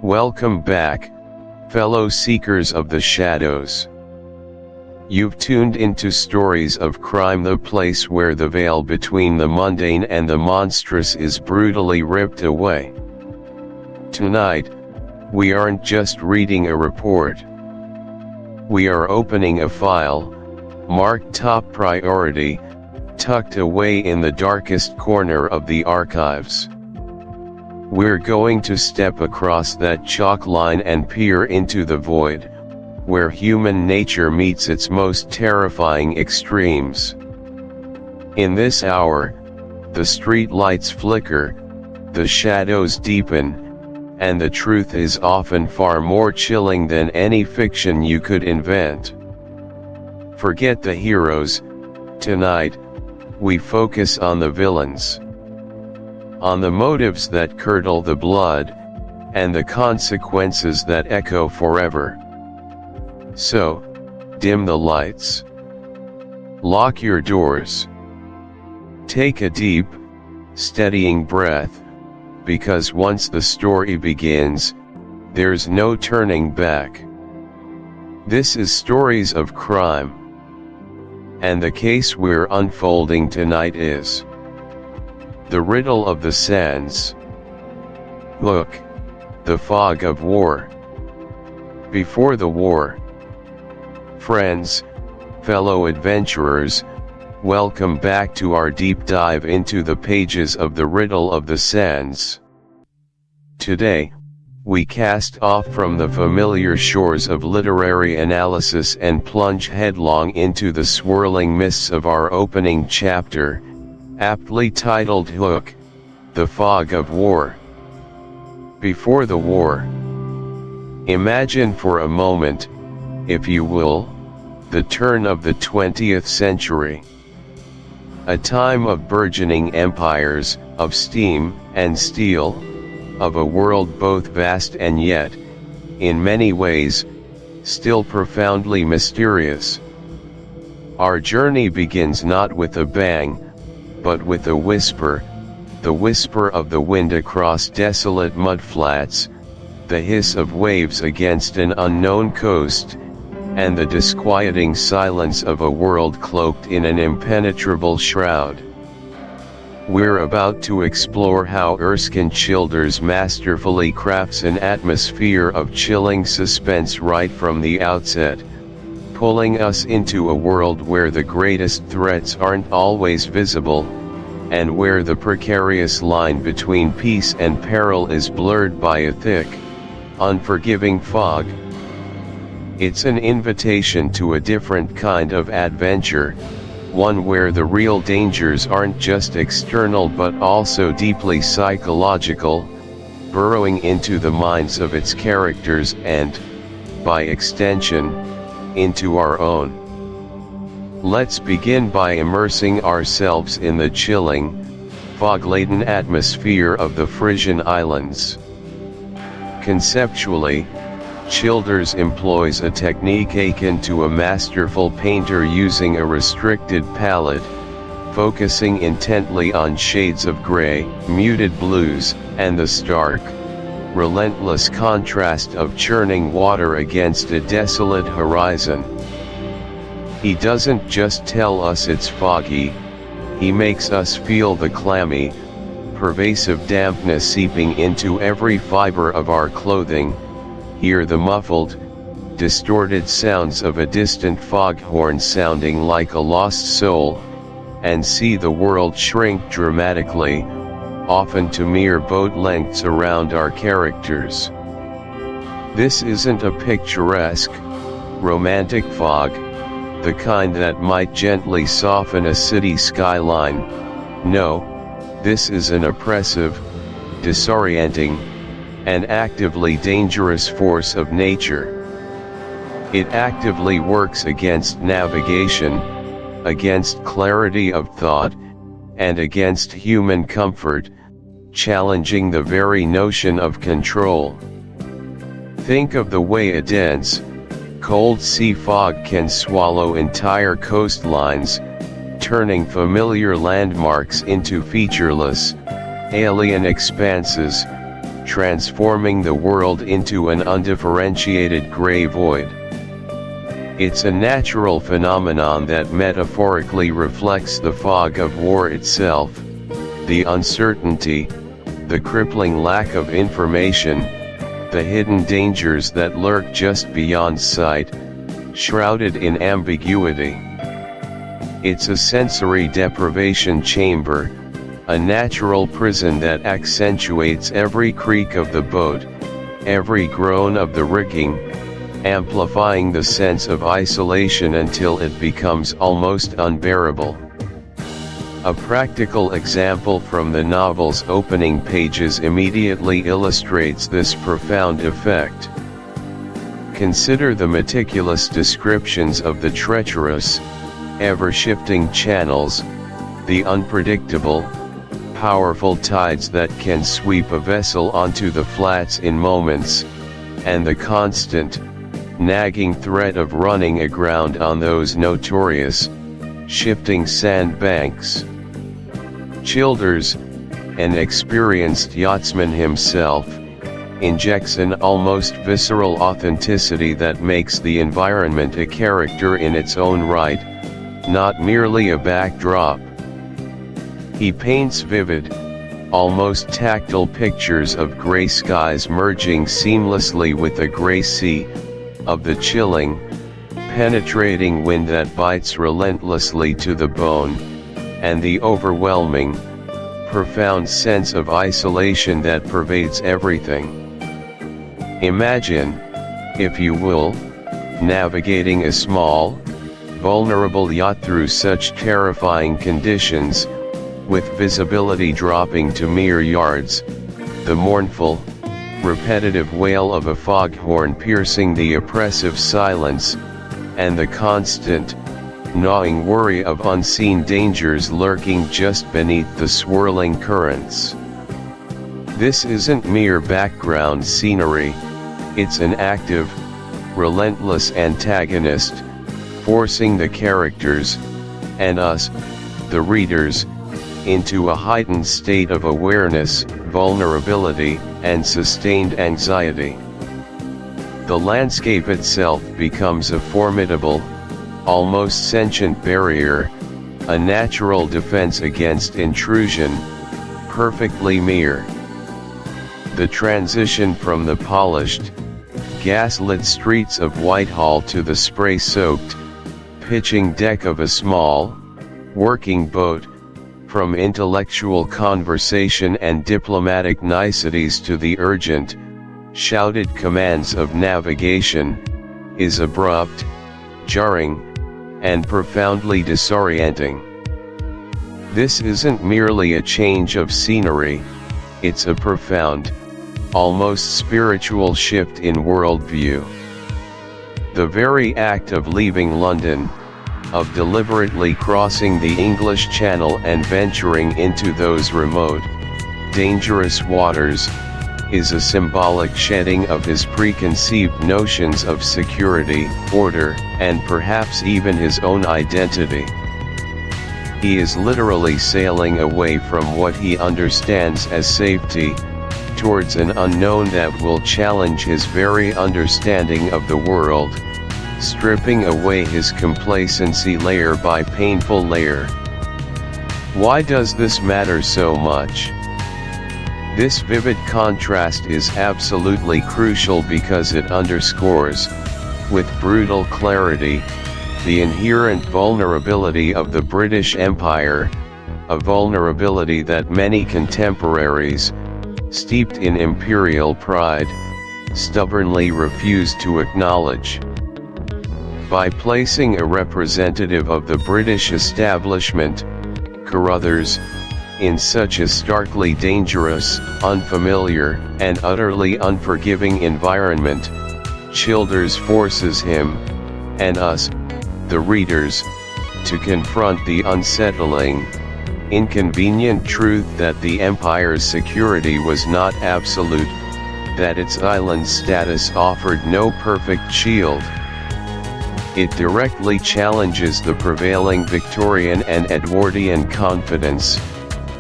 Welcome back, fellow seekers of the shadows. You've tuned into Stories of Crime, the place where the veil between the mundane and the monstrous is brutally ripped away. Tonight, we aren't just reading a report. We are opening a file, marked top priority, tucked away in the darkest corner of the archives. We're going to step across that chalk line and peer into the void, where human nature meets its most terrifying extremes. In this hour, the street lights flicker, the shadows deepen, and the truth is often far more chilling than any fiction you could invent. Forget the heroes. Tonight, we focus on the villains. On the motives that curdle the blood, and the consequences that echo forever. So, dim the lights. Lock your doors. Take a deep, steadying breath, because once the story begins, there's no turning back. This is Stories of Crime. And the case we're unfolding tonight is the Riddle of the Sands. Look, the fog of war. Before the war. Friends, fellow adventurers, welcome back to our deep dive into the pages of the Riddle of the Sands. Today, we cast off from the familiar shores of literary analysis and plunge headlong into the swirling mists of our opening chapter, aptly titled Hook, the Fog of War. Before the war. Imagine for a moment, if you will, the turn of the 20th century. A time of burgeoning empires, of steam and steel, of a world both vast and yet, in many ways, still profoundly mysterious. Our journey begins not with a bang, but with a whisper, the whisper of the wind across desolate mudflats, the hiss of waves against an unknown coast, and the disquieting silence of a world cloaked in an impenetrable shroud. We're about to explore how Erskine Childers masterfully crafts an atmosphere of chilling suspense right from the outset, pulling us into a world where the greatest threats aren't always visible, and where the precarious line between peace and peril is blurred by a thick, unforgiving fog. It's an invitation to a different kind of adventure, one where the real dangers aren't just external but also deeply psychological, burrowing into the minds of its characters and, by extension, into our own. Let's begin by immersing ourselves in the chilling, fog-laden atmosphere of the Frisian Islands. Conceptually, Childers employs a technique akin to a masterful painter using a restricted palette, focusing intently on shades of gray, muted blues, and the stark, relentless contrast of churning water against a desolate horizon. He doesn't just tell us it's foggy, he makes us feel the clammy, pervasive dampness seeping into every fiber of our clothing, hear the muffled, distorted sounds of a distant foghorn sounding like a lost soul, and see the world shrink dramatically, often to mere boat lengths around our characters. This isn't a picturesque, romantic fog, the kind that might gently soften a city skyline. No, this is an oppressive, disorienting, and actively dangerous force of nature. It actively works against navigation, against clarity of thought, and against human comfort, challenging the very notion of control. Think of the way a dense, cold sea fog can swallow entire coastlines, turning familiar landmarks into featureless, alien expanses, transforming the world into an undifferentiated gray void. It's a natural phenomenon that metaphorically reflects the fog of war itself, the uncertainty, the crippling lack of information, the hidden dangers that lurk just beyond sight, shrouded in ambiguity. It's a sensory deprivation chamber, a natural prison that accentuates every creak of the boat, every groan of the rigging, amplifying the sense of isolation until it becomes almost unbearable. A practical example from the novel's opening pages immediately illustrates this profound effect. Consider the meticulous descriptions of the treacherous, ever-shifting channels, the unpredictable, powerful tides that can sweep a vessel onto the flats in moments, and the constant, nagging threat of running aground on those notorious, shifting sandbanks. Childers, an experienced yachtsman himself, injects an almost visceral authenticity that makes the environment a character in its own right, not merely a backdrop. He paints vivid, almost tactile pictures of gray skies merging seamlessly with the gray sea, of the chilling, penetrating wind that bites relentlessly to the bone, and the overwhelming, profound sense of isolation that pervades everything. Imagine, if you will, navigating a small, vulnerable yacht through such terrifying conditions, with visibility dropping to mere yards, the mournful, repetitive wail of a foghorn piercing the oppressive silence, and the constant, gnawing worry of unseen dangers lurking just beneath the swirling currents. This isn't mere background scenery, it's an active, relentless antagonist, forcing the characters, and us, the readers, into a heightened state of awareness, vulnerability, and sustained anxiety. The landscape itself becomes a formidable, almost sentient barrier, a natural defense against intrusion, perfectly mere. The transition from the polished, gas-lit streets of Whitehall to the spray-soaked, pitching deck of a small, working boat, from intellectual conversation and diplomatic niceties to the urgent, shouted commands of navigation, is abrupt, jarring, and profoundly disorienting. This isn't merely a change of scenery, it's a profound, almost spiritual shift in worldview. The very act of leaving London, of deliberately crossing the English Channel and venturing into those remote, dangerous waters, is a symbolic shedding of his preconceived notions of security, order, and perhaps even his own identity. He is literally sailing away from what he understands as safety, towards an unknown that will challenge his very understanding of the world, stripping away his complacency layer by painful layer. Why does this matter so much? This vivid contrast is absolutely crucial because it underscores, with brutal clarity, the inherent vulnerability of the British Empire, a vulnerability that many contemporaries, steeped in imperial pride, stubbornly refuse to acknowledge. By placing a representative of the British establishment, Carruthers, in such a starkly dangerous, unfamiliar, and utterly unforgiving environment, Childers forces him, and us, the readers, to confront the unsettling, inconvenient truth that the Empire's security was not absolute, that its island status offered no perfect shield. It directly challenges the prevailing Victorian and Edwardian confidence,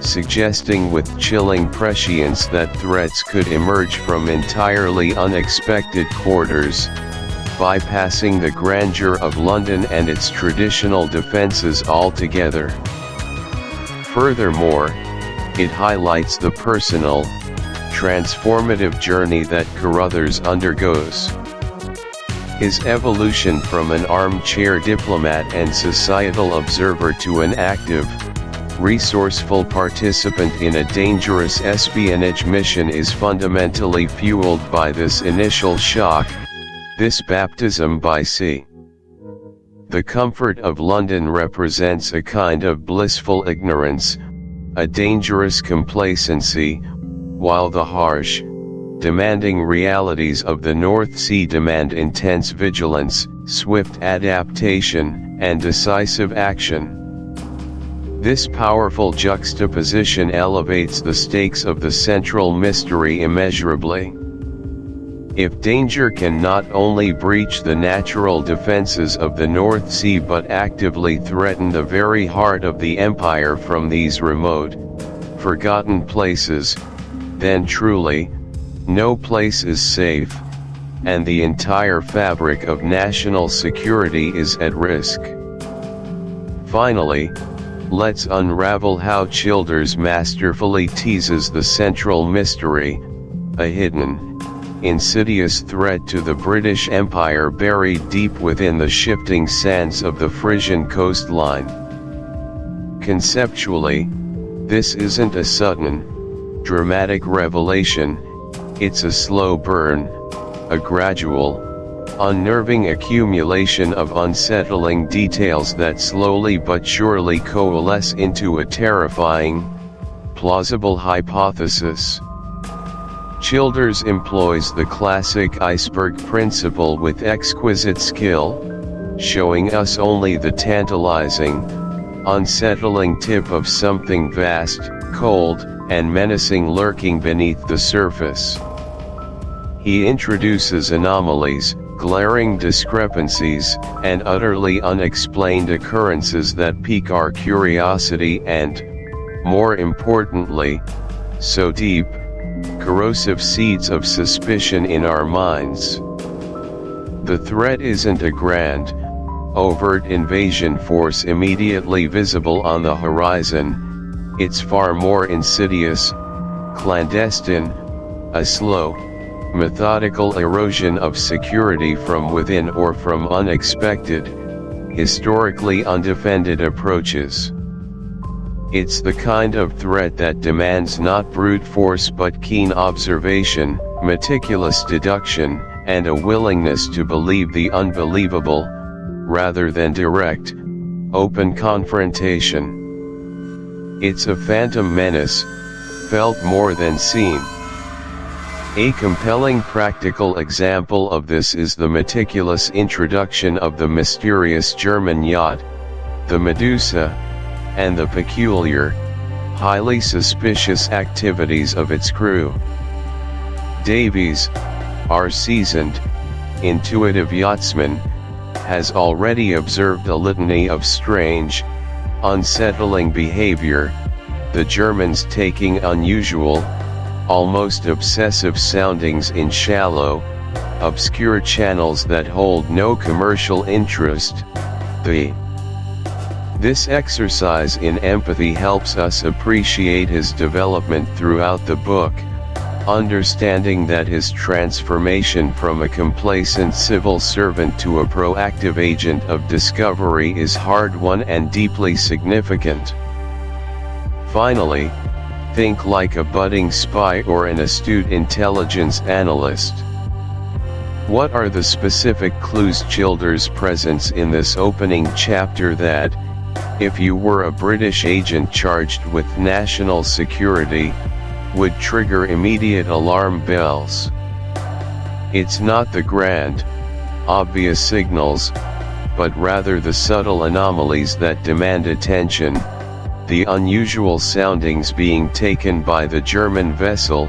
suggesting with chilling prescience that threats could emerge from entirely unexpected quarters, bypassing the grandeur of London and its traditional defences altogether. Furthermore, it highlights the personal, transformative journey that Carruthers undergoes. His evolution from an armchair diplomat and societal observer to an active, resourceful participant in a dangerous espionage mission is fundamentally fueled by this initial shock, this baptism by sea. The comfort of London represents a kind of blissful ignorance, a dangerous complacency, while the harsh, demanding realities of the North Sea demand intense vigilance, swift adaptation, and decisive action. This powerful juxtaposition elevates the stakes of the central mystery immeasurably. If danger can not only breach the natural defenses of the North Sea but actively threaten the very heart of the empire from these remote, forgotten places, then truly, no place is safe, and the entire fabric of national security is at risk. Finally, let's unravel how Childers masterfully teases the central mystery, a hidden, insidious threat to the British Empire buried deep within the shifting sands of the Frisian coastline. Conceptually, this isn't a sudden, dramatic revelation, it's a slow burn, a gradual, unnerving accumulation of unsettling details that slowly but surely coalesce into a terrifying, plausible hypothesis. Childers employs the classic iceberg principle with exquisite skill, showing us only the tantalizing, unsettling tip of something vast, cold, and menacing lurking beneath the surface. He introduces anomalies, glaring discrepancies, and utterly unexplained occurrences that pique our curiosity and, more importantly, sow deep, corrosive seeds of suspicion in our minds. The threat isn't a grand, overt invasion force immediately visible on the horizon, it's far more insidious, clandestine, a slow, methodical erosion of security from within or from unexpected, historically undefended approaches. It's the kind of threat that demands not brute force but keen observation, meticulous deduction, and a willingness to believe the unbelievable, rather than direct, open confrontation. It's a phantom menace, felt more than seen. A compelling practical example of this is the meticulous introduction of the mysterious German yacht, the Medusa, and the peculiar, highly suspicious activities of its crew. Davies, our seasoned, intuitive yachtsman, has already observed a litany of strange, unsettling behavior, the Germans taking unusual, almost obsessive soundings in shallow, obscure channels that hold no commercial interest. This exercise in empathy helps us appreciate his development throughout the book, understanding that his transformation from a complacent civil servant to a proactive agent of discovery is hard-won and deeply significant. Finally, think like a budding spy or an astute intelligence analyst. What are the specific clues Childers presents in this opening chapter that, if you were a British agent charged with national security, would trigger immediate alarm bells? It's not the grand, obvious signals, but rather the subtle anomalies that demand attention, the unusual soundings being taken by the German vessel,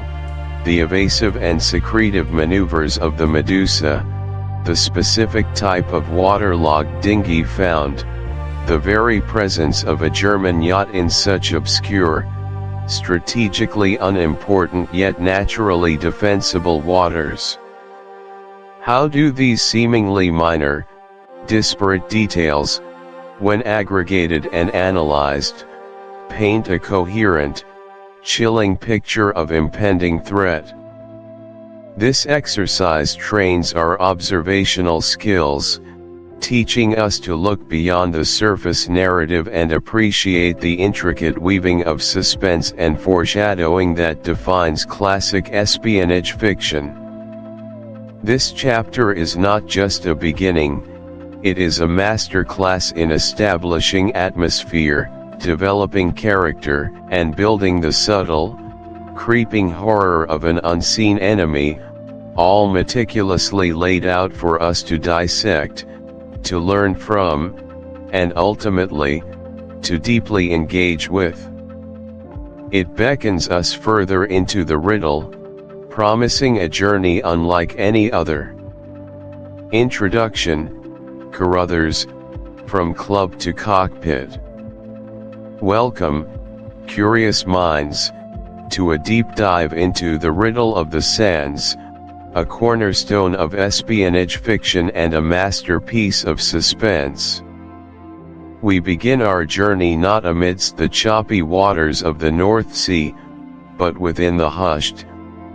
the evasive and secretive maneuvers of the Medusa, the specific type of waterlogged dinghy found, the very presence of a German yacht in such obscure, strategically unimportant yet naturally defensible waters. How do these seemingly minor, disparate details, when aggregated and analyzed, paint a coherent, chilling picture of impending threat? This exercise trains our observational skills, teaching us to look beyond the surface narrative and appreciate the intricate weaving of suspense and foreshadowing that defines classic espionage fiction. This chapter is not just a beginning, it is a masterclass in establishing atmosphere, developing character, and building the subtle, creeping horror of an unseen enemy, all meticulously laid out for us to dissect, to learn from, and ultimately, to deeply engage with. It beckons us further into the riddle, promising a journey unlike any other. Introduction, Carruthers, From Club to Cockpit. Welcome, curious minds, to a deep dive into the riddle of the sands, a cornerstone of espionage fiction and a masterpiece of suspense. We begin our journey not amidst the choppy waters of the North Sea, but within the hushed,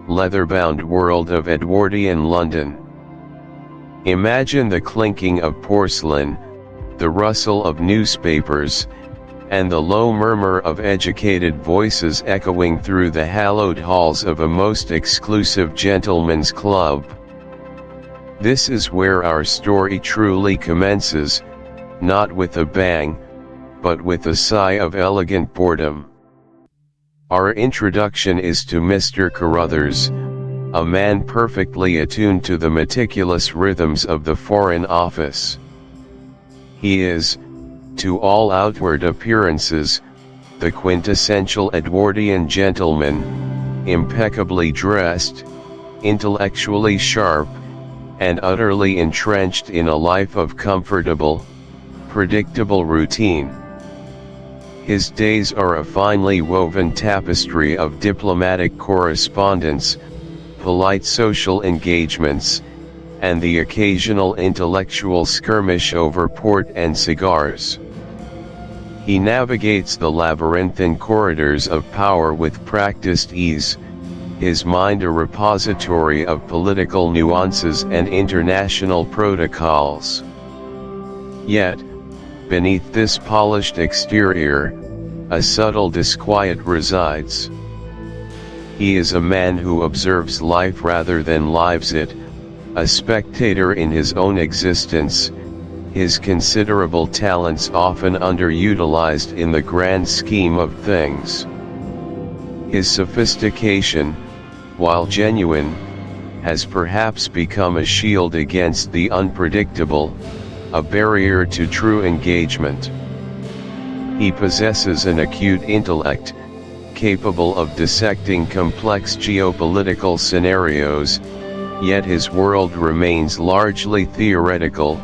leather-bound world of Edwardian London. Imagine the clinking of porcelain, the rustle of newspapers, and the low murmur of educated voices echoing through the hallowed halls of a most exclusive gentleman's club. This is where our story truly commences, not with a bang, but with a sigh of elegant boredom. Our introduction is to Mr. Carruthers, a man perfectly attuned to the meticulous rhythms of the Foreign Office. He is, to all outward appearances, the quintessential Edwardian gentleman, impeccably dressed, intellectually sharp, and utterly entrenched in a life of comfortable, predictable routine. His days are a finely woven tapestry of diplomatic correspondence, polite social engagements, and the occasional intellectual skirmish over port and cigars. He navigates the labyrinthine corridors of power with practiced ease, his mind a repository of political nuances and international protocols. Yet, beneath this polished exterior, a subtle disquiet resides. He is a man who observes life rather than lives it, a spectator in his own existence, his considerable talents often underutilized in the grand scheme of things. His sophistication, while genuine, has perhaps become a shield against the unpredictable, a barrier to true engagement. He possesses an acute intellect, capable of dissecting complex geopolitical scenarios, yet his world remains largely theoretical,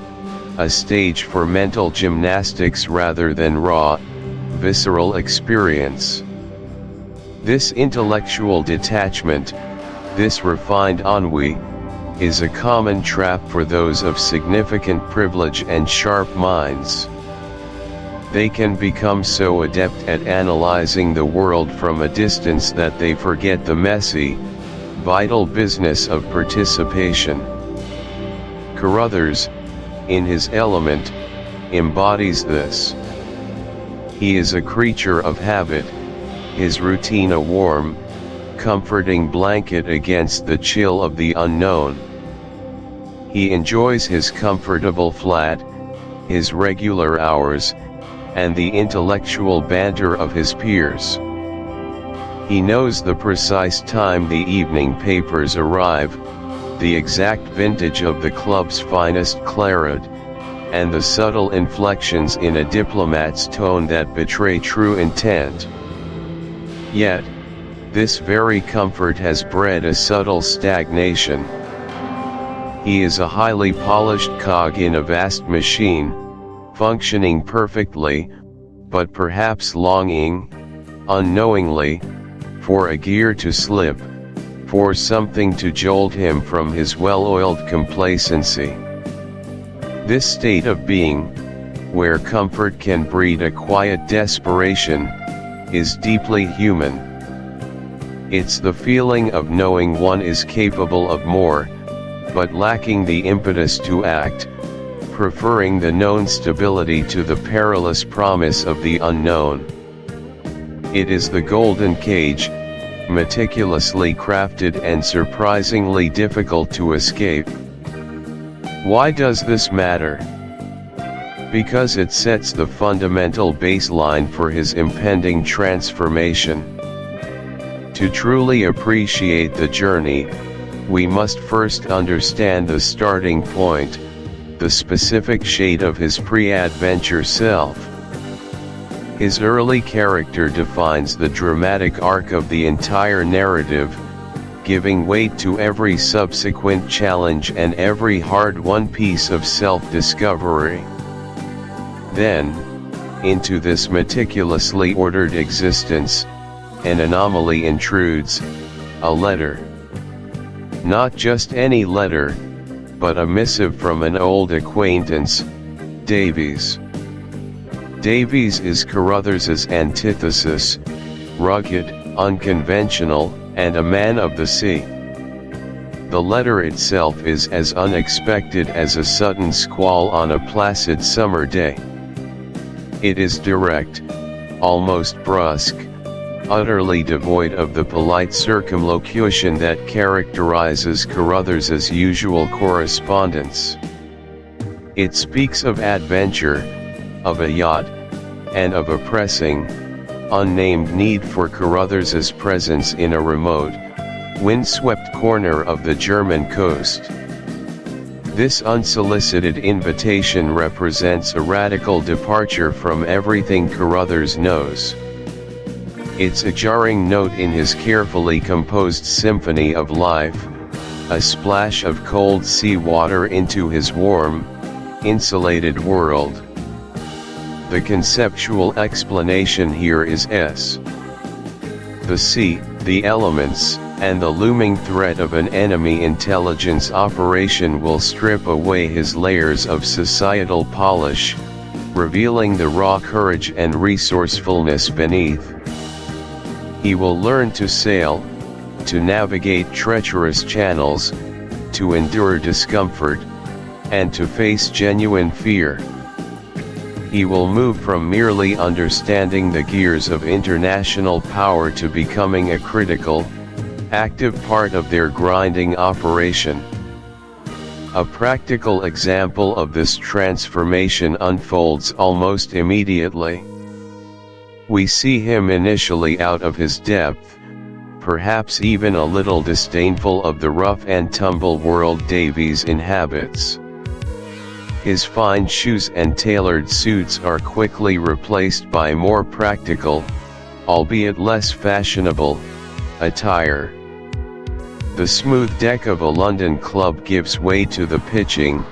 a stage for mental gymnastics rather than raw, visceral experience. This intellectual detachment, this refined ennui, is a common trap for those of significant privilege and sharp minds. They can become so adept at analyzing the world from a distance that they forget the messy, vital business of participation. Carruthers, in his element, embodies this. He is a creature of habit, his routine a warm, comforting blanket against the chill of the unknown. He enjoys his comfortable flat, his regular hours, and the intellectual banter of his peers. He knows the precise time the evening papers arrive, the exact vintage of the club's finest claret, and the subtle inflections in a diplomat's tone that betray true intent. Yet, this very comfort has bred a subtle stagnation. He is a highly polished cog in a vast machine, functioning perfectly, but perhaps longing, unknowingly, for a gear to slip, for something to jolt him from his well-oiled complacency. This state of being, where comfort can breed a quiet desperation, is deeply human. It's the feeling of knowing one is capable of more, but lacking the impetus to act, preferring the known stability to the perilous promise of the unknown. It is the golden cage, meticulously crafted and surprisingly difficult to escape. Why does this matter? Because it sets the fundamental baseline for his impending transformation. To truly appreciate the journey, we must first understand the starting point, the specific shade of his pre-adventure self. His early character defines the dramatic arc of the entire narrative, giving weight to every subsequent challenge and every hard-won piece of self-discovery. Then, into this meticulously ordered existence, an anomaly intrudes, a letter. Not just any letter, but a missive from an old acquaintance, Davies. Davies is Carruthers's antithesis, rugged, unconventional, and a man of the sea. The letter itself is as unexpected as a sudden squall on a placid summer day. It is direct, almost brusque, utterly devoid of the polite circumlocution that characterizes Carruthers's usual correspondence. It speaks of adventure, of a yacht, and of a pressing, unnamed need for Carruthers's presence in a remote, windswept corner of the German coast. This unsolicited invitation represents a radical departure from everything Carruthers knows. It's a jarring note in his carefully composed symphony of life, a splash of cold sea water into his warm, insulated world. The conceptual explanation here is the sea, the elements, and the looming threat of an enemy intelligence operation will strip away his layers of societal polish, revealing the raw courage and resourcefulness beneath. He will learn to sail, to navigate treacherous channels, to endure discomfort, and to face genuine fear. He will move from merely understanding the gears of international power to becoming a critical, active part of their grinding operation. A practical example of this transformation unfolds almost immediately. We see him initially out of his depth, perhaps even a little disdainful of the rough and tumble world Davies inhabits. His fine shoes and tailored suits are quickly replaced by more practical, albeit less fashionable, attire. The smooth deck of a London club gives way to the pitching,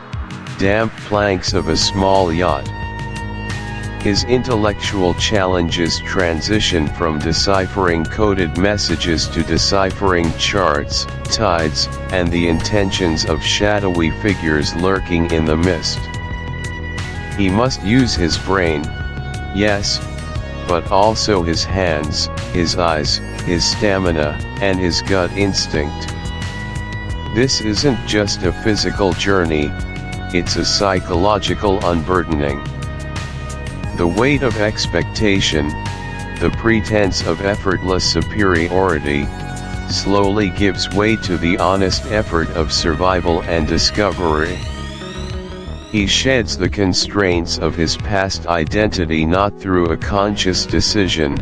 damp planks of a small yacht. His intellectual challenges transition from deciphering coded messages to deciphering charts, tides, and the intentions of shadowy figures lurking in the mist. He must use his brain, yes, but also his hands, his eyes, his stamina, and his gut instinct. This isn't just a physical journey, it's a psychological unburdening. The weight of expectation, the pretense of effortless superiority, slowly gives way to the honest effort of survival and discovery. He sheds the constraints of his past identity not through a conscious decision,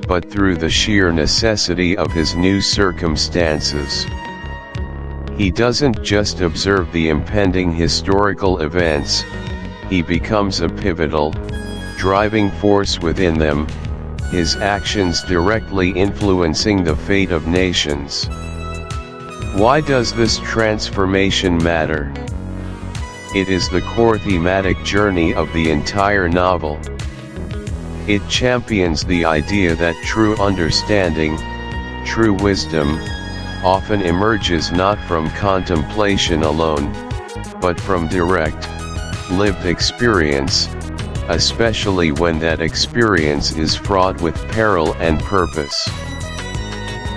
but through the sheer necessity of his new circumstances. He doesn't just observe the impending historical events, he becomes a pivotal, driving force within them, his actions directly influencing the fate of nations. Why does this transformation matter? It is the core thematic journey of the entire novel. It champions the idea that true understanding, True wisdom often emerges not from contemplation alone, but from direct, lived experience, especially when that experience is fraught with peril and purpose.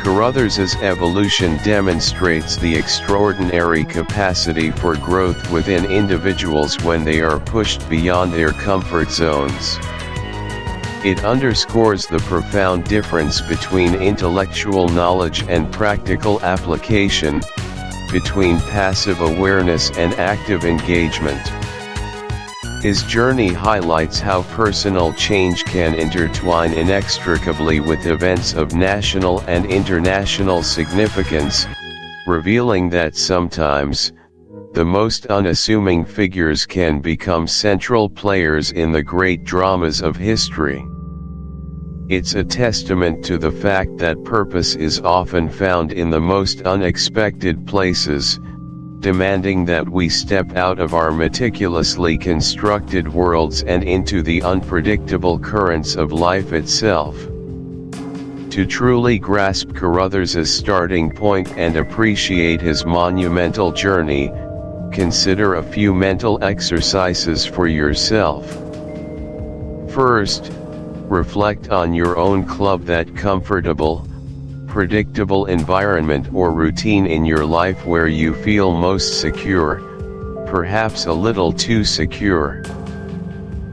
Carruthers's evolution demonstrates the extraordinary capacity for growth within individuals when they are pushed beyond their comfort zones. It underscores the profound difference between intellectual knowledge and practical application, between passive awareness and active engagement. His journey highlights how personal change can intertwine inextricably with events of national and international significance, revealing that sometimes, the most unassuming figures can become central players in the great dramas of history. It's a testament to the fact that purpose is often found in the most unexpected places, demanding that we step out of our meticulously constructed worlds and into the unpredictable currents of life itself. To truly grasp Carruthers's starting point and appreciate his monumental journey, consider a few mental exercises for yourself. First, reflect on your own club, that comfortable, predictable environment or routine in your life where you feel most secure, perhaps a little too secure.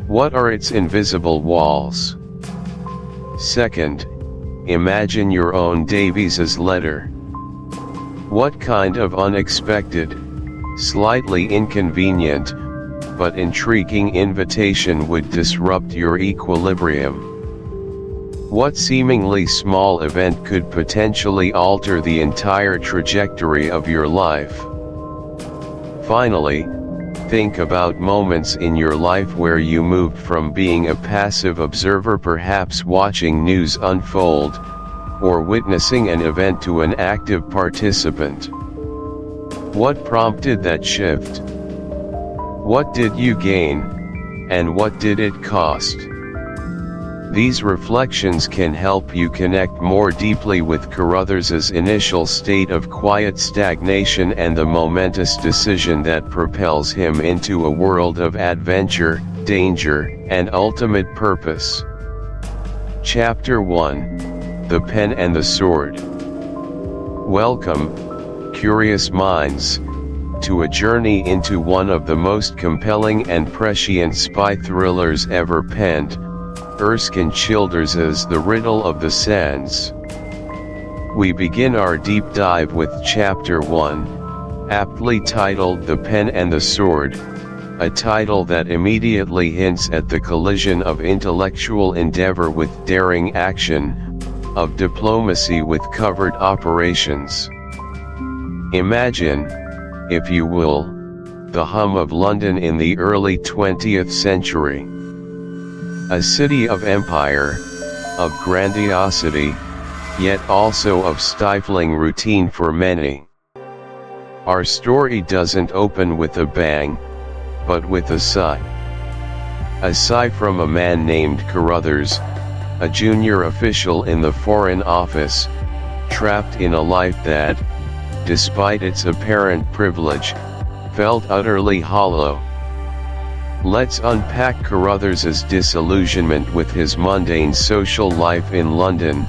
What are its invisible walls? Second, imagine your own Davies's letter. What kind of unexpected, slightly inconvenient, but intriguing invitation would disrupt your equilibrium? What seemingly small event could potentially alter the entire trajectory of your life? Finally, think about moments in your life where you moved from being a passive observer, perhaps watching news unfold, or witnessing an event, to an active participant. What prompted that shift? What did you gain, and what did it cost? These reflections can help you connect more deeply with Carruthers's initial state of quiet stagnation and the momentous decision that propels him into a world of adventure, danger, and ultimate purpose. Chapter 1: The Pen and the Sword. Welcome, curious minds, to a journey into one of the most compelling and prescient spy thrillers ever penned, Erskine Childers's The Riddle of the Sands. We begin our deep dive with Chapter 1, aptly titled The Pen and the Sword, a title that immediately hints at the collision of intellectual endeavor with daring action, of diplomacy with covert operations. Imagine, if you will, the hum of London in the early 20th century. A city of empire, of grandiosity, yet also of stifling routine for many. Our story doesn't open with a bang, but with a sigh. A sigh from a man named Carruthers, a junior official in the Foreign Office, trapped in a life that, despite its apparent privilege, felt utterly hollow. Let's unpack Carruthers's disillusionment with his mundane social life in London,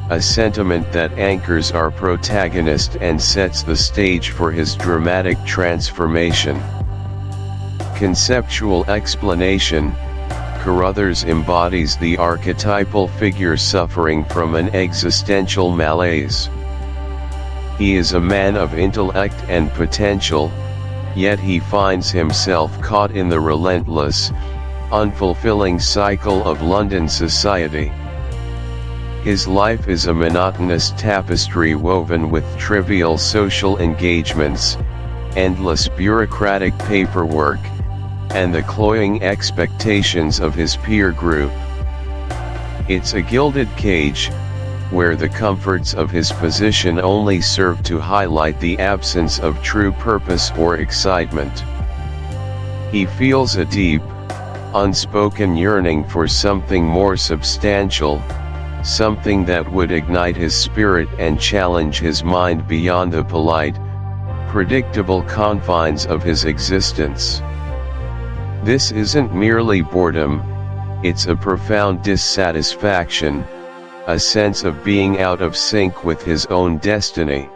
a sentiment that anchors our protagonist and sets the stage for his dramatic transformation. Conceptual explanation: Carruthers embodies the archetypal figure suffering from an existential malaise. He is a man of intellect and potential, yet he finds himself caught in the relentless, unfulfilling cycle of London society. His life is a monotonous tapestry woven with trivial social engagements, endless bureaucratic paperwork, and the cloying expectations of his peer group. It's a gilded cage, where the comforts of his position only serve to highlight the absence of true purpose or excitement. He feels a deep, unspoken yearning for something more substantial, something that would ignite his spirit and challenge his mind beyond the polite, predictable confines of his existence. This isn't merely boredom, it's a profound dissatisfaction, a sense of being out of sync with his own destiny.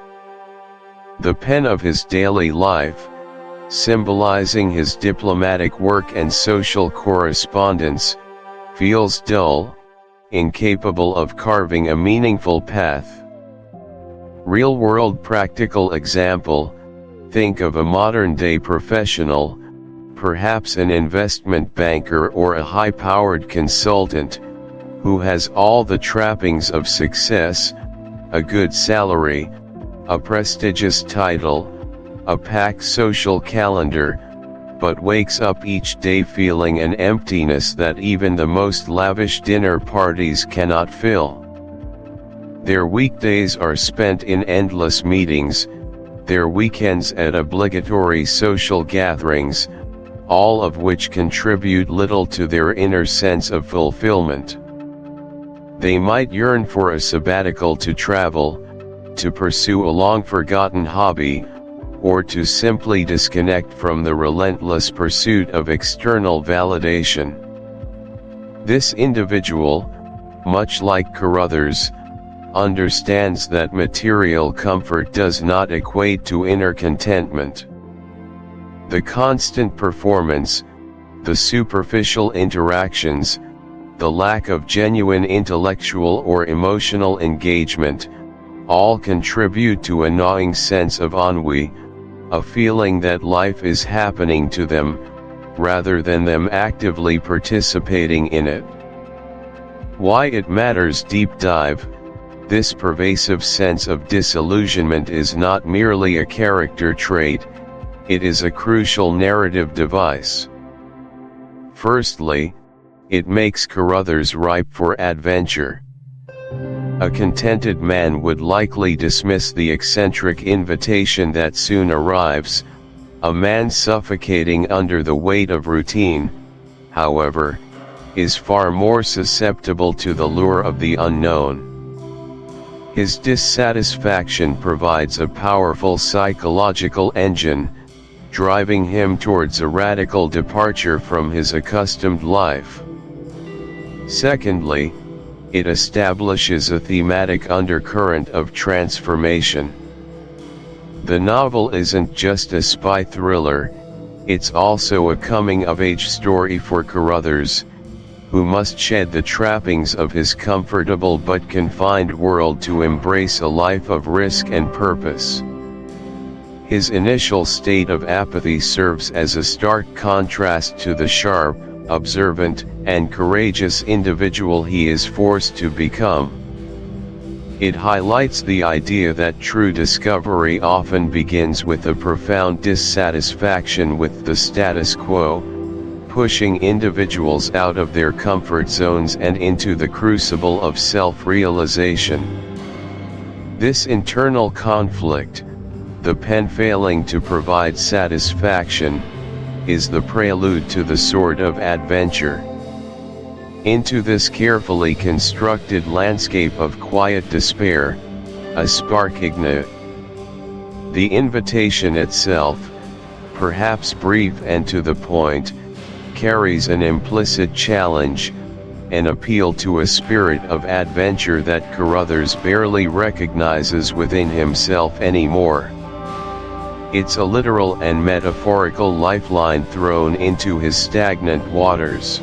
The pen of his daily life, symbolizing his diplomatic work and social correspondence, feels dull, incapable of carving a meaningful path. Real-world practical example, think of a modern-day professional, perhaps an investment banker or a high-powered consultant, who has all the trappings of success, a good salary, a prestigious title, a packed social calendar, but wakes up each day feeling an emptiness that even the most lavish dinner parties cannot fill. Their weekdays are spent in endless meetings, their weekends at obligatory social gatherings, all of which contribute little to their inner sense of fulfillment. They might yearn for a sabbatical to travel, to pursue a long-forgotten hobby, or to simply disconnect from the relentless pursuit of external validation. This individual, much like Carruthers, understands that material comfort does not equate to inner contentment. The constant performance, the superficial interactions, the lack of genuine intellectual or emotional engagement, all contribute to a gnawing sense of ennui, a feeling that life is happening to them, rather than them actively participating in it. Why it matters. Deep dive. This pervasive sense of disillusionment is not merely a character trait, it is a crucial narrative device. Firstly, it makes Carruthers ripe for adventure. A contented man would likely dismiss the eccentric invitation that soon arrives, a man suffocating under the weight of routine, however, is far more susceptible to the lure of the unknown. His dissatisfaction provides a powerful psychological engine, driving him towards a radical departure from his accustomed life. Secondly, it establishes a thematic undercurrent of transformation. The novel isn't just a spy thriller, it's also a coming-of-age story for Carruthers, who must shed the trappings of his comfortable but confined world to embrace a life of risk and purpose. His initial state of apathy serves as a stark contrast to the sharp, observant, and courageous individual he is forced to become. It highlights the idea that true discovery often begins with a profound dissatisfaction with the status quo, pushing individuals out of their comfort zones and into the crucible of self-realization. This internal conflict, the pen failing to provide satisfaction, is the prelude to the sort of adventure. Into this carefully constructed landscape of quiet despair, a spark ignites. The invitation itself, perhaps brief and to the point, carries an implicit challenge, an appeal to a spirit of adventure that Carruthers barely recognizes within himself anymore. It's a literal and metaphorical lifeline thrown into his stagnant waters.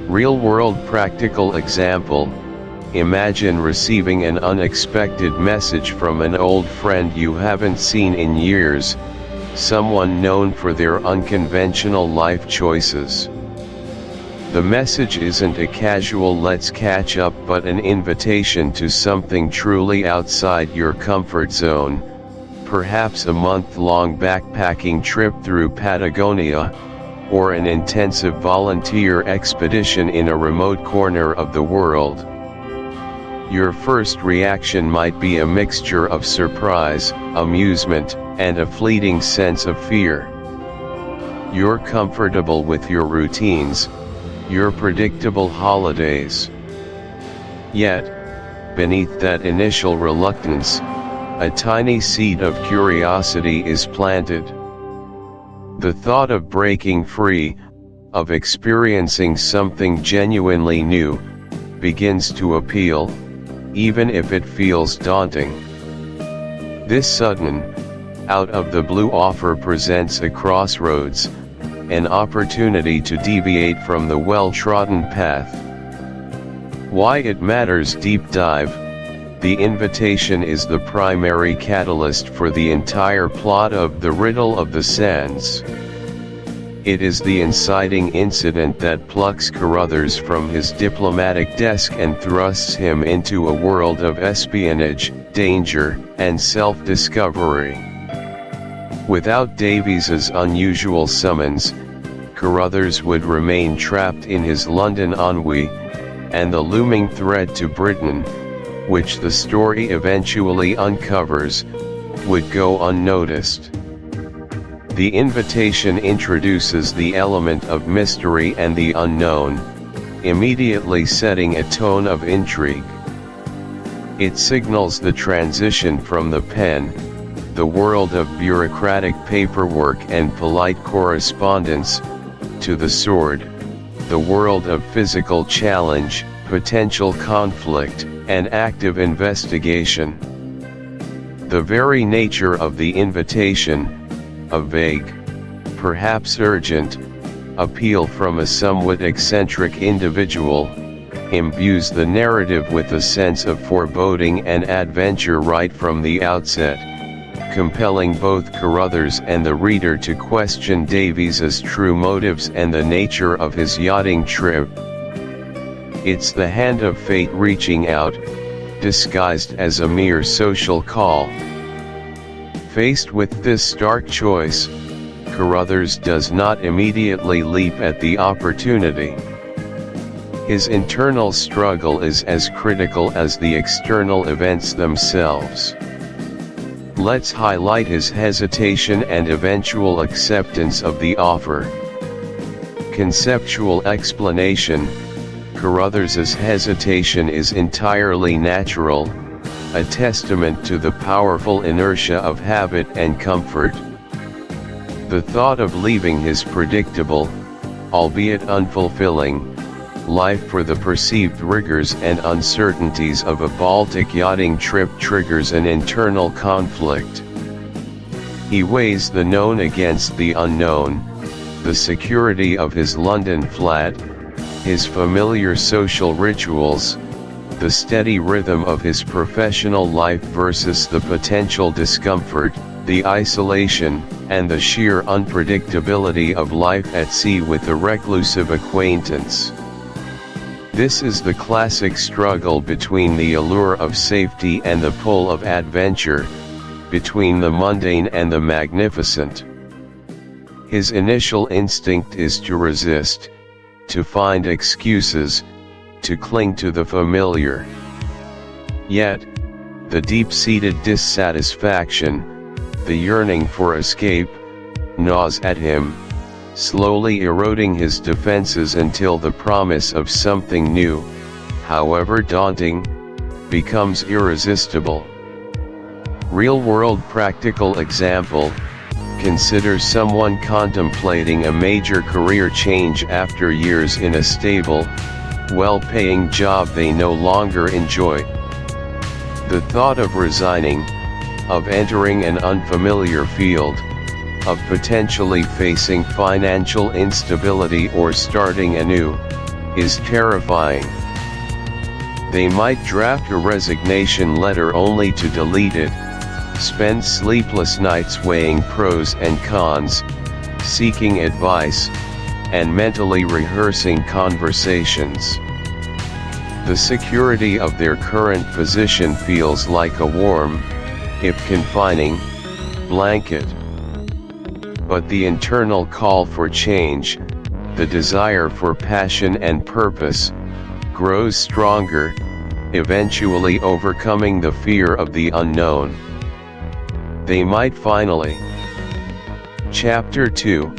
Real-world practical example: imagine receiving an unexpected message from an old friend you haven't seen in years, someone known for their unconventional life choices. The message isn't a casual "let's catch up" but an invitation to something truly outside your comfort zone, perhaps a month-long backpacking trip through Patagonia, or an intensive volunteer expedition in a remote corner of the world. Your first reaction might be a mixture of surprise, amusement, and a fleeting sense of fear. You're comfortable with your routines, your predictable holidays. Yet, beneath that initial reluctance, a tiny seed of curiosity is planted. The thought of breaking free, of experiencing something genuinely new, begins to appeal, even if it feels daunting. This sudden, out-of-the-blue offer presents a crossroads, an opportunity to deviate from the well-trodden path. Why it matters. Deep dive. The invitation is the primary catalyst for the entire plot of The Riddle of the Sands. It is the inciting incident that plucks Carruthers from his diplomatic desk and thrusts him into a world of espionage, danger, and self-discovery. Without Davies's unusual summons, Carruthers would remain trapped in his London ennui, and the looming threat to Britain, which the story eventually uncovers, would go unnoticed. The invitation introduces the element of mystery and the unknown, immediately setting a tone of intrigue. It signals the transition from the pen, the world of bureaucratic paperwork and polite correspondence, to the sword, the world of physical challenge, potential conflict, and active investigation. The very nature of the invitation, a vague, perhaps urgent, appeal from a somewhat eccentric individual, imbues the narrative with a sense of foreboding and adventure right from the outset, compelling both Carruthers and the reader to question Davies's true motives and the nature of his yachting trip. It's the hand of fate reaching out, disguised as a mere social call. Faced with this stark choice, Carruthers does not immediately leap at the opportunity. His internal struggle is as critical as the external events themselves. Let's highlight his hesitation and eventual acceptance of the offer. Conceptual explanation. Carruthers's hesitation is entirely natural, a testament to the powerful inertia of habit and comfort. The thought of leaving his predictable, albeit unfulfilling, life for the perceived rigors and uncertainties of a Baltic yachting trip triggers an internal conflict. He weighs the known against the unknown, the security of his London flat, his familiar social rituals, the steady rhythm of his professional life versus the potential discomfort, the isolation, and the sheer unpredictability of life at sea with a reclusive acquaintance. This is the classic struggle between the allure of safety and the pull of adventure, between the mundane and the magnificent. His initial instinct is to resist, to find excuses, to cling to the familiar. Yet, the deep-seated dissatisfaction, the yearning for escape, gnaws at him, slowly eroding his defenses until the promise of something new, however daunting, becomes irresistible. Real-world practical example. Consider someone contemplating a major career change after years in a stable, well-paying job they no longer enjoy. The thought of resigning, of entering an unfamiliar field, of potentially facing financial instability or starting anew, is terrifying. They might draft a resignation letter only to delete it, spend sleepless nights weighing pros and cons, seeking advice, and mentally rehearsing conversations. The security of their current position feels like a warm, if confining, blanket. But the internal call for change, the desire for passion and purpose, grows stronger, eventually overcoming the fear of the unknown. They might finally. Chapter 2,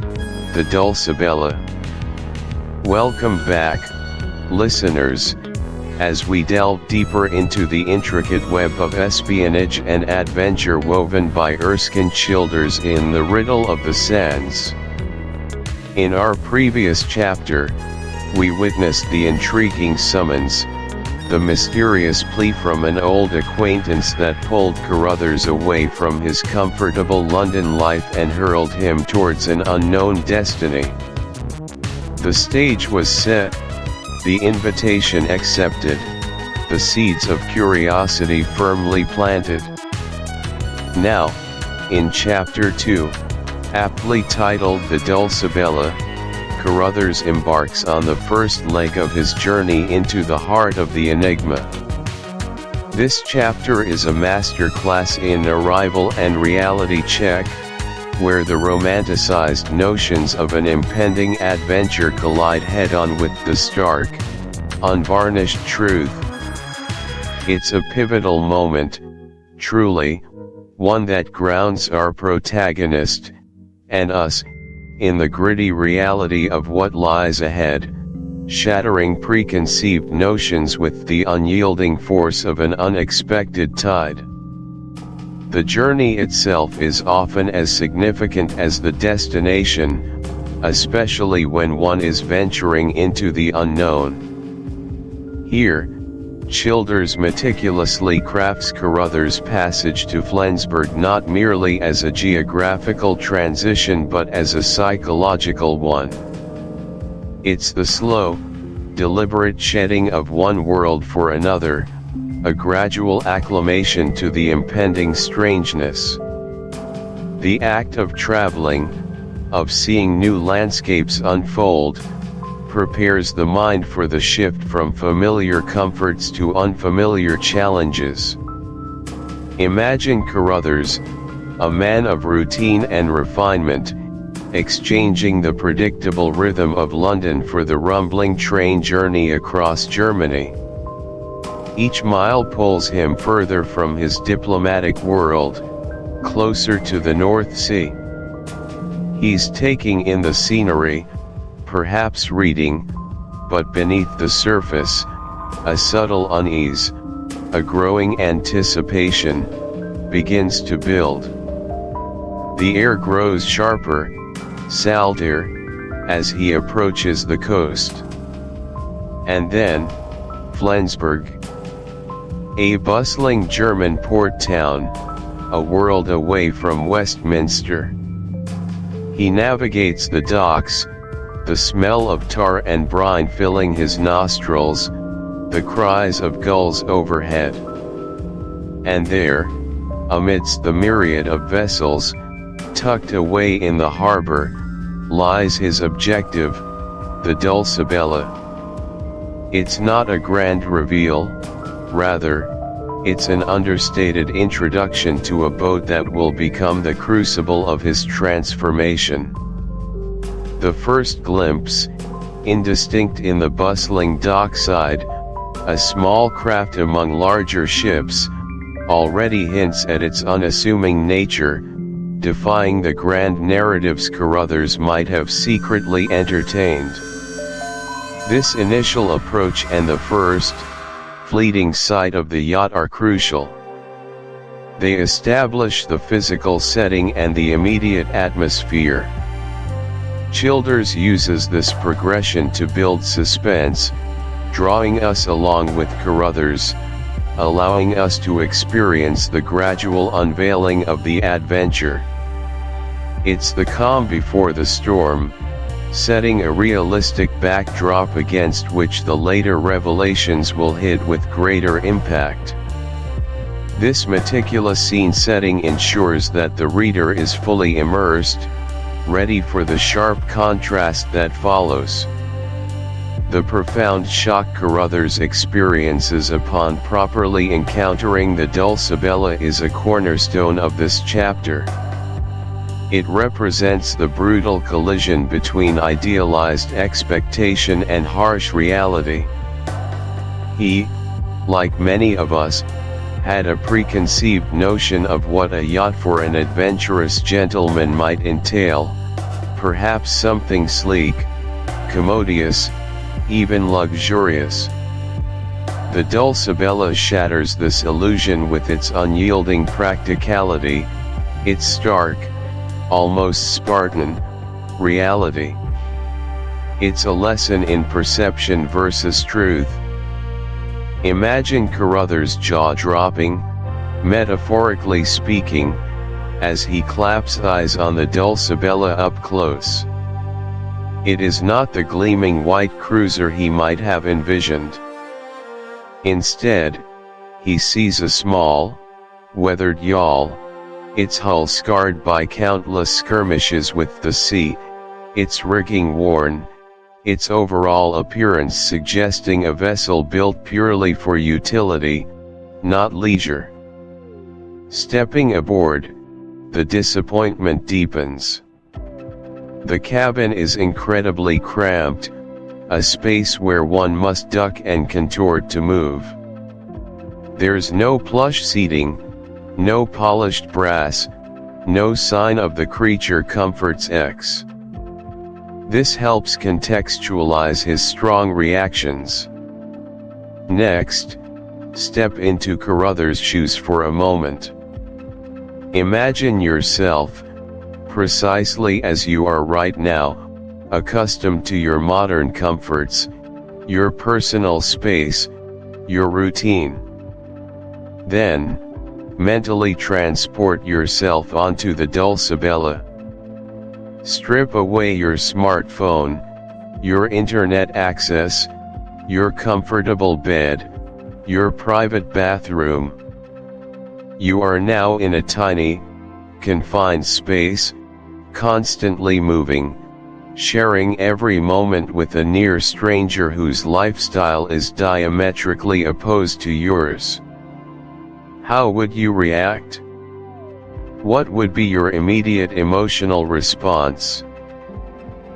The Dulcibella. Welcome back, listeners. as we delve deeper into the intricate web of espionage and adventure woven by Erskine Childers in The Riddle of the Sands. In our previous chapter, we witnessed the intriguing summons, the mysterious plea from an old acquaintance that pulled Carruthers away from his comfortable London life and hurled him towards an unknown destiny. The stage was set, the invitation accepted, the seeds of curiosity firmly planted. Now, in Chapter 2, aptly titled The Dulcibella, Carruthers embarks on the first leg of his journey into the heart of the enigma. This chapter is a masterclass in arrival and reality check, where the romanticized notions of an impending adventure collide head-on with the stark, unvarnished truth. It's a pivotal moment, truly, one that grounds our protagonist, and us, in the gritty reality of what lies ahead, shattering preconceived notions with the unyielding force of an unexpected tide. The journey itself is often as significant as the destination, especially when one is venturing into the unknown. Here, Childers meticulously crafts Carruthers' passage to Flensburg not merely as a geographical transition but as a psychological one. It's the slow, deliberate shedding of one world for another, a gradual acclimation to the impending strangeness. The act of traveling, of seeing new landscapes unfold, prepares the mind for the shift from familiar comforts to unfamiliar challenges. Imagine Carruthers, a man of routine and refinement, exchanging the predictable rhythm of London for the rumbling train journey across Germany. Each mile pulls him further from his diplomatic world, closer to the North Sea. He's taking in the scenery, perhaps reading, but beneath the surface, a subtle unease, a growing anticipation, begins to build. The air grows sharper, saltier, as he approaches the coast. And then, Flensburg, a bustling German port town, a world away from Westminster. He navigates the docks, the smell of tar and brine filling his nostrils, the cries of gulls overhead. And there, amidst the myriad of vessels, tucked away in the harbor, lies his objective, the Dulcibella. It's not a grand reveal, rather, it's an understated introduction to a boat that will become the crucible of his transformation. The first glimpse, indistinct in the bustling dockside, a small craft among larger ships, already hints at its unassuming nature, defying the grand narratives Carruthers might have secretly entertained. This initial approach and the first, fleeting sight of the yacht are crucial. They establish the physical setting and the immediate atmosphere. Childers uses this progression to build suspense, drawing us along with Carruthers, allowing us to experience the gradual unveiling of the adventure. It's the calm before the storm, setting a realistic backdrop against which the later revelations will hit with greater impact. This meticulous scene setting ensures that the reader is fully immersed, ready for the sharp contrast that follows. The profound shock Carruthers experiences upon properly encountering the Dulcibella is a cornerstone of this chapter. It represents the brutal collision between idealized expectation and harsh reality. He, like many of us, had a preconceived notion of what a yacht for an adventurous gentleman might entail, perhaps something sleek, commodious, even luxurious. The Dulcibella shatters this illusion with its unyielding practicality, its stark, almost Spartan, reality. It's a lesson in perception versus truth. Imagine Carruthers' jaw dropping, metaphorically speaking, as he claps eyes on the Dulcibella up close. It is not the gleaming white cruiser he might have envisioned. Instead, he sees a small, weathered yawl, its hull scarred by countless skirmishes with the sea, its rigging worn, its overall appearance suggesting a vessel built purely for utility, not leisure. Stepping aboard, the disappointment deepens. The cabin is incredibly cramped, a space where one must duck and contort to move. There's no plush seating, no polished brass, no sign of the creature comforts X. This helps contextualize his strong reactions. Next, step into Carruthers' shoes for a moment. Imagine yourself, precisely as you are right now, accustomed to your modern comforts, your personal space, your routine. Then, mentally transport yourself onto the Dulcibella. Strip away your smartphone, your internet access, your comfortable bed, your private bathroom. You are now in a tiny, confined space, constantly moving, sharing every moment with a near stranger whose lifestyle is diametrically opposed to yours. How would you react? What would be your immediate emotional response?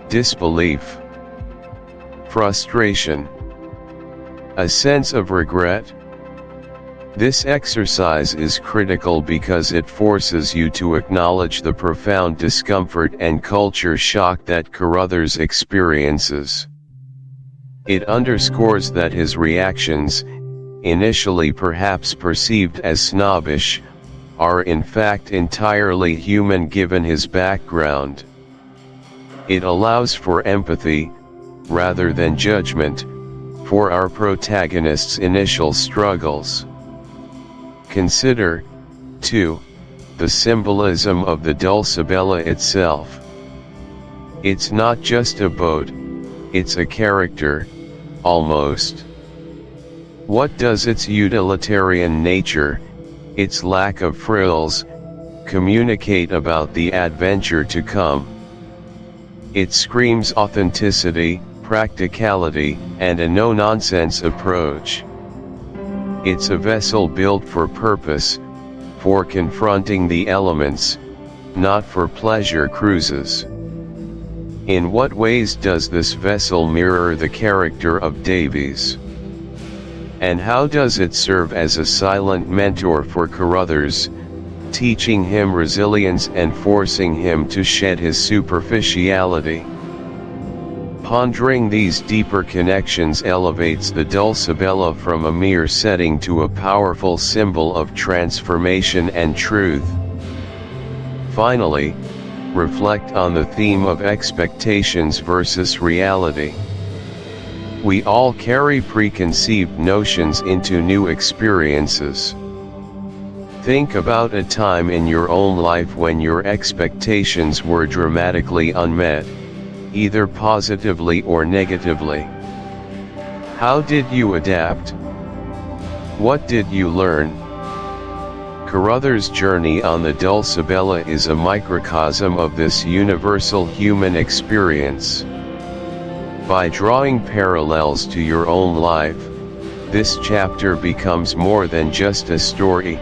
Disbelief? Frustration? A sense of regret? This exercise is critical because it forces you to acknowledge the profound discomfort and culture shock that Carruthers experiences. It underscores that his reactions, initially perhaps perceived as snobbish, are in fact entirely human given his background. It allows for empathy, rather than judgment, for our protagonist's initial struggles. Consider, too, the symbolism of the Dulcibella itself. It's not just a boat, it's a character, almost. What does its utilitarian nature, its lack of frills, communicate about the adventure to come? It screams authenticity, practicality, and a no-nonsense approach. It's a vessel built for purpose, for confronting the elements, not for pleasure cruises. In what ways does this vessel mirror the character of Davies? And how does it serve as a silent mentor for Carruthers, teaching him resilience and forcing him to shed his superficiality? Pondering these deeper connections elevates the Dulcibella from a mere setting to a powerful symbol of transformation and truth. Finally, reflect on the theme of expectations versus reality. We all carry preconceived notions into new experiences. Think about a time in your own life when your expectations were dramatically unmet, either positively or negatively. How did you adapt? What did you learn? Carruthers' journey on the Dulcibella is a microcosm of this universal human experience. By drawing parallels to your own life, this chapter becomes more than just a story,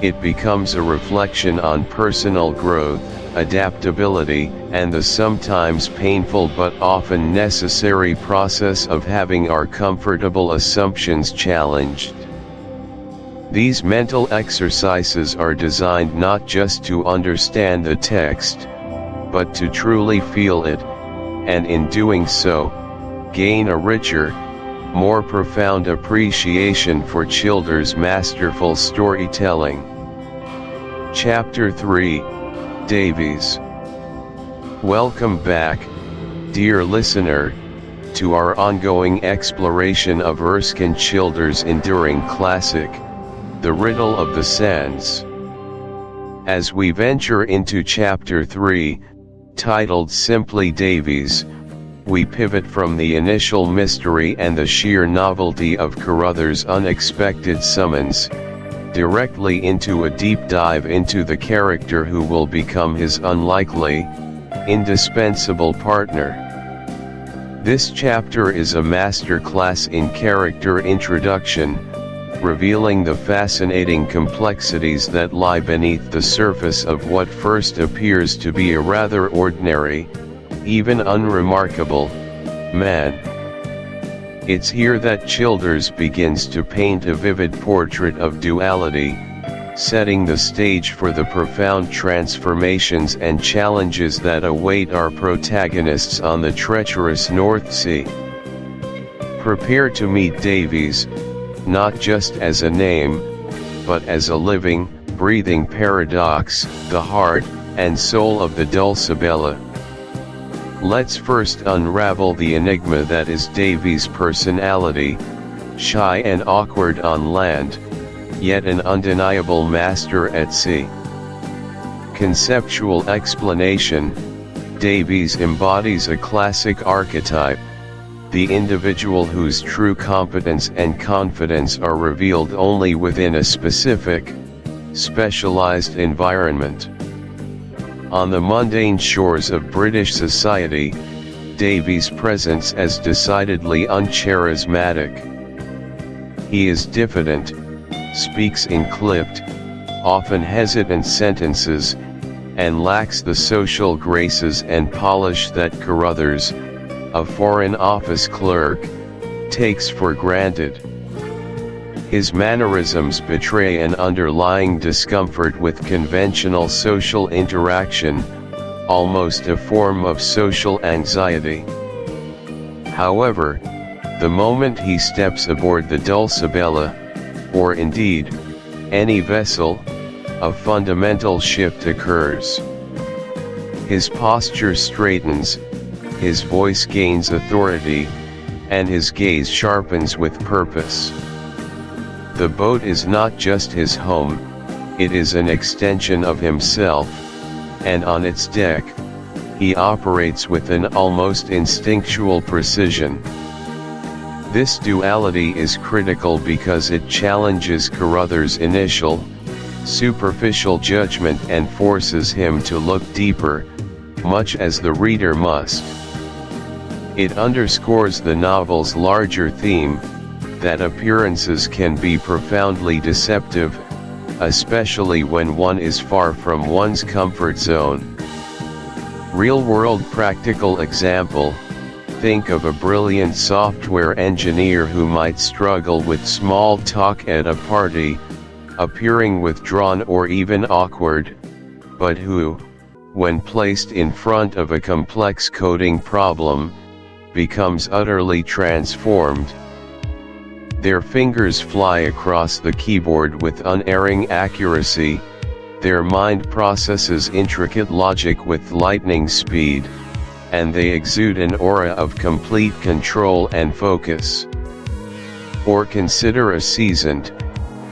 it becomes a reflection on personal growth, adaptability, and the sometimes painful but often necessary process of having our comfortable assumptions challenged. These mental exercises are designed not just to understand the text, but to truly feel it, and in doing so, gain a richer, more profound appreciation for Childers' masterful storytelling. Chapter 3, Davies. Welcome back, dear listener, to our ongoing exploration of Erskine Childers' enduring classic, The Riddle of the Sands. As we venture into Chapter 3, titled simply Davies, we pivot from the initial mystery and the sheer novelty of Carruthers' unexpected summons, directly into a deep dive into the character who will become his unlikely, indispensable partner. This chapter is a masterclass in character introduction, revealing the fascinating complexities that lie beneath the surface of what first appears to be a rather ordinary, even unremarkable, man. It's here that Childers begins to paint a vivid portrait of duality, setting the stage for the profound transformations and challenges that await our protagonists on the treacherous North Sea. Prepare to meet Davies, not just as a name, but as a living, breathing paradox, the heart and soul of the Dulcibella. Let's first unravel the enigma that is Davies' personality, shy and awkward on land, yet an undeniable master at sea. Conceptual explanation: Davies embodies a classic archetype, the individual whose true competence and confidence are revealed only within a specific, specialized environment. On the mundane shores of British society, Davies' presence is decidedly uncharismatic. He is diffident, speaks in clipped, often hesitant sentences, and lacks the social graces and polish that Carruthers, a Foreign Office clerk, takes for granted. His mannerisms betray an underlying discomfort with conventional social interaction, almost a form of social anxiety. However, the moment he steps aboard the Dulcibella, or indeed, any vessel, a fundamental shift occurs. His posture straightens, his voice gains authority, and his gaze sharpens with purpose. The boat is not just his home, it is an extension of himself, and on its deck, he operates with an almost instinctual precision. This duality is critical because it challenges Carruthers' initial, superficial judgment and forces him to look deeper, much as the reader must. It underscores the novel's larger theme, that appearances can be profoundly deceptive, especially when one is far from one's comfort zone. Real-world practical example: think of a brilliant software engineer who might struggle with small talk at a party, appearing withdrawn or even awkward, but who, when placed in front of a complex coding problem, becomes utterly transformed. Their fingers fly across the keyboard with unerring accuracy, their mind processes intricate logic with lightning speed, and they exude an aura of complete control and focus. Or consider a seasoned,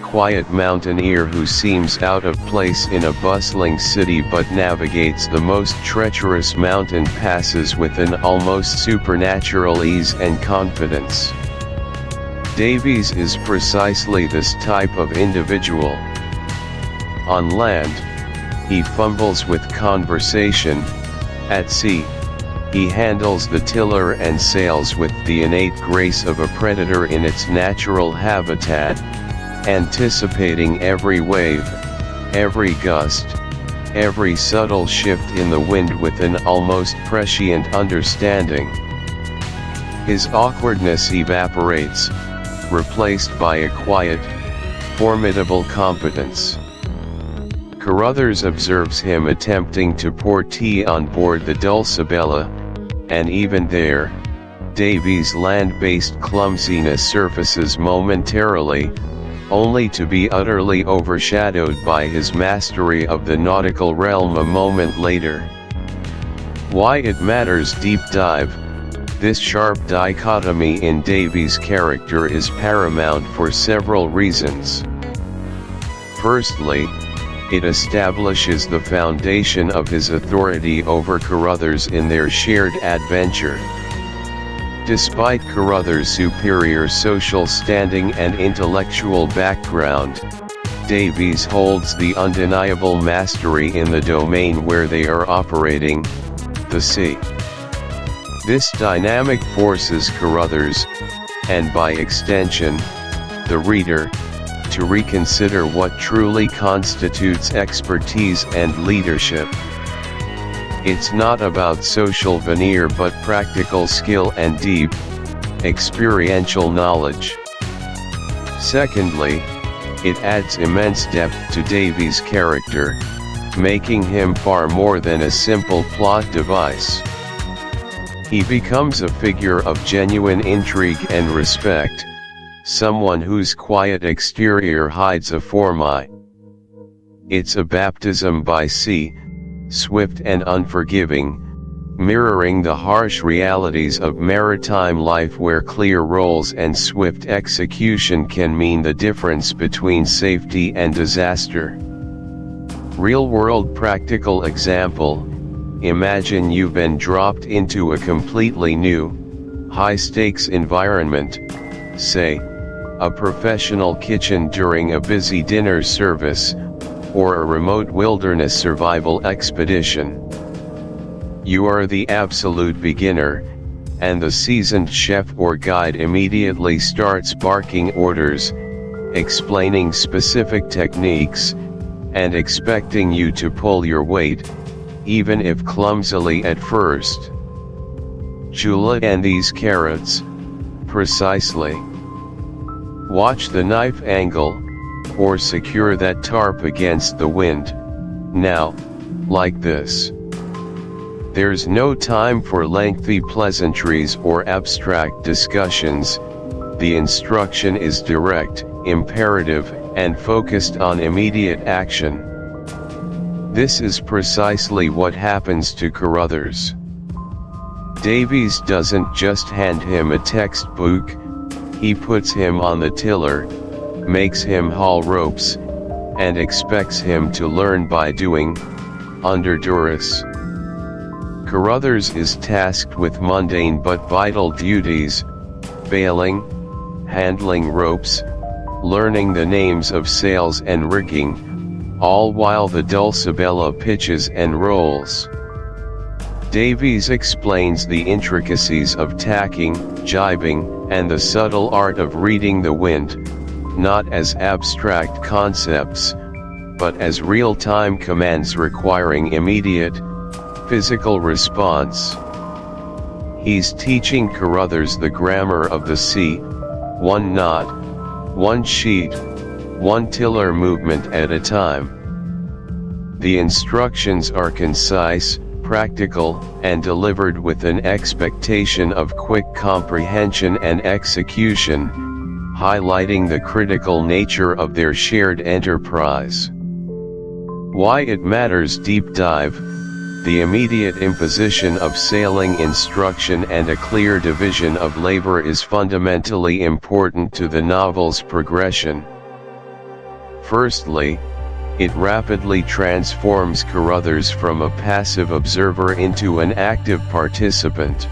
quiet mountaineer who seems out of place in a bustling city but navigates the most treacherous mountain passes with an almost supernatural ease and confidence. Davies is precisely this type of individual. On land, he fumbles with conversation; at sea, he handles the tiller and sails with the innate grace of a predator in its natural habitat, anticipating every wave, every gust, every subtle shift in the wind with an almost prescient understanding. His awkwardness evaporates, replaced by a quiet, formidable competence. Carruthers observes him attempting to pour tea on board the Dulcibella, and even there, Davy's land-based clumsiness surfaces momentarily, only to be utterly overshadowed by his mastery of the nautical realm a moment later. Why it matters deep dive. This sharp dichotomy in Davy's character is paramount for several reasons. Firstly, it establishes the foundation of his authority over Carruthers in their shared adventure. Despite Carruthers' superior social standing and intellectual background, Davies holds the undeniable mastery in the domain where they are operating, the sea. This dynamic forces Carruthers, and by extension, the reader, to reconsider what truly constitutes expertise and leadership. It's not about social veneer but practical skill and deep, experiential knowledge. Secondly, it adds immense depth to Davy's character, making him far more than a simple plot device. He becomes a figure of genuine intrigue and respect, someone whose quiet exterior hides a form. It's a baptism by sea, swift and unforgiving, mirroring the harsh realities of maritime life where clear roles and swift execution can mean the difference between safety and disaster. Real-world practical example: imagine you've been dropped into a completely new, high-stakes environment, say, a professional kitchen during a busy dinner service, or a remote wilderness survival expedition. You are the absolute beginner, and the seasoned chef or guide immediately starts barking orders, explaining specific techniques, and expecting you to pull your weight, even if clumsily at first. Chula and these carrots. Precisely. Watch the knife angle, or secure that tarp against the wind, now, like this. There's no time for lengthy pleasantries or abstract discussions. The instruction is direct, imperative, and focused on immediate action. This is precisely what happens to Carruthers. Davies doesn't just hand him a textbook, he puts him on the tiller, makes him haul ropes, and expects him to learn by doing, under duress. Carruthers is tasked with mundane but vital duties: bailing, handling ropes, learning the names of sails and rigging, all while the Dulcibella pitches and rolls. Davies explains the intricacies of tacking, jibing, and the subtle art of reading the wind, not as abstract concepts, but as real-time commands requiring immediate, physical response. He's teaching Carruthers the grammar of the sea: one knot, one sheet, one tiller movement at a time. The instructions are concise, practical, and delivered with an expectation of quick comprehension and execution, highlighting the critical nature of their shared enterprise. Why it matters deep dive. The immediate imposition of sailing instruction and a clear division of labor is fundamentally important to the novel's progression. Firstly, it rapidly transforms Carruthers from a passive observer into an active participant.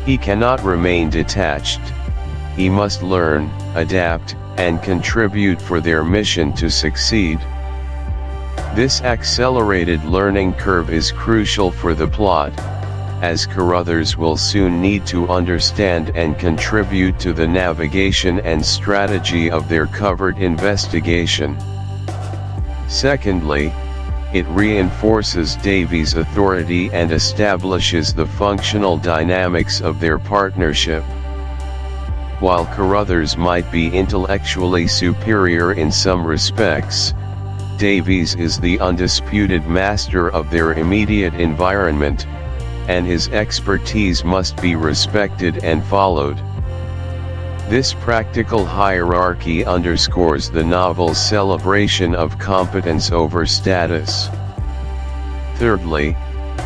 He cannot remain detached. He must learn, adapt, and contribute for their mission to succeed. This accelerated learning curve is crucial for the plot, as Carruthers will soon need to understand and contribute to the navigation and strategy of their covert investigation. Secondly, it reinforces Davies' authority and establishes the functional dynamics of their partnership. While Carruthers might be intellectually superior in some respects, Davies is the undisputed master of their immediate environment, and his expertise must be respected and followed. This practical hierarchy underscores the novel's celebration of competence over status. Thirdly,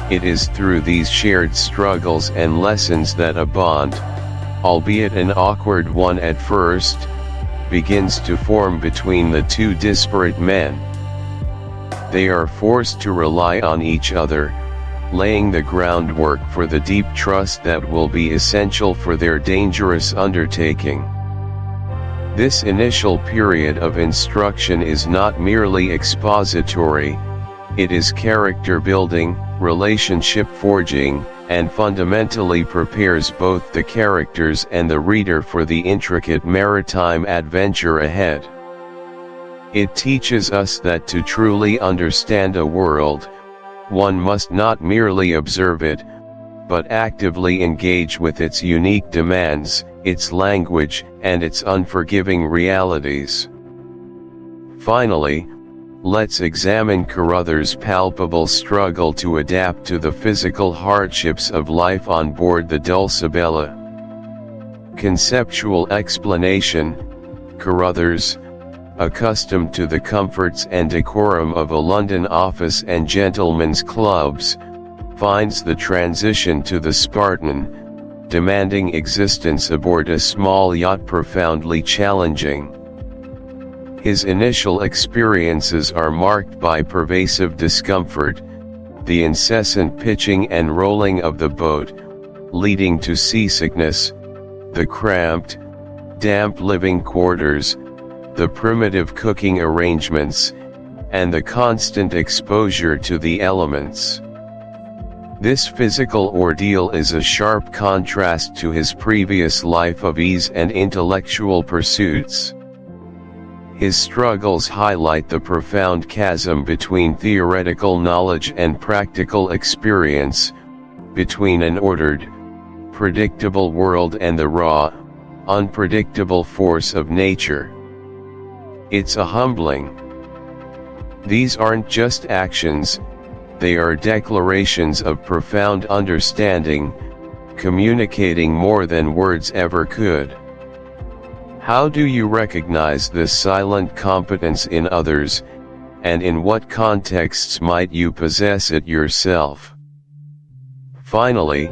it is through these shared struggles and lessons that a bond, albeit an awkward one at first, begins to form between the two disparate men. They are forced to rely on each other, laying the groundwork for the deep trust that will be essential for their dangerous undertaking. This initial period of instruction is not merely expository, it is character building, relationship forging, and fundamentally prepares both the characters and the reader for the intricate maritime adventure ahead. It teaches us that to truly understand a world, one must not merely observe it, but actively engage with its unique demands, its language, and its unforgiving realities. Finally, let's examine Carruthers' palpable struggle to adapt to the physical hardships of life on board the Dulcibella. Conceptual explanation: Carruthers, accustomed to the comforts and decorum of a London office and gentlemen's clubs, finds the transition to the Spartan, demanding existence aboard a small yacht profoundly challenging. His initial experiences are marked by pervasive discomfort, the incessant pitching and rolling of the boat, leading to seasickness, the cramped, damp living quarters, the primitive cooking arrangements, and the constant exposure to the elements. This physical ordeal is a sharp contrast to his previous life of ease and intellectual pursuits. His struggles highlight the profound chasm between theoretical knowledge and practical experience, between an ordered, predictable world and the raw, unpredictable force of nature. It's a humbling. These aren't just actions, they are declarations of profound understanding, communicating more than words ever could. How do you recognize this silent competence in others, and in what contexts might you possess it yourself? Finally,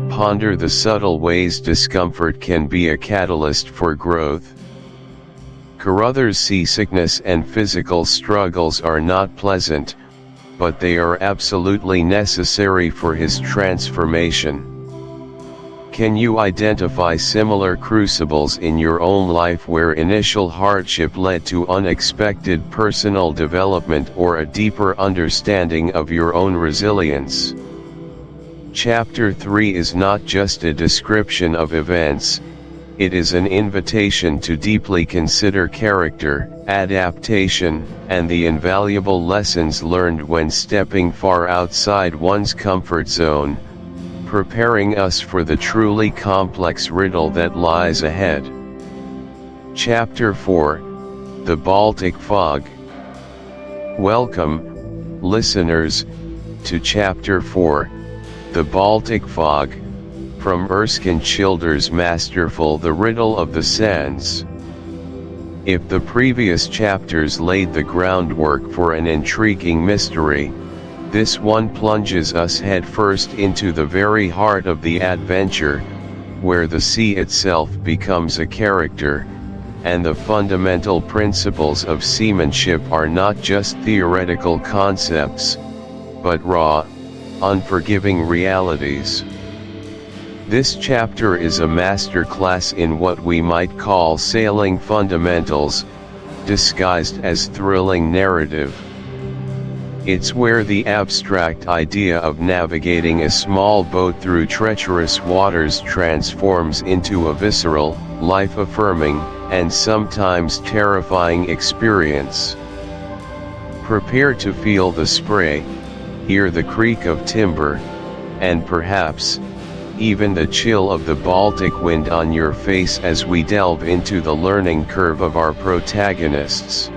ponder the subtle ways discomfort can be a catalyst for growth. Carruthers' seasickness and physical struggles are not pleasant, but they are absolutely necessary for his transformation. Can you identify similar crucibles in your own life where initial hardship led to unexpected personal development or a deeper understanding of your own resilience? Chapter 3 is not just a description of events, it is an invitation to deeply consider character, adaptation, and the invaluable lessons learned when stepping far outside one's comfort zone, preparing us for the truly complex riddle that lies ahead. Chapter 4: The Baltic Fog. Welcome, listeners, to Chapter 4, The Baltic Fog, from Erskine Childers' masterful The Riddle of the Sands. If the previous chapters laid the groundwork for an intriguing mystery, this one plunges us headfirst into the very heart of the adventure, where the sea itself becomes a character, and the fundamental principles of seamanship are not just theoretical concepts, but raw, unforgiving realities. This chapter is a masterclass in what we might call sailing fundamentals, disguised as thrilling narrative. It's where the abstract idea of navigating a small boat through treacherous waters transforms into a visceral, life-affirming, and sometimes terrifying experience. Prepare to feel the spray, hear the creak of timber, and perhaps, even the chill of the Baltic wind on your face as we delve into the learning curve of our protagonists.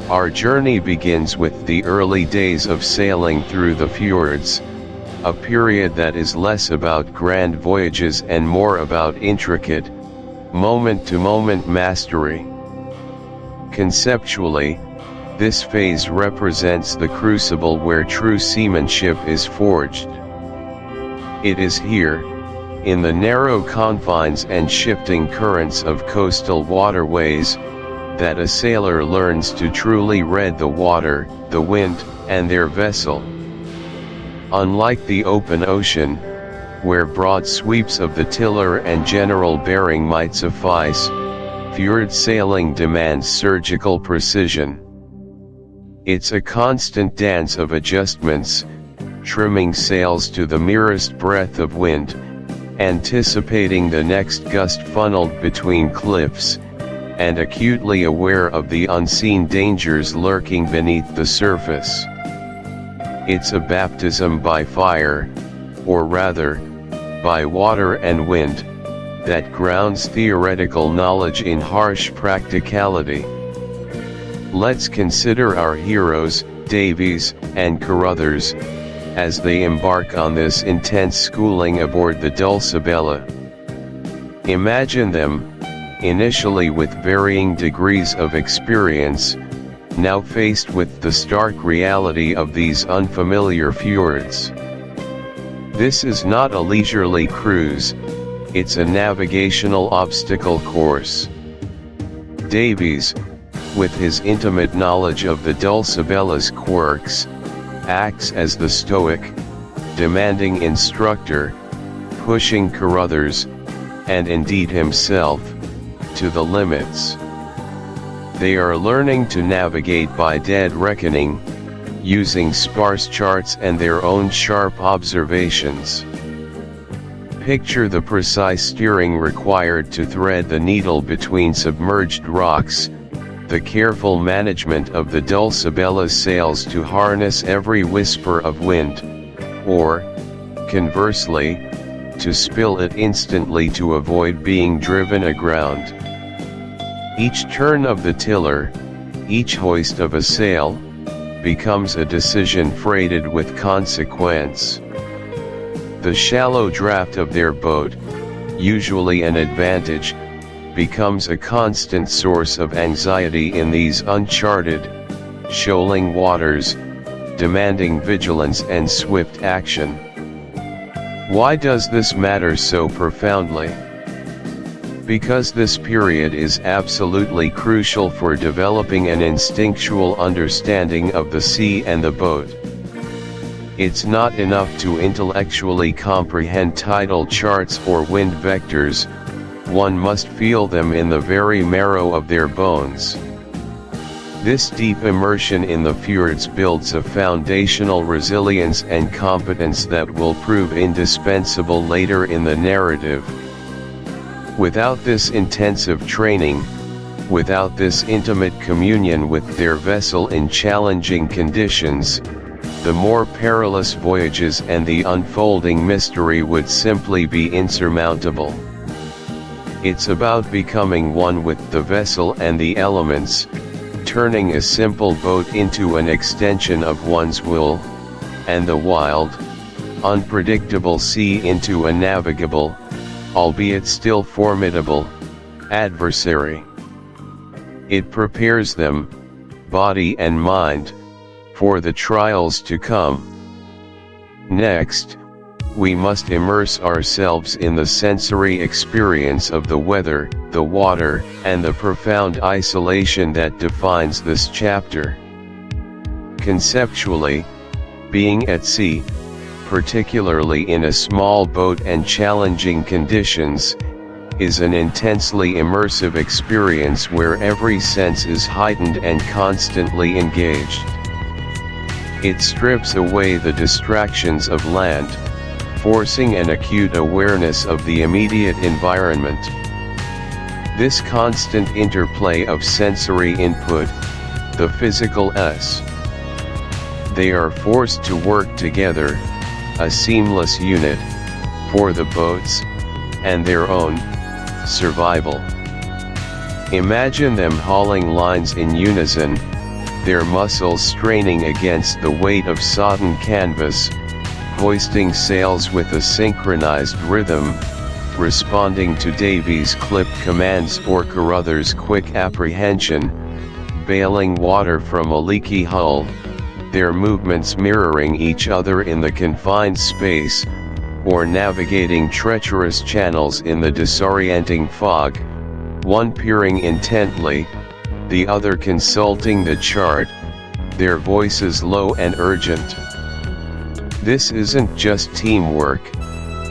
Our journey begins with the early days of sailing through the fjords, a period that is less about grand voyages and more about intricate, moment-to-moment mastery. Conceptually, this phase represents the crucible where true seamanship is forged. It is here, in the narrow confines and shifting currents of coastal waterways, that a sailor learns to truly read the water, the wind, and their vessel. Unlike the open ocean, where broad sweeps of the tiller and general bearing might suffice, fjord sailing demands surgical precision. It's a constant dance of adjustments, trimming sails to the merest breath of wind, anticipating the next gust funneled between cliffs, and acutely aware of the unseen dangers lurking beneath the surface. It's a baptism by fire, or rather, by water and wind, that grounds theoretical knowledge in harsh practicality. Let's consider our heroes, Davies and Carruthers, as they embark on this intense schooling aboard the Dulcibella. Imagine them, initially with varying degrees of experience, now faced with the stark reality of these unfamiliar fjords. This is not a leisurely cruise, it's a navigational obstacle course. Davies, with his intimate knowledge of the Dulcibella's quirks, acts as the stoic, demanding instructor, pushing Carruthers, and indeed himself, to the limits. They are learning to navigate by dead reckoning, using sparse charts and their own sharp observations. Picture the precise steering required to thread the needle between submerged rocks, the careful management of the Dulcibella's sails to harness every whisper of wind, or, conversely, to spill it instantly to avoid being driven aground. Each turn of the tiller, each hoist of a sail, becomes a decision freighted with consequence. The shallow draft of their boat, usually an advantage, becomes a constant source of anxiety in these uncharted, shoaling waters, demanding vigilance and swift action. Why does this matter so profoundly? Because this period is absolutely crucial for developing an instinctual understanding of the sea and the boat. It's not enough to intellectually comprehend tidal charts or wind vectors, one must feel them in the very marrow of their bones. This deep immersion in the fjords builds a foundational resilience and competence that will prove indispensable later in the narrative. Without this intensive training, without this intimate communion with their vessel in challenging conditions, the more perilous voyages and the unfolding mystery would simply be insurmountable. It's about becoming one with the vessel and the elements, turning a simple boat into an extension of one's will, and the wild, unpredictable sea into a navigable, albeit still formidable, adversary. It prepares them, body and mind, for the trials to come. Next, we must immerse ourselves in the sensory experience of the weather, the water, and the profound isolation that defines this chapter. Conceptually, being at sea, particularly in a small boat and challenging conditions, is an intensely immersive experience where every sense is heightened and constantly engaged. It strips away the distractions of land, forcing an acute awareness of the immediate environment. This constant interplay of sensory input, the physical S. They are forced to work together, a seamless unit, for the boat's, and their own, survival. Imagine them hauling lines in unison, their muscles straining against the weight of sodden canvas, hoisting sails with a synchronized rhythm, responding to Davy's clipped commands or Carruthers' quick apprehension, bailing water from a leaky hull, their movements mirroring each other in the confined space, or navigating treacherous channels in the disorienting fog, one peering intently, the other consulting the chart, their voices low and urgent. This isn't just teamwork,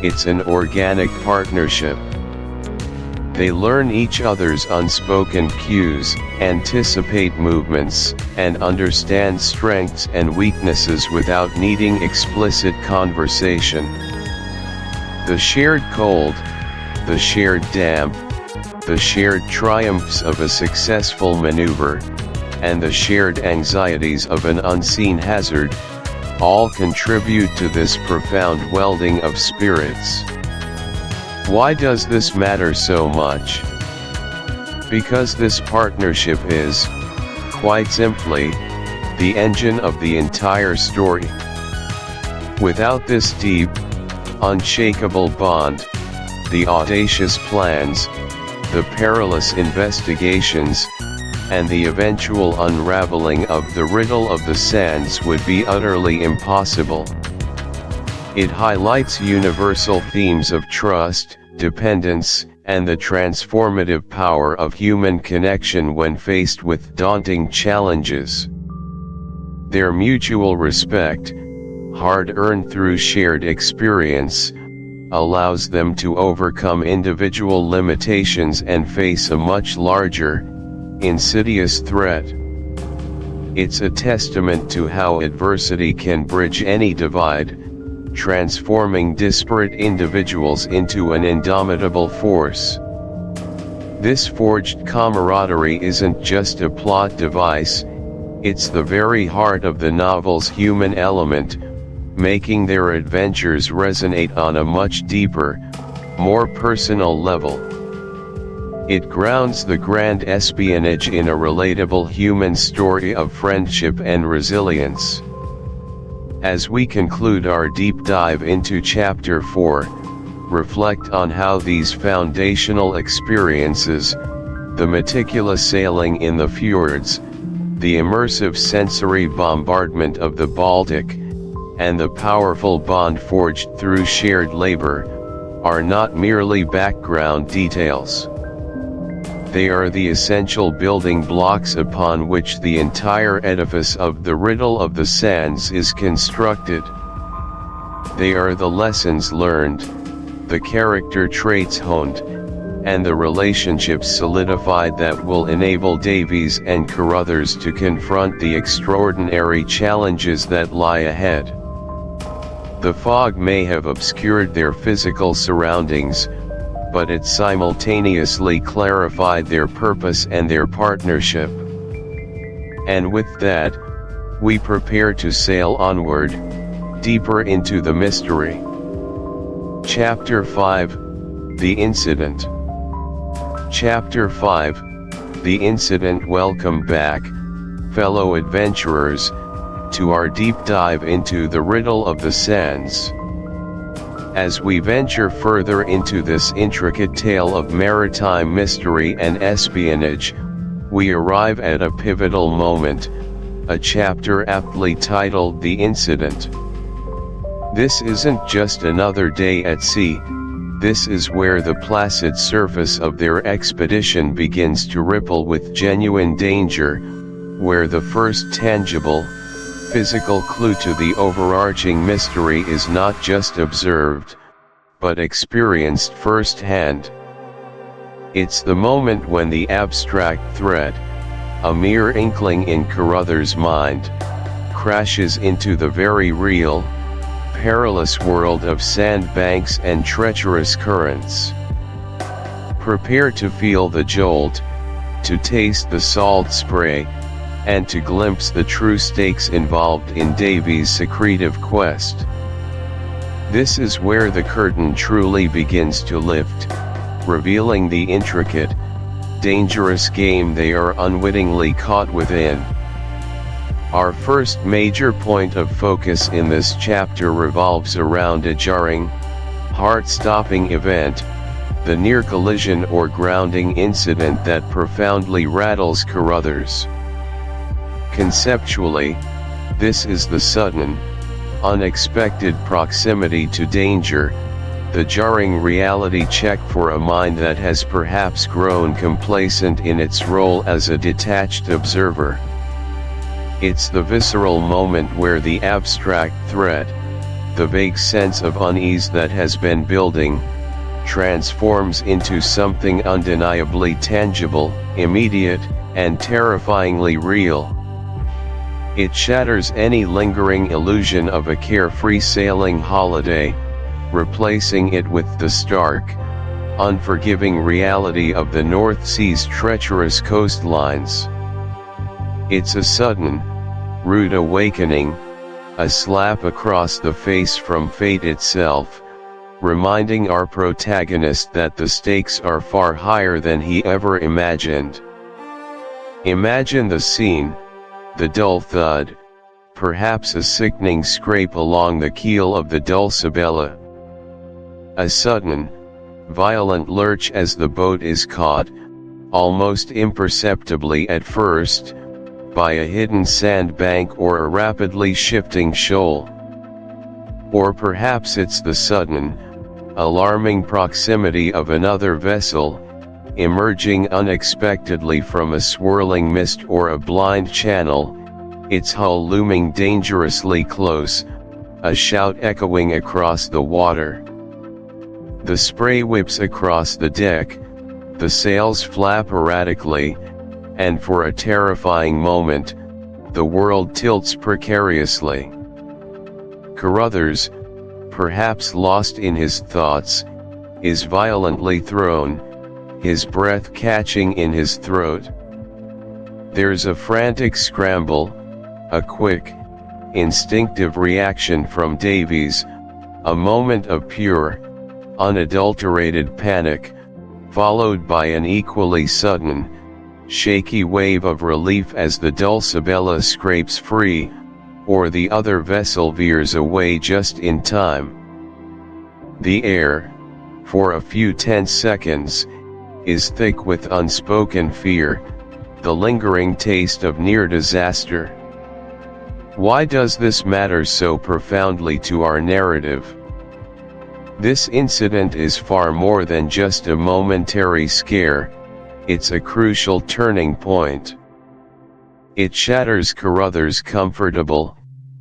it's an organic partnership. They learn each other's unspoken cues, anticipate movements, and understand strengths and weaknesses without needing explicit conversation. The shared cold, the shared damp, the shared triumphs of a successful maneuver, and the shared anxieties of an unseen hazard, all contribute to this profound welding of spirits. Why does this matter so much? Because this partnership is, quite simply, the engine of the entire story. Without this deep, unshakable bond, the audacious plans, the perilous investigations, and the eventual unraveling of the riddle of the sands would be utterly impossible. It highlights universal themes of trust, dependence, and the transformative power of human connection when faced with daunting challenges. Their mutual respect, hard-earned through shared experience, allows them to overcome individual limitations and face a much larger, insidious threat. It's a testament to how adversity can bridge any divide, transforming disparate individuals into an indomitable force. This forged camaraderie isn't just a plot device, it's the very heart of the novel's human element, making their adventures resonate on a much deeper, more personal level. It grounds the grand espionage in a relatable human story of friendship and resilience. As we conclude our deep dive into Chapter 4, reflect on how these foundational experiences, the meticulous sailing in the fjords, the immersive sensory bombardment of the Baltic, and the powerful bond forged through shared labor, are not merely background details. They are the essential building blocks upon which the entire edifice of the Riddle of the Sands is constructed. They are the lessons learned, the character traits honed, and the relationships solidified that will enable Davies and Carruthers to confront the extraordinary challenges that lie ahead. The fog may have obscured their physical surroundings, but it simultaneously clarified their purpose and their partnership. And with that, we prepare to sail onward, deeper into the mystery. Chapter 5, The Incident. Chapter 5, The Incident. Welcome back, fellow adventurers, to our deep dive into the Riddle of the Sands. As we venture further into this intricate tale of maritime mystery and espionage, we arrive at a pivotal moment, a chapter aptly titled The Incident. This isn't just another day at sea, this is where the placid surface of their expedition begins to ripple with genuine danger, where the first tangible, physical clue to the overarching mystery is not just observed, but experienced firsthand. It's the moment when the abstract threat, a mere inkling in Carruthers' mind, crashes into the very real, perilous world of sandbanks and treacherous currents. Prepare to feel the jolt, to taste the salt spray, and to glimpse the true stakes involved in Davy's secretive quest. This is where the curtain truly begins to lift, revealing the intricate, dangerous game they are unwittingly caught within. Our first major point of focus in this chapter revolves around a jarring, heart-stopping event, the near collision or grounding incident that profoundly rattles Carruthers. Conceptually, this is the sudden, unexpected proximity to danger, the jarring reality check for a mind that has perhaps grown complacent in its role as a detached observer. It's the visceral moment where the abstract threat, the vague sense of unease that has been building, transforms into something undeniably tangible, immediate, and terrifyingly real. It shatters any lingering illusion of a carefree sailing holiday, replacing it with the stark, unforgiving reality of the North Sea's treacherous coastlines. It's a sudden, rude awakening, a slap across the face from fate itself, reminding our protagonist that the stakes are far higher than he ever imagined. Imagine the scene, the dull thud, perhaps a sickening scrape along the keel of the Dulcibella. A sudden, violent lurch as the boat is caught, almost imperceptibly at first, by a hidden sandbank or a rapidly shifting shoal. Or perhaps it's the sudden, alarming proximity of another vessel, emerging unexpectedly from a swirling mist or a blind channel, its hull looming dangerously close, a shout echoing across the water. The spray whips across the deck, the sails flap erratically, and for a terrifying moment, the world tilts precariously. Carruthers, perhaps lost in his thoughts, is violently thrown, his breath catching in his throat. There's a frantic scramble, a quick, instinctive reaction from Davies, a moment of pure, unadulterated panic, followed by an equally sudden, shaky wave of relief as the Dulcibella scrapes free, or the other vessel veers away just in time. The air, for a few tense seconds, is thick with unspoken fear, the lingering taste of near disaster. Why does this matter so profoundly to our narrative? This incident is far more than just a momentary scare, it's a crucial turning point. It shatters Carruthers' comfortable,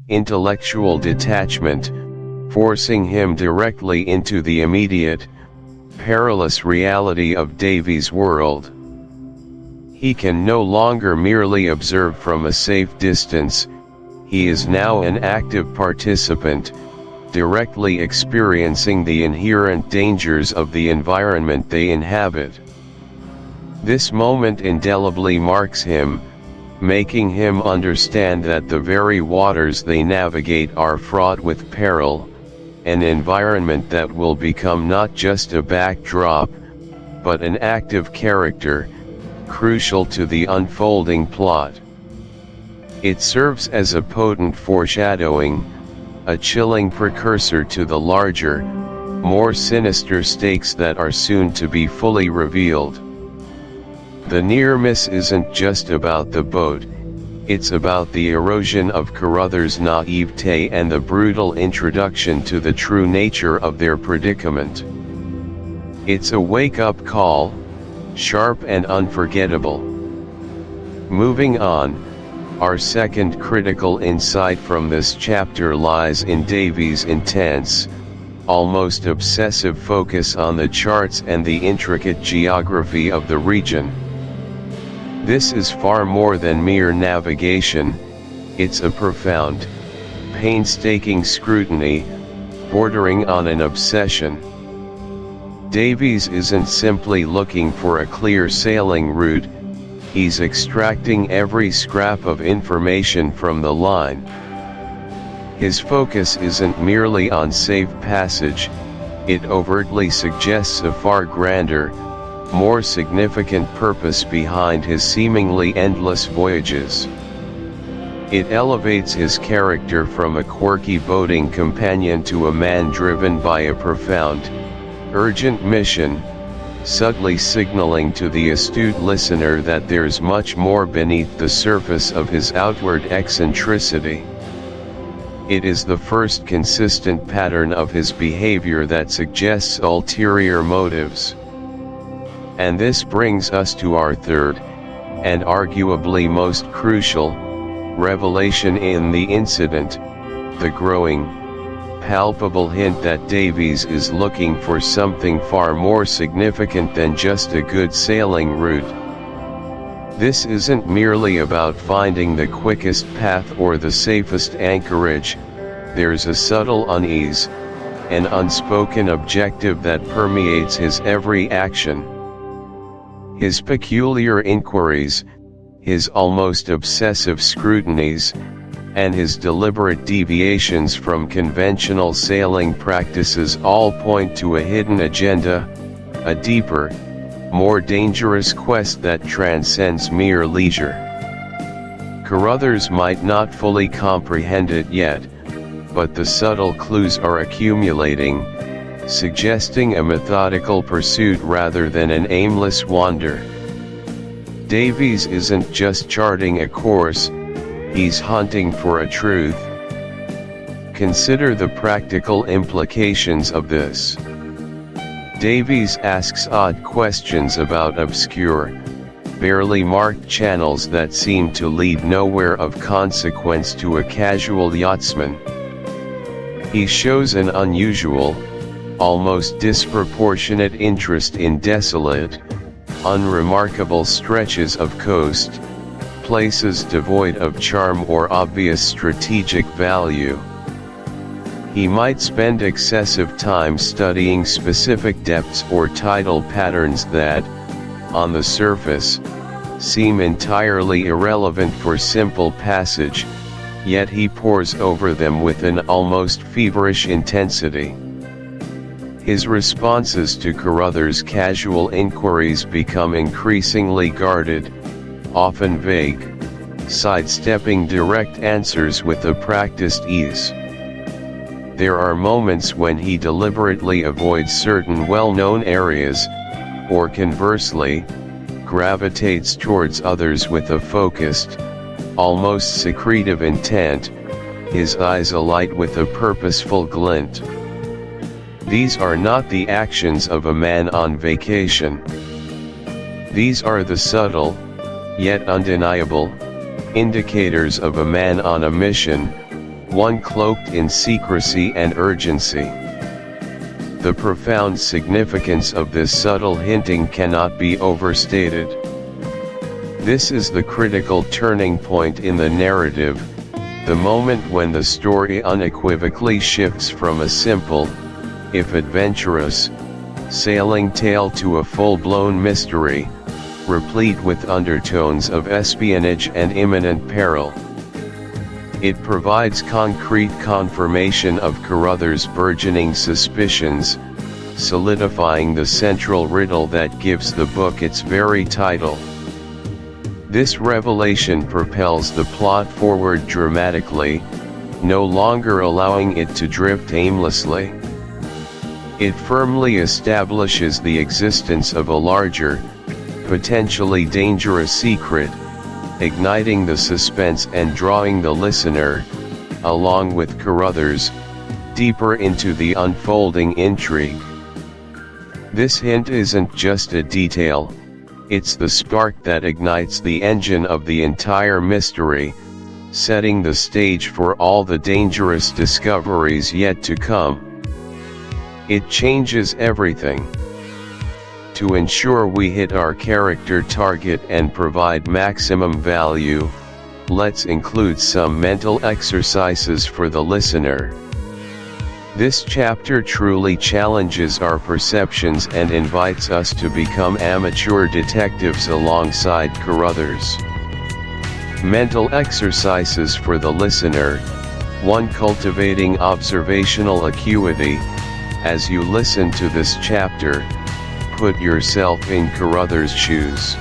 intellectual detachment, forcing him directly into the immediate, perilous reality of Davies' world. He can no longer merely observe from a safe distance, he is now an active participant, directly experiencing the inherent dangers of the environment they inhabit. This moment indelibly marks him, making him understand that the very waters they navigate are fraught with peril, an environment that will become not just a backdrop, but an active character, crucial to the unfolding plot. It serves as a potent foreshadowing, a chilling precursor to the larger, more sinister stakes that are soon to be fully revealed. The near miss isn't just about the boat, it's about the erosion of Carruthers' naivete and the brutal introduction to the true nature of their predicament. It's a wake-up call, sharp and unforgettable. Moving on, our second critical insight from this chapter lies in Davies' intense, almost obsessive focus on the charts and the intricate geography of the region. This is far more than mere navigation, it's a profound, painstaking scrutiny, bordering on an obsession. Davies isn't simply looking for a clear sailing route, he's extracting every scrap of information from the line. His focus isn't merely on safe passage, it overtly suggests a far grander, more significant purpose behind his seemingly endless voyages. It elevates his character from a quirky boating companion to a man driven by a profound, urgent mission, subtly signaling to the astute listener that there's much more beneath the surface of his outward eccentricity. It is the first consistent pattern of his behavior that suggests ulterior motives. And this brings us to our third, and arguably most crucial, revelation in the incident, the growing, palpable hint that Davies is looking for something far more significant than just a good sailing route. This isn't merely about finding the quickest path or the safest anchorage, there's a subtle unease, an unspoken objective that permeates his every action. His peculiar inquiries, his almost obsessive scrutinies, and his deliberate deviations from conventional sailing practices all point to a hidden agenda, a deeper, more dangerous quest that transcends mere leisure. Carruthers might not fully comprehend it yet, but the subtle clues are accumulating, suggesting a methodical pursuit rather than an aimless wander. Davies isn't just charting a course, he's hunting for a truth. Consider the practical implications of this. Davies asks odd questions about obscure, barely marked channels that seem to lead nowhere of consequence to a casual yachtsman. He shows an unusual, almost disproportionate interest in desolate, unremarkable stretches of coast, places devoid of charm or obvious strategic value. He might spend excessive time studying specific depths or tidal patterns that, on the surface, seem entirely irrelevant for simple passage, yet he pores over them with an almost feverish intensity. His responses to Carruthers' casual inquiries become increasingly guarded, often vague, sidestepping direct answers with a practiced ease. There are moments when he deliberately avoids certain well-known areas, or conversely, gravitates towards others with a focused, almost secretive intent, his eyes alight with a purposeful glint. These are not the actions of a man on vacation. These are the subtle, yet undeniable, indicators of a man on a mission, one cloaked in secrecy and urgency. The profound significance of this subtle hinting cannot be overstated. This is the critical turning point in the narrative, the moment when the story unequivocally shifts from a simple, if adventurous, sailing tale to a full-blown mystery, replete with undertones of espionage and imminent peril. It provides concrete confirmation of Carruthers' burgeoning suspicions, solidifying the central riddle that gives the book its very title. This revelation propels the plot forward dramatically, no longer allowing it to drift aimlessly. It firmly establishes the existence of a larger, potentially dangerous secret, igniting the suspense and drawing the listener, along with Carruthers, deeper into the unfolding intrigue. This hint isn't just a detail, it's the spark that ignites the engine of the entire mystery, setting the stage for all the dangerous discoveries yet to come. It changes everything. To ensure we hit our character target and provide maximum value, let's include some mental exercises for the listener. This chapter truly challenges our perceptions and invites us to become amateur detectives alongside Carruthers. Mental exercises for the listener. 1. Cultivating observational acuity. As you listen to this chapter, put yourself in Carruthers' shoes.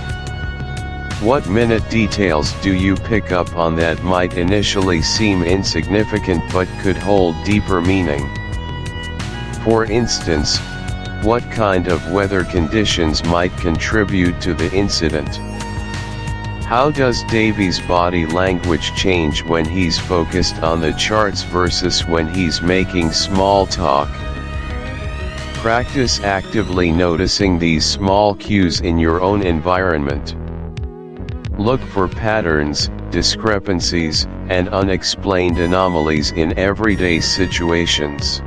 What minute details do you pick up on that might initially seem insignificant but could hold deeper meaning? For instance, what kind of weather conditions might contribute to the incident? How does Davy's body language change when he's focused on the charts versus when he's making small talk? Practice actively noticing these small cues in your own environment. Look for patterns, discrepancies, and unexplained anomalies in everyday situations.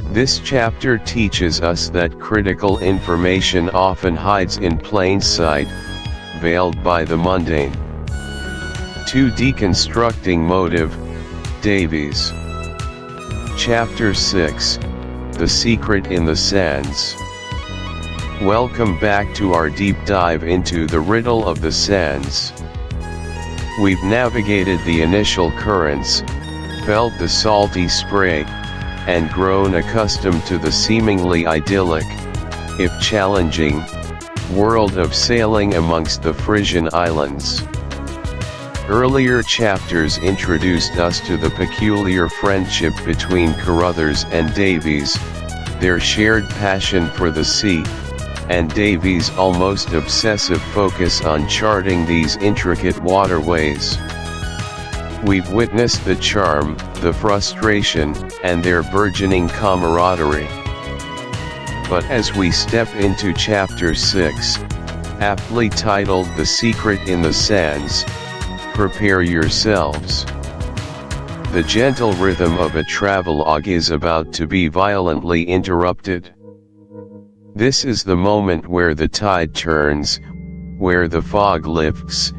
This chapter teaches us that critical information often hides in plain sight, veiled by the mundane. 2. Deconstructing motive, Davies. Chapter 6, The Secret in the Sands. Welcome back to our deep dive into the riddle of the sands. We've navigated the initial currents, felt the salty spray, and grown accustomed to the seemingly idyllic, if challenging, world of sailing amongst the Frisian Islands. Earlier chapters introduced us to the peculiar friendship between Carruthers and Davies, their shared passion for the sea, and Davies' almost obsessive focus on charting these intricate waterways. We've witnessed the charm, the frustration, and their burgeoning camaraderie. But as we step into Chapter 6, aptly titled The Secret in the Sands, prepare yourselves. The gentle rhythm of a travelogue is about to be violently interrupted. This is the moment where the tide turns, where the fog lifts,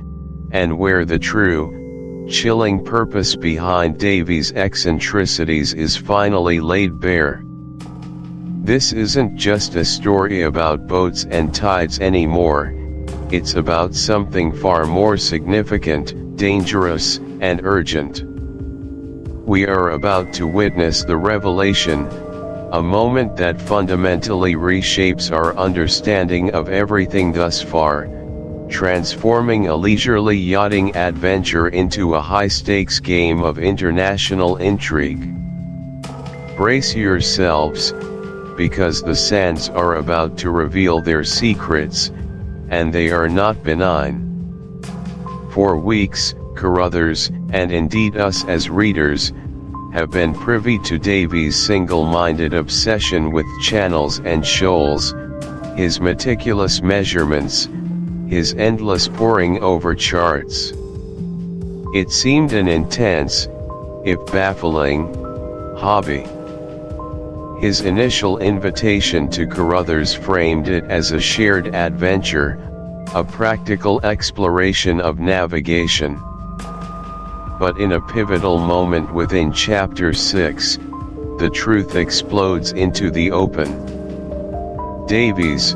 and where the true, chilling purpose behind Davy's eccentricities is finally laid bare. This isn't just a story about boats and tides anymore, it's about something far more significant, dangerous, and urgent. We are about to witness the revelation, a moment that fundamentally reshapes our understanding of everything thus far, transforming a leisurely yachting adventure into a high-stakes game of international intrigue. Brace yourselves, because the sands are about to reveal their secrets, and they are not benign. For weeks, Carruthers, and indeed us as readers, have been privy to Davy's single-minded obsession with channels and shoals, his meticulous measurements, his endless poring over charts. It seemed an intense, if baffling, hobby. His initial invitation to Carruthers framed it as a shared adventure, a practical exploration of navigation. But in a pivotal moment within Chapter 6, the truth explodes into the open. Davies,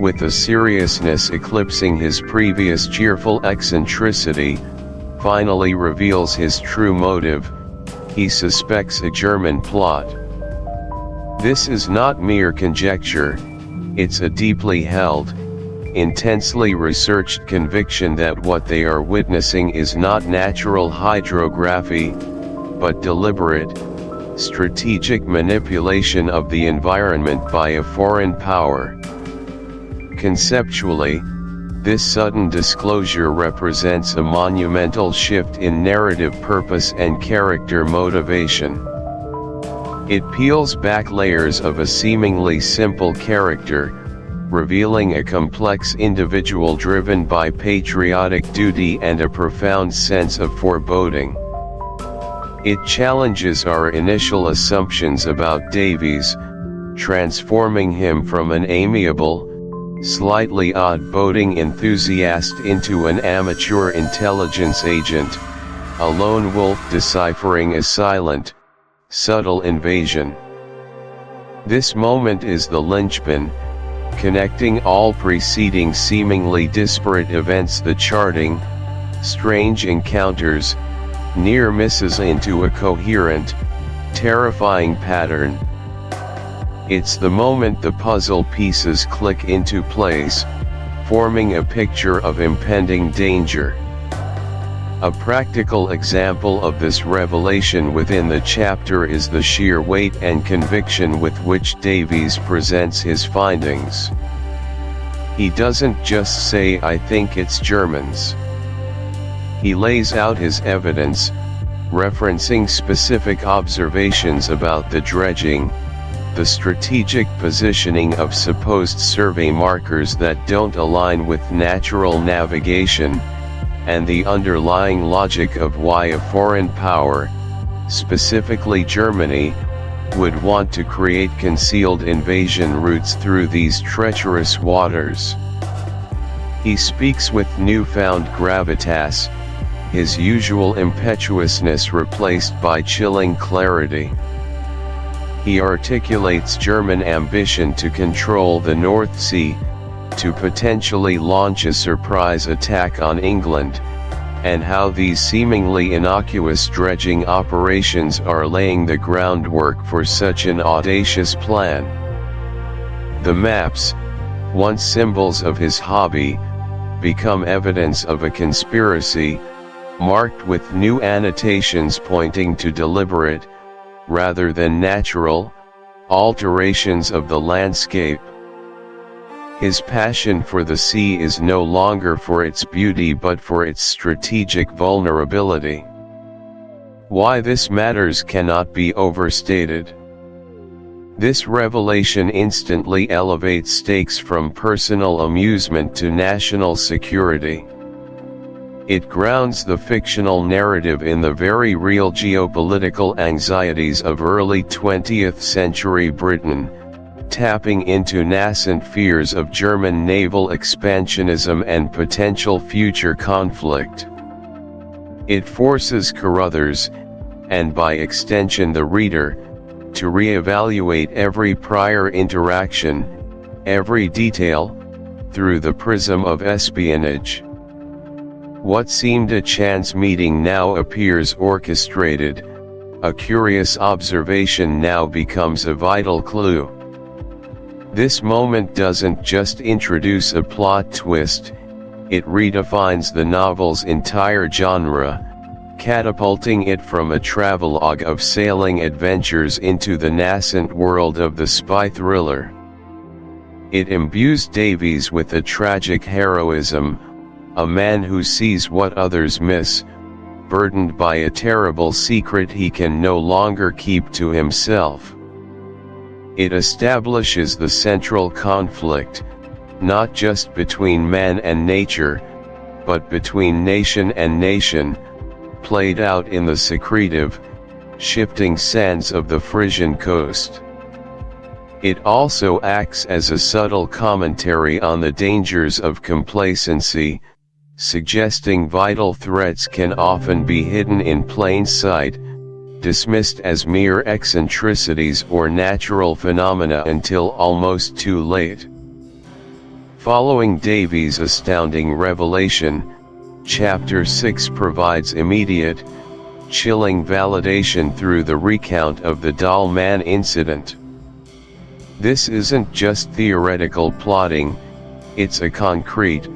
with a seriousness eclipsing his previous cheerful eccentricity, finally reveals his true motive. He suspects a German plot. This is not mere conjecture, it's a deeply held, intensely researched conviction that what they are witnessing is not natural hydrography, but deliberate, strategic manipulation of the environment by a foreign power. Conceptually, this sudden disclosure represents a monumental shift in narrative purpose and character motivation. It peels back layers of a seemingly simple character, revealing a complex individual driven by patriotic duty and a profound sense of foreboding. It challenges our initial assumptions about Davies, transforming him from an amiable, slightly odd boating enthusiast into an amateur intelligence agent, a lone wolf deciphering a silent, subtle invasion. This moment is the linchpin, connecting all preceding seemingly disparate events, the charting, strange encounters, near misses, into a coherent, terrifying pattern. It's the moment the puzzle pieces click into place, forming a picture of impending danger. A practical example of this revelation within the chapter is the sheer weight and conviction with which Davies presents his findings. He doesn't just say, "I think it's Germans." He lays out his evidence, referencing specific observations about the dredging, the strategic positioning of supposed survey markers that don't align with natural navigation, and the underlying logic of why a foreign power, specifically Germany, would want to create concealed invasion routes through these treacherous waters. He speaks with newfound gravitas, his usual impetuousness replaced by chilling clarity. He articulates German ambition to control the North Sea, to potentially launch a surprise attack on England, and how these seemingly innocuous dredging operations are laying the groundwork for such an audacious plan. The maps, once symbols of his hobby, become evidence of a conspiracy, marked with new annotations pointing to deliberate, rather than natural, alterations of the landscape. His passion for the sea is no longer for its beauty but for its strategic vulnerability. Why this matters cannot be overstated. This revelation instantly elevates stakes from personal amusement to national security. It grounds the fictional narrative in the very real geopolitical anxieties of early 20th century Britain, tapping into nascent fears of German naval expansionism and potential future conflict. It forces Carruthers, and by extension the reader, to re-evaluate every prior interaction, every detail, through the prism of espionage. What seemed a chance meeting now appears orchestrated, a curious observation now becomes a vital clue. This moment doesn't just introduce a plot twist, it redefines the novel's entire genre, catapulting it from a travelogue of sailing adventures into the nascent world of the spy thriller. It imbues Davies with a tragic heroism, a man who sees what others miss, burdened by a terrible secret he can no longer keep to himself. It establishes the central conflict, not just between man and nature, but between nation and nation, played out in the secretive, shifting sands of the Frisian coast. It also acts as a subtle commentary on the dangers of complacency, suggesting vital threats can often be hidden in plain sight, dismissed as mere eccentricities or natural phenomena until almost too late. Following Davies' astounding revelation, Chapter 6 provides immediate, chilling validation through the recount of the Doll Man incident. This isn't just theoretical plotting, it's a concrete,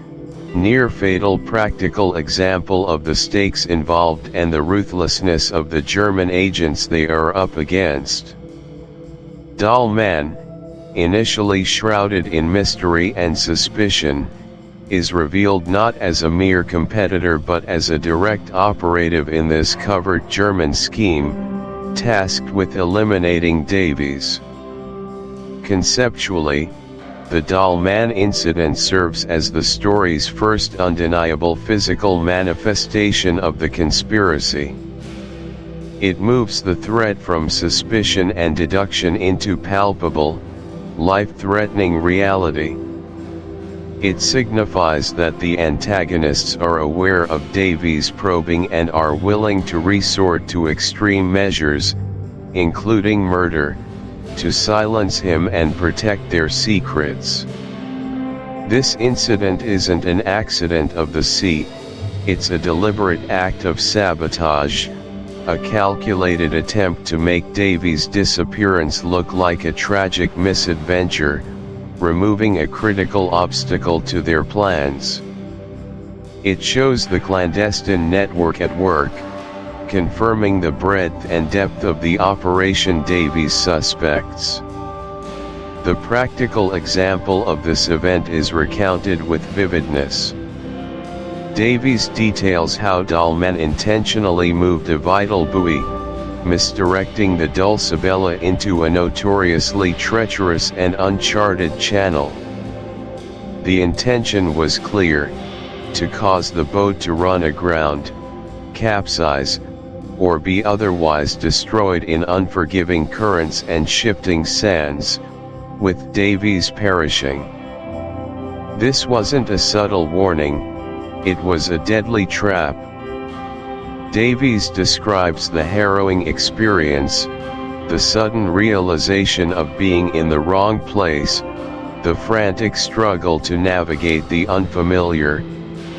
near-fatal practical example of the stakes involved and the ruthlessness of the German agents they are up against. Doll Man, initially shrouded in mystery and suspicion, is revealed not as a mere competitor but as a direct operative in this covert German scheme, tasked with eliminating Davies. Conceptually, the Doll Man incident serves as the story's first undeniable physical manifestation of the conspiracy. It moves the threat from suspicion and deduction into palpable, life-threatening reality. It signifies that the antagonists are aware of Davies' probing and are willing to resort to extreme measures, including murder, to silence him and protect their secrets. This incident isn't an accident of the sea, it's a deliberate act of sabotage, a calculated attempt to make Davies' disappearance look like a tragic misadventure, removing a critical obstacle to their plans. It shows the clandestine network at work, confirming the breadth and depth of the Operation Davies suspects. The practical example of this event is recounted with vividness. Davies details how Dahlman intentionally moved a vital buoy, misdirecting the Dulcibella into a notoriously treacherous and uncharted channel. The intention was clear: to cause the boat to run aground, capsize, or be otherwise destroyed in unforgiving currents and shifting sands, with Davies perishing. This wasn't a subtle warning, it was a deadly trap. Davies describes the harrowing experience, the sudden realization of being in the wrong place, the frantic struggle to navigate the unfamiliar,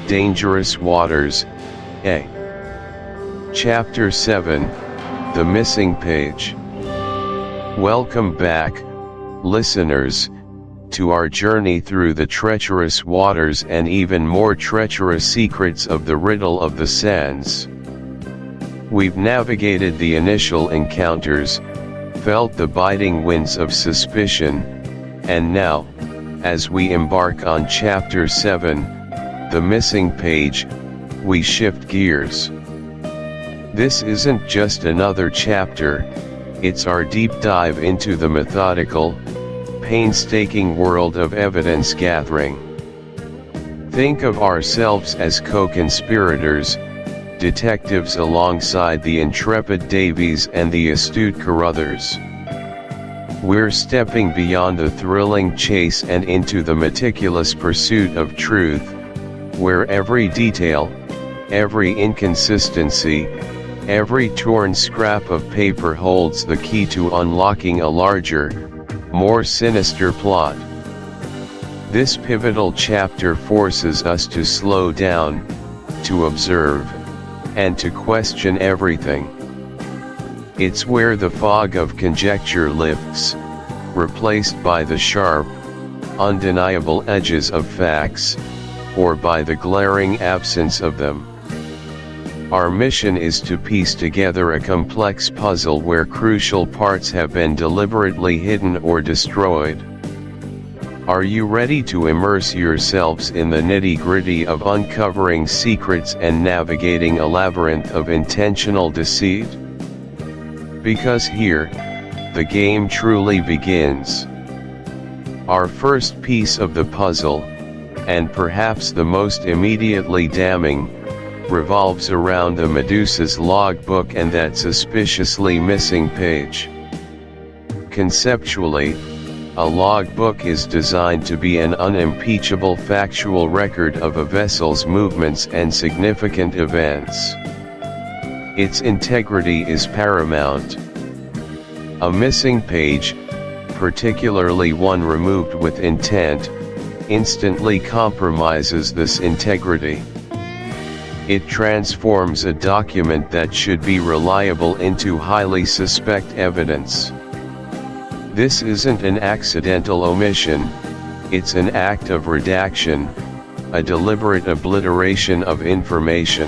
dangerous waters. Chapter 7, The Missing Page. Welcome back, listeners, to our journey through the treacherous waters and even more treacherous secrets of the Riddle of the Sands. We've navigated the initial encounters, felt the biting winds of suspicion, and now, as we embark on Chapter 7, The Missing Page, we shift gears. This isn't just another chapter, it's our deep dive into the methodical, painstaking world of evidence gathering. Think of ourselves as co-conspirators, detectives alongside the intrepid Davies and the astute Carruthers. We're stepping beyond the thrilling chase and into the meticulous pursuit of truth, where every detail, every inconsistency, every torn scrap of paper holds the key to unlocking a larger, more sinister plot. This pivotal chapter forces us to slow down, to observe, and to question everything. It's where the fog of conjecture lifts, replaced by the sharp, undeniable edges of facts, or by the glaring absence of them. Our mission is to piece together a complex puzzle where crucial parts have been deliberately hidden or destroyed. Are you ready to immerse yourselves in the nitty-gritty of uncovering secrets and navigating a labyrinth of intentional deceit? Because here, the game truly begins. Our first piece of the puzzle, and perhaps the most immediately damning, revolves around the Medusa's logbook and that suspiciously missing page. Conceptually, a logbook is designed to be an unimpeachable factual record of a vessel's movements and significant events. Its integrity is paramount. A missing page, particularly one removed with intent, instantly compromises this integrity. It transforms a document that should be reliable into highly suspect evidence. This isn't an accidental omission, it's an act of redaction, a deliberate obliteration of information.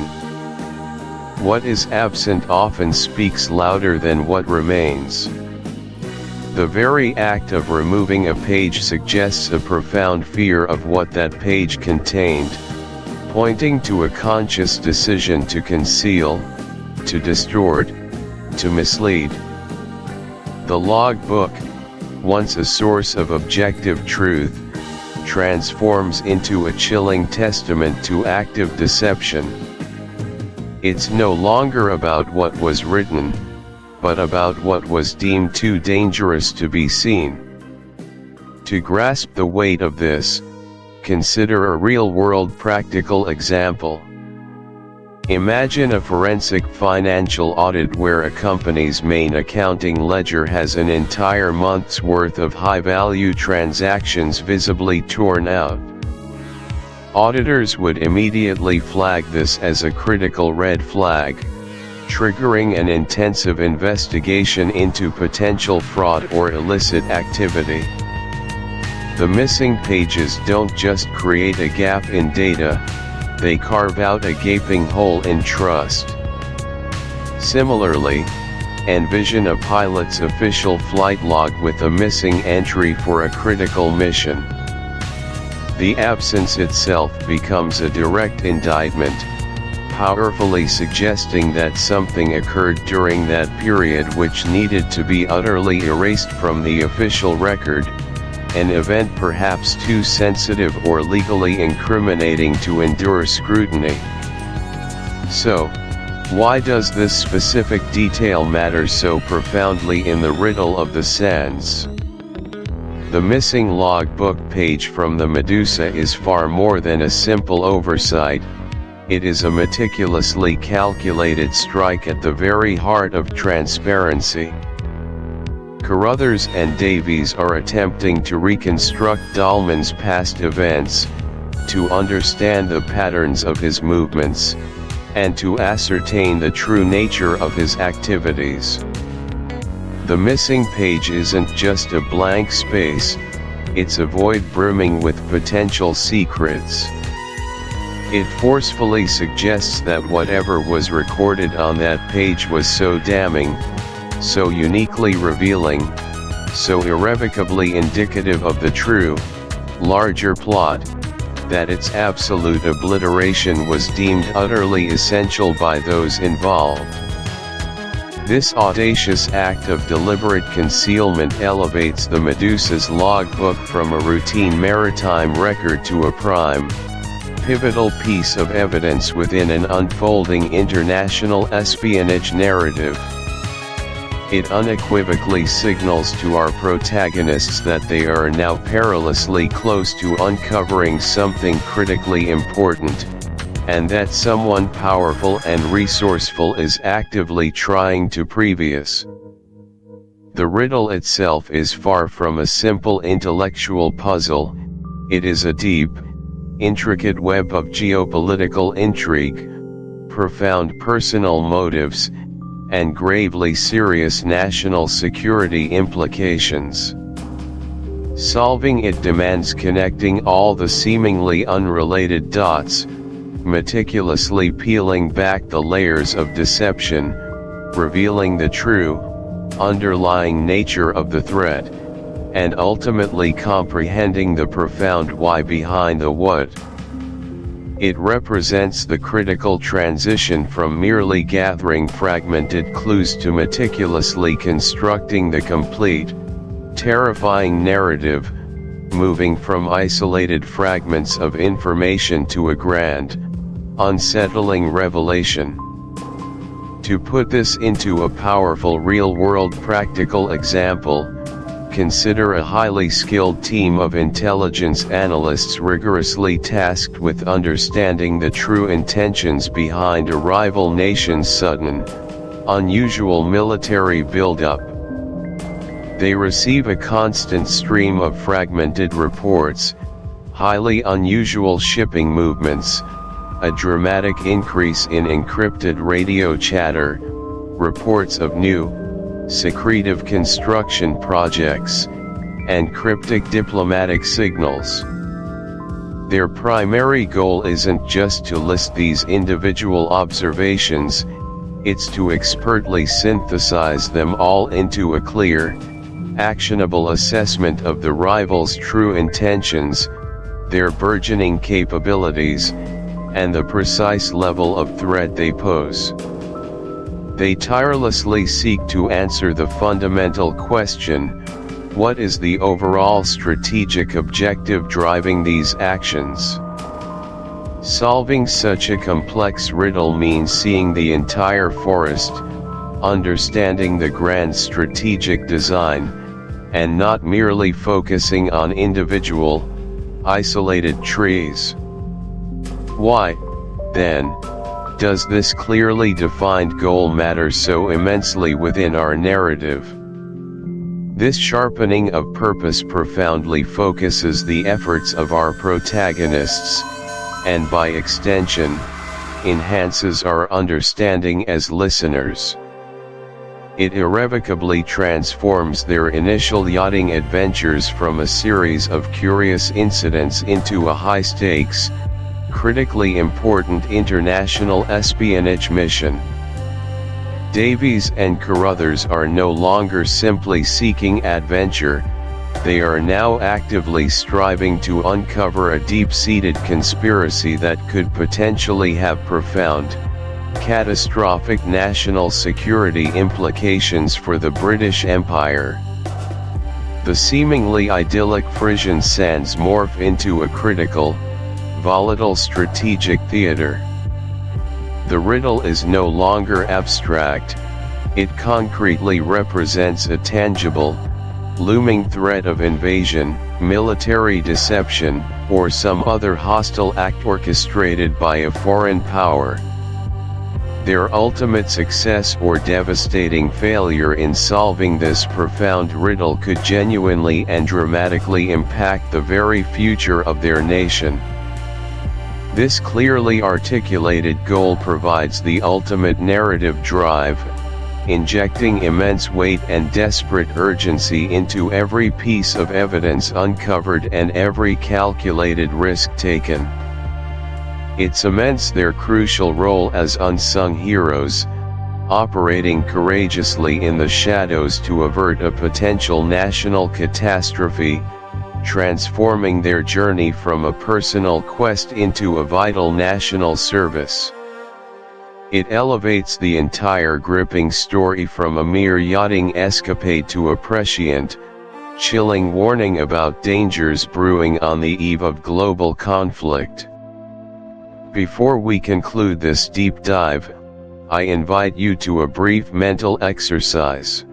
What is absent often speaks louder than what remains. The very act of removing a page suggests a profound fear of what that page contained, pointing to a conscious decision to conceal, to distort, to mislead. The logbook, once a source of objective truth, transforms into a chilling testament to active deception. It's no longer about what was written, but about what was deemed too dangerous to be seen. To grasp the weight of this, consider a real-world practical example. Imagine a forensic financial audit where a company's main accounting ledger has an entire month's worth of high-value transactions visibly torn out. Auditors would immediately flag this as a critical red flag, triggering an intensive investigation into potential fraud or illicit activity. The missing pages don't just create a gap in data, they carve out a gaping hole in trust. Similarly, envision a pilot's official flight log with a missing entry for a critical mission. The absence itself becomes a direct indictment, powerfully suggesting that something occurred during that period which needed to be utterly erased from the official record, an event perhaps too sensitive or legally incriminating to endure scrutiny. So, why does this specific detail matter so profoundly in the riddle of the sands? The missing logbook page from the Medusa is far more than a simple oversight. It is a meticulously calculated strike at the very heart of transparency. Carruthers and Davies are attempting to reconstruct Dahlmann's past events, to understand the patterns of his movements, and to ascertain the true nature of his activities. The missing page isn't just a blank space, it's a void brimming with potential secrets. It forcefully suggests that whatever was recorded on that page was so damning, so uniquely revealing, so irrevocably indicative of the true, larger plot, that its absolute obliteration was deemed utterly essential by those involved. This audacious act of deliberate concealment elevates the Medusa's logbook from a routine maritime record to a prime, pivotal piece of evidence within an unfolding international espionage narrative. It unequivocally signals to our protagonists that they are now perilously close to uncovering something critically important, and that someone powerful and resourceful is actively trying to previous. The riddle itself is far from a simple intellectual puzzle, it is a deep, intricate web of geopolitical intrigue, profound personal motives, and gravely serious national security implications. Solving it demands connecting all the seemingly unrelated dots, meticulously peeling back the layers of deception, revealing the true, underlying nature of the threat, and ultimately comprehending the profound why behind the what. It represents the critical transition from merely gathering fragmented clues to meticulously constructing the complete, terrifying narrative, moving from isolated fragments of information to a grand, unsettling revelation. To put this into a powerful real-world practical example, consider a highly skilled team of intelligence analysts rigorously tasked with understanding the true intentions behind a rival nation's sudden, unusual military buildup. They receive a constant stream of fragmented reports, highly unusual shipping movements, a dramatic increase in encrypted radio chatter, reports of new, secretive construction projects, and cryptic diplomatic signals. Their primary goal isn't just to list these individual observations, it's to expertly synthesize them all into a clear, actionable assessment of the rival's true intentions, their burgeoning capabilities, and the precise level of threat they pose. They tirelessly seek to answer the fundamental question, what is the overall strategic objective driving these actions? Solving such a complex riddle means seeing the entire forest, understanding the grand strategic design, and not merely focusing on individual, isolated trees. Why, then, does this clearly defined goal matter so immensely within our narrative? This sharpening of purpose profoundly focuses the efforts of our protagonists, and by extension, enhances our understanding as listeners. It irrevocably transforms their initial yachting adventures from a series of curious incidents into a high-stakes, critically important international espionage mission. Davies and Carruthers are no longer simply seeking adventure, they are now actively striving to uncover a deep-seated conspiracy that could potentially have profound, catastrophic national security implications for the British Empire. The seemingly idyllic Frisian sands morph into a critical, volatile strategic theater. The riddle is no longer abstract, it concretely represents a tangible, looming threat of invasion, military deception, or some other hostile act orchestrated by a foreign power. Their ultimate success or devastating failure in solving this profound riddle could genuinely and dramatically impact the very future of their nation. This clearly articulated goal provides the ultimate narrative drive, injecting immense weight and desperate urgency into every piece of evidence uncovered and every calculated risk taken. It cements their crucial role as unsung heroes, operating courageously in the shadows to avert a potential national catastrophe, transforming their journey from a personal quest into a vital national service. It elevates the entire gripping story from a mere yachting escapade to a prescient, chilling warning about dangers brewing on the eve of global conflict. Before we conclude this deep dive, I invite you to a brief mental exercise.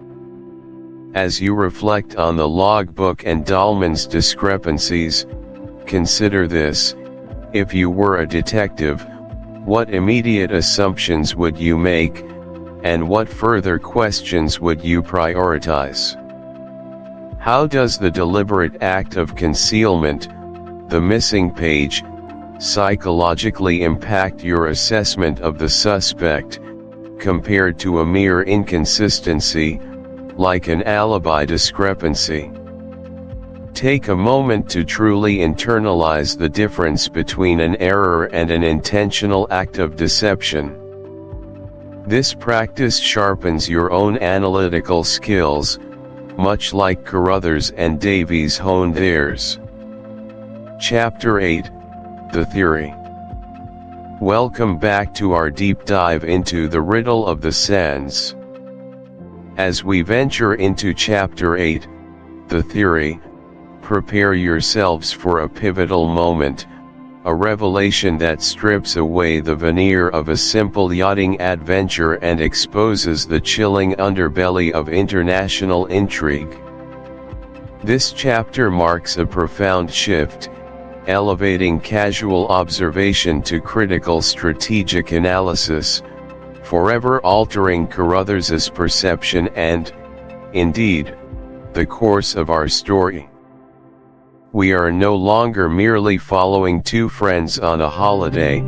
As you reflect on the logbook and Dahlman's discrepancies, consider this: if you were a detective, what immediate assumptions would you make, and what further questions would you prioritize? How does the deliberate act of concealment, the missing page, psychologically impact your assessment of the suspect, compared to a mere inconsistency, like an alibi discrepancy? Take a moment to truly internalize the difference between an error and an intentional act of deception. This practice sharpens your own analytical skills, much like Carruthers and Davies honed theirs. Chapter 8: The Theory. Welcome back to our deep dive into the riddle of the sands. As we venture into Chapter 8, The Theory, prepare yourselves for a pivotal moment, a revelation that strips away the veneer of a simple yachting adventure and exposes the chilling underbelly of international intrigue. This chapter marks a profound shift, elevating casual observation to critical strategic analysis, forever altering Carruthers's perception and, indeed, the course of our story. We are no longer merely following two friends on a holiday,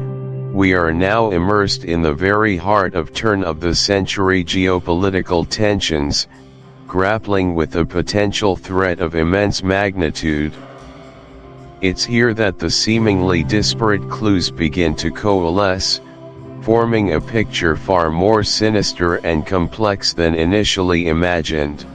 we are now immersed in the very heart of turn-of-the-century geopolitical tensions, grappling with a potential threat of immense magnitude. It's here that the seemingly disparate clues begin to coalesce, forming a picture far more sinister and complex than initially imagined.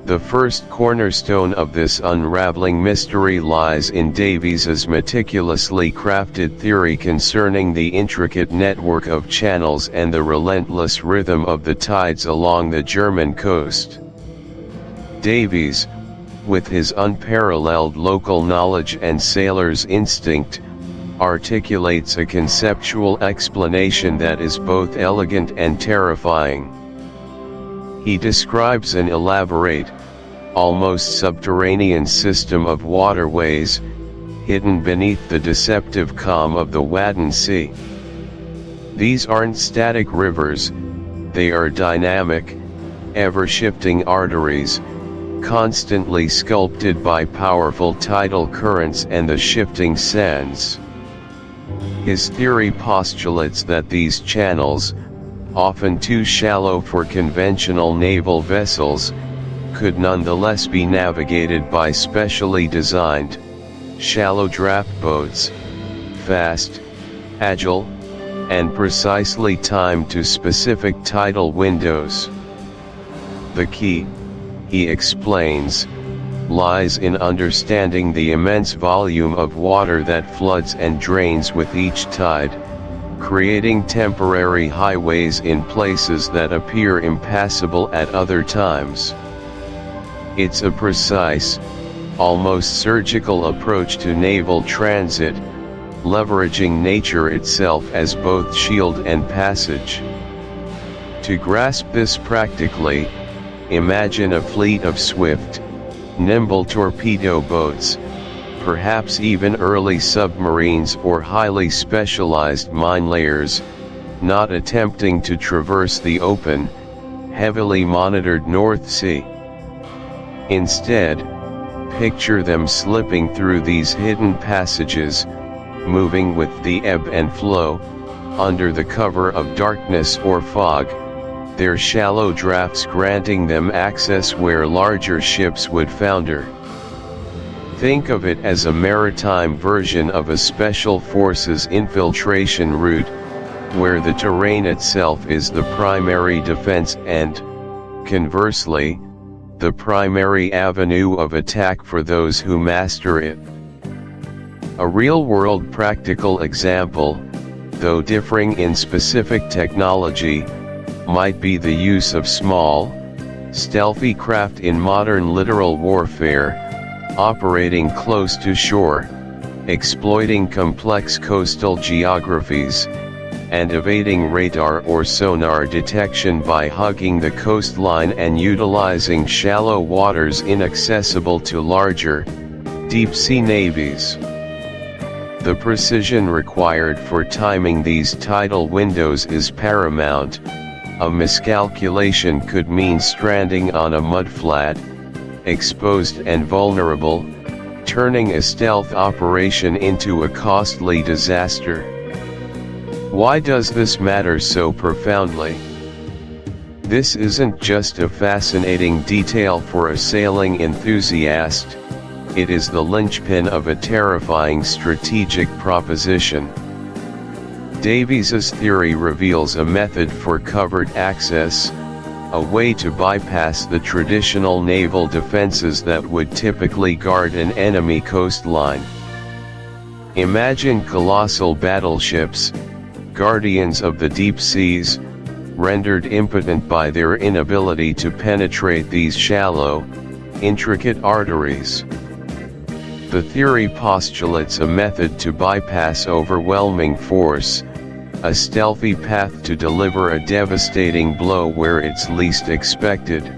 The first cornerstone of this unraveling mystery lies in Davies's meticulously crafted theory concerning the intricate network of channels and the relentless rhythm of the tides along the German coast. Davies, with his unparalleled local knowledge and sailor's instinct, articulates a conceptual explanation that is both elegant and terrifying. He describes an elaborate, almost subterranean system of waterways, hidden beneath the deceptive calm of the Wadden Sea. These aren't static rivers, they are dynamic, ever-shifting arteries, constantly sculpted by powerful tidal currents and the shifting sands. His theory postulates that these channels, often too shallow for conventional naval vessels, could nonetheless be navigated by specially designed, shallow draft boats, fast, agile, and precisely timed to specific tidal windows. The key, he explains, lies in understanding the immense volume of water that floods and drains with each tide, creating temporary highways in places that appear impassable at other times. It's a precise, almost surgical approach to naval transit, leveraging nature itself as both shield and passage. To grasp this practically, imagine a fleet of swift, nimble torpedo boats, perhaps even early submarines or highly specialized mine layers, not attempting to traverse the open, heavily monitored North Sea. Instead, picture them slipping through these hidden passages, moving with the ebb and flow, under the cover of darkness or fog, their shallow drafts granting them access where larger ships would founder. Think of it as a maritime version of a special forces infiltration route, where the terrain itself is the primary defense and, conversely, the primary avenue of attack for those who master it. A real-world practical example, though differing in specific technology, might be the use of small, stealthy craft in modern littoral warfare, operating close to shore, exploiting complex coastal geographies, and evading radar or sonar detection by hugging the coastline and utilizing shallow waters inaccessible to larger, deep-sea navies. The precision required for timing these tidal windows is paramount. A miscalculation could mean stranding on a mudflat, exposed and vulnerable, turning a stealth operation into a costly disaster. Why does this matter so profoundly? This isn't just a fascinating detail for a sailing enthusiast, it is the linchpin of a terrifying strategic proposition. Davies's theory reveals a method for covered access, a way to bypass the traditional naval defenses that would typically guard an enemy coastline. Imagine colossal battleships, guardians of the deep seas, rendered impotent by their inability to penetrate these shallow, intricate arteries. The theory postulates a method to bypass overwhelming force, a stealthy path to deliver a devastating blow where it's least expected,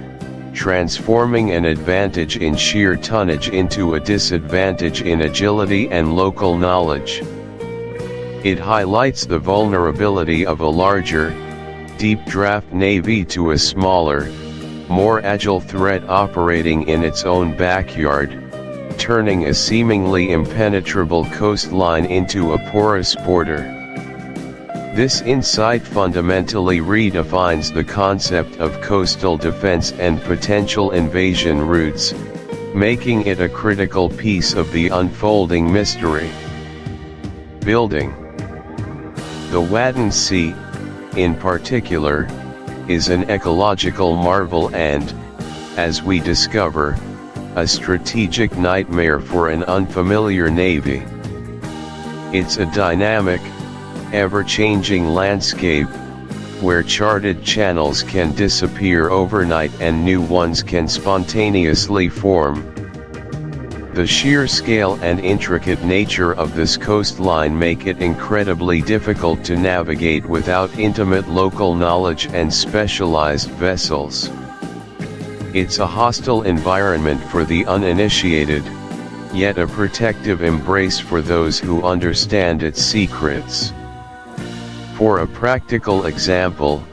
transforming an advantage in sheer tonnage into a disadvantage in agility and local knowledge. It highlights the vulnerability of a larger, deep draft navy to a smaller, more agile threat operating in its own backyard, turning a seemingly impenetrable coastline into a porous border. This insight fundamentally redefines the concept of coastal defense and potential invasion routes, making it a critical piece of the unfolding mystery. Building. The Wadden Sea, in particular, is an ecological marvel and, as we discover, a strategic nightmare for an unfamiliar navy. It's a dynamic, ever-changing landscape, where charted channels can disappear overnight and new ones can spontaneously form. The sheer scale and intricate nature of this coastline make it incredibly difficult to navigate without intimate local knowledge and specialized vessels. It's a hostile environment for the uninitiated, yet a protective embrace for those who understand its secrets. For a practical example,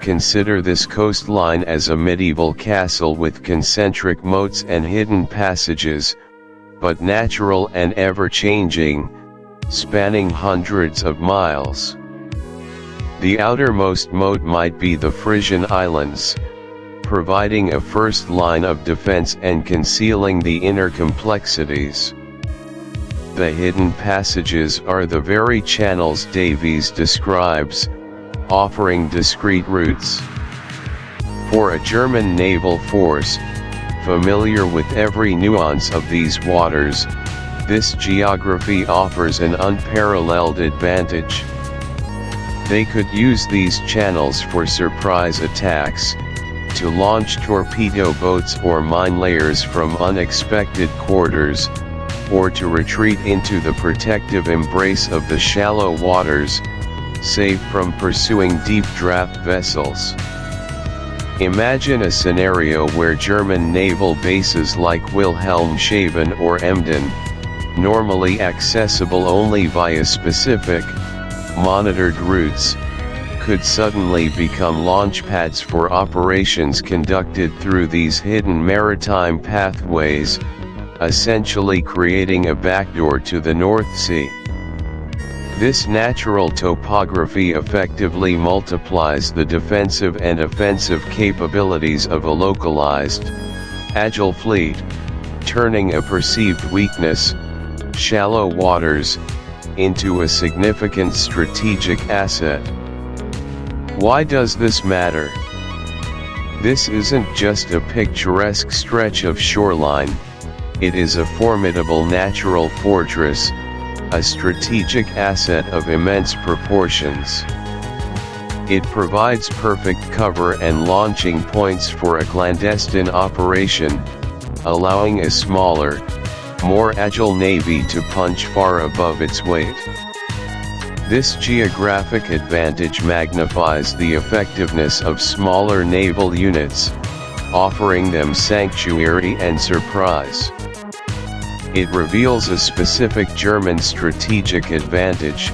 consider this coastline as a medieval castle with concentric moats and hidden passages, but natural and ever-changing, spanning hundreds of miles. The outermost moat might be the Frisian Islands, providing a first line of defense and concealing the inner complexities. The hidden passages are the very channels Davies describes, offering discrete routes. For a German naval force, familiar with every nuance of these waters, this geography offers an unparalleled advantage. They could use these channels for surprise attacks, to launch torpedo boats or mine layers from unexpected quarters, or to retreat into the protective embrace of the shallow waters, safe from pursuing deep draft vessels. Imagine a scenario where German naval bases like Wilhelmshaven or Emden, normally accessible only via specific, monitored routes, could suddenly become launchpads for operations conducted through these hidden maritime pathways, essentially creating a backdoor to the North Sea. This natural topography effectively multiplies the defensive and offensive capabilities of a localized, agile fleet, turning a perceived weakness, shallow waters, into a significant strategic asset. Why does this matter? This isn't just a picturesque stretch of shoreline, it is a formidable natural fortress, a strategic asset of immense proportions. It provides perfect cover and launching points for a clandestine operation, allowing a smaller, more agile navy to punch far above its weight. This geographic advantage magnifies the effectiveness of smaller naval units, offering them sanctuary and surprise. It reveals a specific German strategic advantage,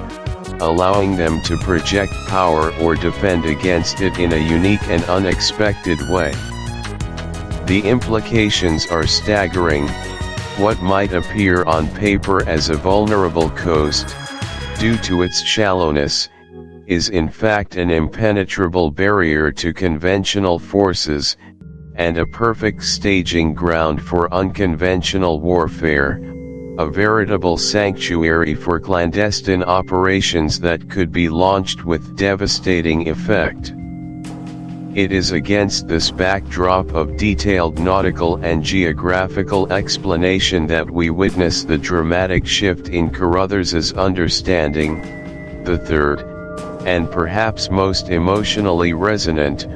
allowing them to project power or defend against it in a unique and unexpected way. The implications are staggering. What might appear on paper as a vulnerable coast, due to its shallowness, is in fact an impenetrable barrier to conventional forces, and a perfect staging ground for unconventional warfare, a veritable sanctuary for clandestine operations that could be launched with devastating effect. It is against this backdrop of detailed nautical and geographical explanation that we witness the dramatic shift in Carruthers's understanding, the third, and perhaps most emotionally resonant,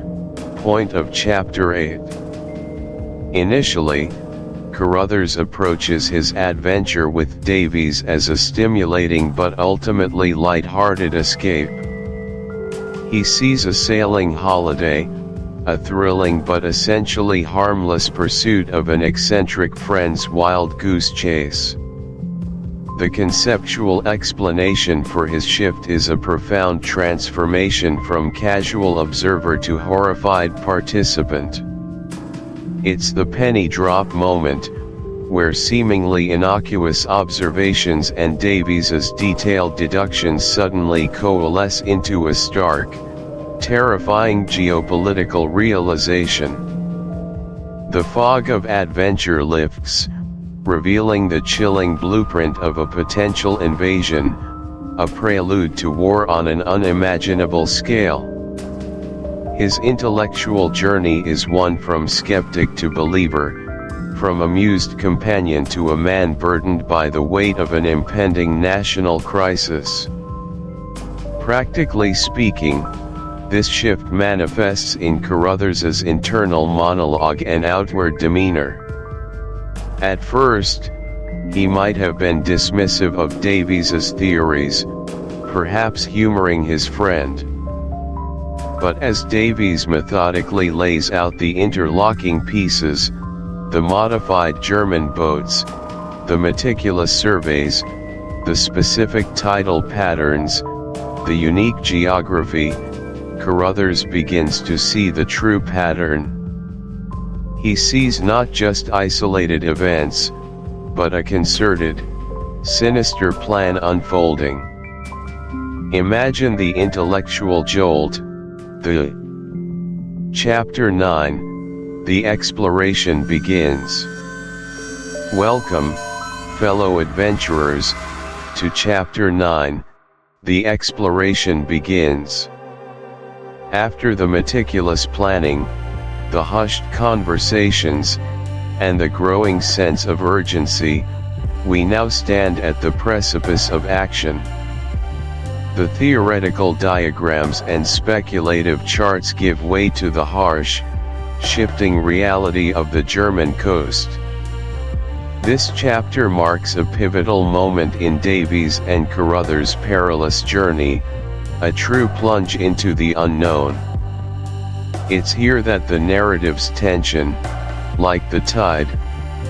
point of Chapter 8. Initially, Carruthers approaches his adventure with Davies as a stimulating but ultimately light-hearted escape. He sees a sailing holiday, a thrilling but essentially harmless pursuit of an eccentric friend's wild goose chase. The conceptual explanation for his shift is a profound transformation from casual observer to horrified participant. It's the penny drop moment, where seemingly innocuous observations and Davies's detailed deductions suddenly coalesce into a stark, terrifying geopolitical realization. The fog of adventure lifts, revealing the chilling blueprint of a potential invasion, a prelude to war on an unimaginable scale. His intellectual journey is one from skeptic to believer, from amused companion to a man burdened by the weight of an impending national crisis. Practically speaking, this shift manifests in Carruthers's internal monologue and outward demeanor. At first, he might have been dismissive of Davies's theories, perhaps humoring his friend. But as Davies methodically lays out the interlocking pieces, the modified German boats, the meticulous surveys, the specific tidal patterns, the unique geography, Carruthers begins to see the true pattern. He sees not just isolated events, but a concerted, sinister plan unfolding. Imagine the intellectual jolt. The Chapter 9, The Exploration begins. Welcome, fellow adventurers, to Chapter 9, The Exploration begins. After the meticulous planning, the hushed conversations, and the growing sense of urgency, we now stand at the precipice of action. The theoretical diagrams and speculative charts give way to the harsh, shifting reality of the German coast. This chapter marks a pivotal moment in Davies and Carruthers' perilous journey, a true plunge into the unknown. It's here that the narrative's tension, like the tide,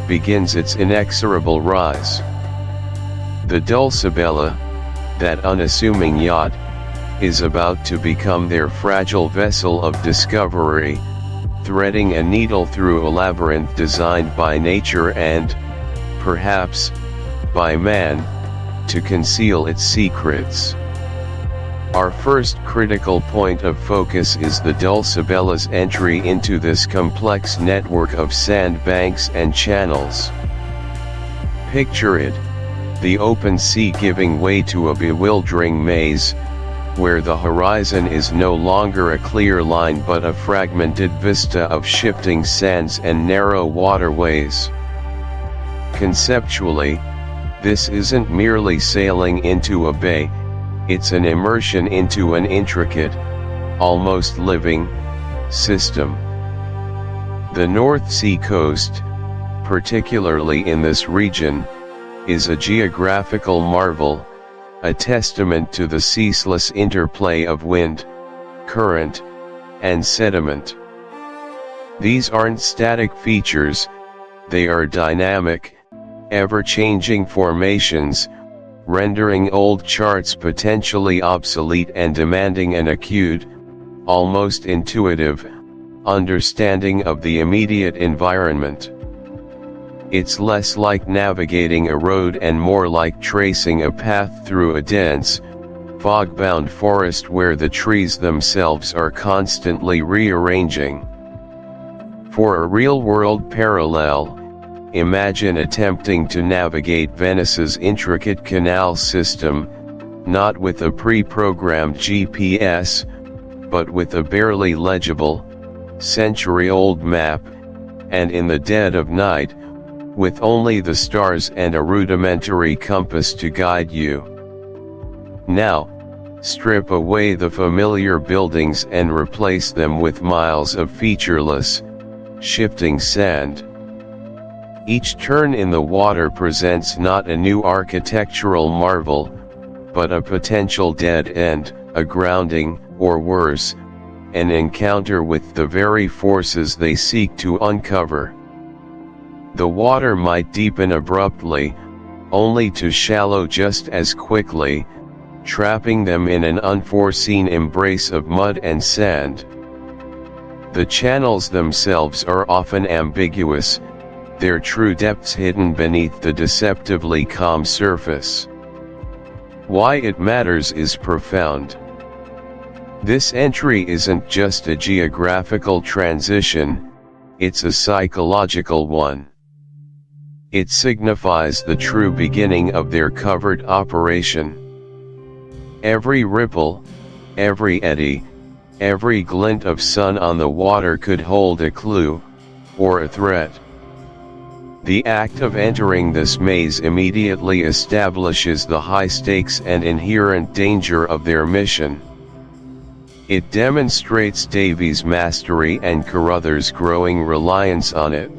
begins its inexorable rise. The Dulcibella, that unassuming yacht, is about to become their fragile vessel of discovery, threading a needle through a labyrinth designed by nature and, perhaps, by man, to conceal its secrets. Our first critical point of focus is the Dulcibella's entry into this complex network of sandbanks and channels. Picture it, the open sea giving way to a bewildering maze, where the horizon is no longer a clear line but a fragmented vista of shifting sands and narrow waterways. Conceptually, this isn't merely sailing into a bay, it's an immersion into an intricate, almost living, system. The North Sea coast, particularly in this region, is a geographical marvel, a testament to the ceaseless interplay of wind, current, and sediment. These aren't static features, they are dynamic, ever-changing formations, rendering old charts potentially obsolete and demanding an acute, almost intuitive, understanding of the immediate environment. It's less like navigating a road and more like tracing a path through a dense, fog-bound forest where the trees themselves are constantly rearranging. For a real-world parallel, imagine attempting to navigate Venice's intricate canal system, not with a pre-programmed GPS, but with a barely legible, century-old map, and in the dead of night, with only the stars and a rudimentary compass to guide you. Now, strip away the familiar buildings and replace them with miles of featureless, shifting sand. Each turn in the water presents not a new architectural marvel, but a potential dead end, a grounding, or worse, an encounter with the very forces they seek to uncover. The water might deepen abruptly, only to shallow just as quickly, trapping them in an unforeseen embrace of mud and sand. The channels themselves are often ambiguous, their true depths hidden beneath the deceptively calm surface. Why it matters is profound. This entry isn't just a geographical transition, it's a psychological one. It signifies the true beginning of their covert operation. Every ripple, every eddy, every glint of sun on the water could hold a clue, or a threat. The act of entering this maze immediately establishes the high stakes and inherent danger of their mission. It demonstrates Davies' mastery and Carruthers' growing reliance on it.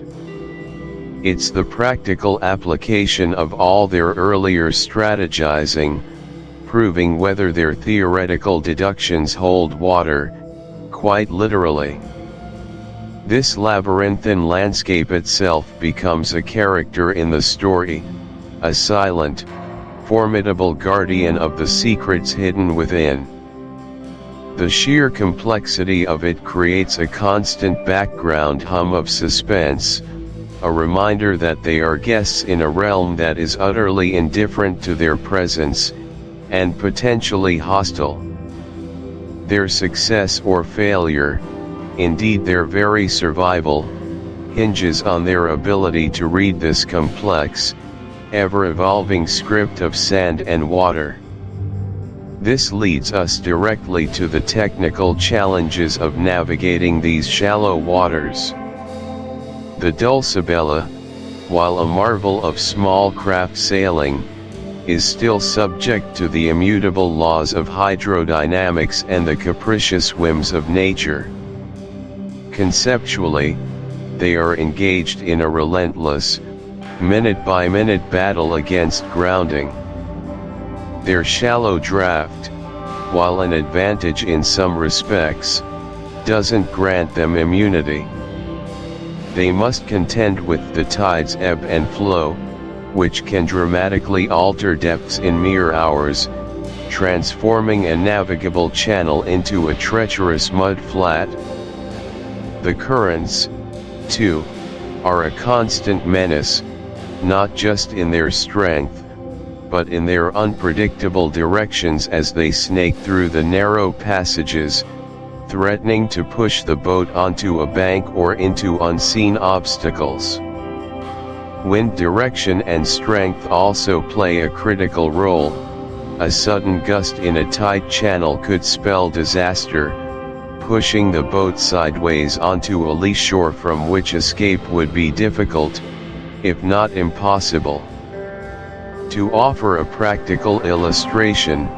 It's the practical application of all their earlier strategizing, proving whether their theoretical deductions hold water, quite literally. This labyrinthine landscape itself becomes a character in the story, a silent, formidable guardian of the secrets hidden within. The sheer complexity of it creates a constant background hum of suspense, a reminder that they are guests in a realm that is utterly indifferent to their presence, and potentially hostile. Their success or failure, indeed their very survival, hinges on their ability to read this complex, ever-evolving script of sand and water. This leads us directly to the technical challenges of navigating these shallow waters. The Dulcibella, while a marvel of small craft sailing, is still subject to the immutable laws of hydrodynamics and the capricious whims of nature. Conceptually, they are engaged in a relentless, minute-by-minute battle against grounding. Their shallow draft, while an advantage in some respects, doesn't grant them immunity. They must contend with the tide's ebb and flow, which can dramatically alter depths in mere hours, transforming a navigable channel into a treacherous mud flat. The currents, too, are a constant menace, not just in their strength, but in their unpredictable directions as they snake through the narrow passages, threatening to push the boat onto a bank or into unseen obstacles. Wind direction and strength also play a critical role. A sudden gust in a tight channel could spell disaster, pushing the boat sideways onto a lee shore from which escape would be difficult, if not impossible. To offer a practical illustration,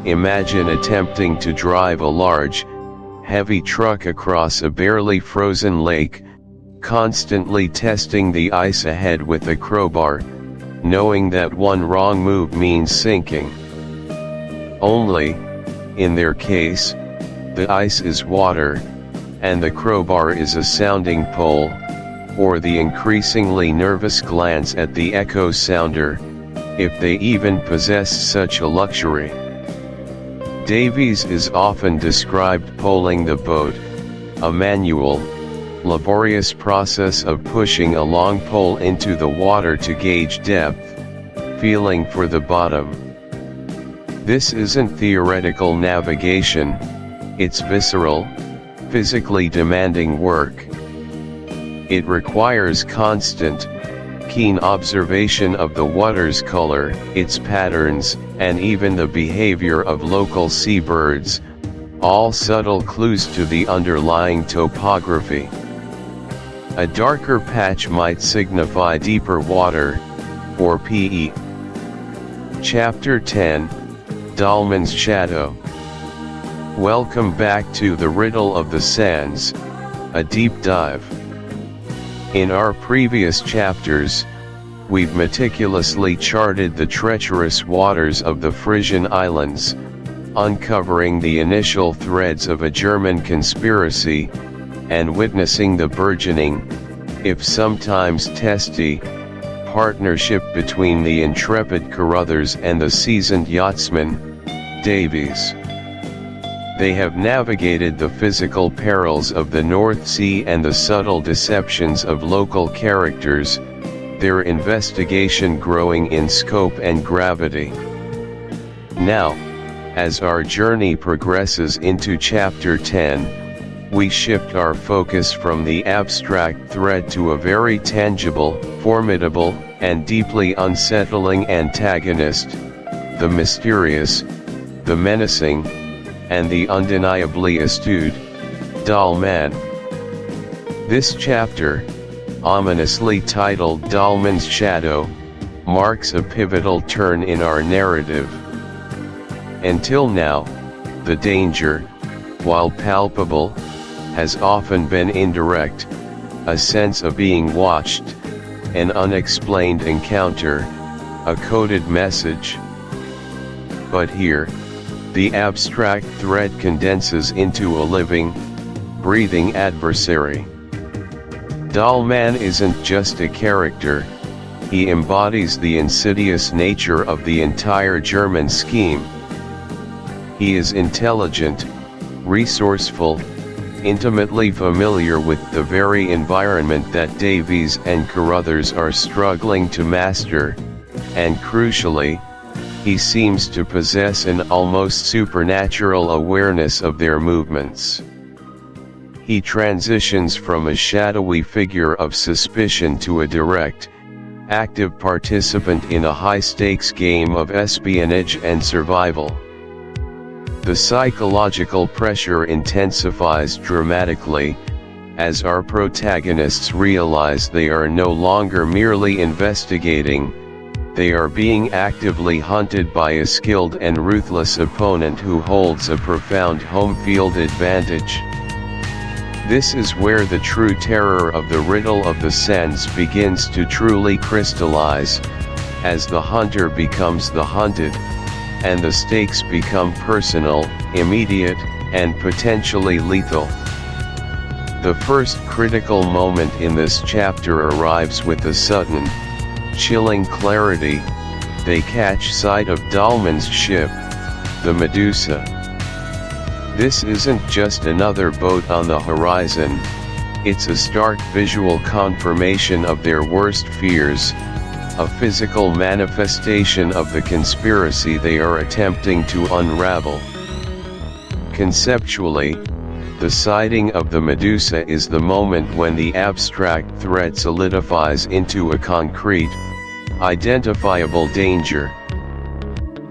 imagine attempting to drive a large, heavy truck across a barely frozen lake, constantly testing the ice ahead with a crowbar, knowing that one wrong move means sinking. Only, in their case, the ice is water, and the crowbar is a sounding pole, or the increasingly nervous glance at the echo sounder, if they even possess such a luxury. Davies is often described poling the boat, a manual, laborious process of pushing a long pole into the water to gauge depth, feeling for the bottom. This isn't theoretical navigation, it's visceral, physically demanding work. It requires constant, keen observation of the water's color, its patterns, and even the behavior of local seabirds, all subtle clues to the underlying topography. A darker patch might signify deeper water, or PE. Chapter 10, Dahlmann's Shadow. Welcome back to the Riddle of the Sands, a deep dive. In our previous chapters, we've meticulously charted the treacherous waters of the Frisian Islands, uncovering the initial threads of a German conspiracy, and witnessing the burgeoning, if sometimes testy, partnership between the intrepid Carruthers and the seasoned yachtsman, Davies. They have navigated the physical perils of the North Sea and the subtle deceptions of local characters, their investigation growing in scope and gravity. Now, as our journey progresses into Chapter 10, we shift our focus from the abstract threat to a very tangible, formidable, and deeply unsettling antagonist, the mysterious, the menacing, and the undeniably astute, Dahlmann. This chapter, ominously titled Dahlmann's Shadow, marks a pivotal turn in our narrative. Until now, the danger, while palpable, has often been indirect, a sense of being watched, an unexplained encounter, a coded message. But here, the abstract threat condenses into a living, breathing adversary. Dahlmann isn't just a character, he embodies the insidious nature of the entire German scheme. He is intelligent, resourceful, intimately familiar with the very environment that Davies and Carruthers are struggling to master, and crucially, he seems to possess an almost supernatural awareness of their movements. He transitions from a shadowy figure of suspicion to a direct, active participant in a high-stakes game of espionage and survival. The psychological pressure intensifies dramatically, as our protagonists realize they are no longer merely investigating, they are being actively hunted by a skilled and ruthless opponent who holds a profound home field advantage. This is where the true terror of the Riddle of the Sands begins to truly crystallize, as the hunter becomes the hunted, and the stakes become personal, immediate, and potentially lethal. The first critical moment in this chapter arrives with a sudden, chilling clarity. They catch sight of Dalman's ship, the Medusa. This isn't just another boat on the horizon, it's a stark visual confirmation of their worst fears, a physical manifestation of the conspiracy they are attempting to unravel. Conceptually, the sighting of the Medusa is the moment when the abstract threat solidifies into a concrete, identifiable danger.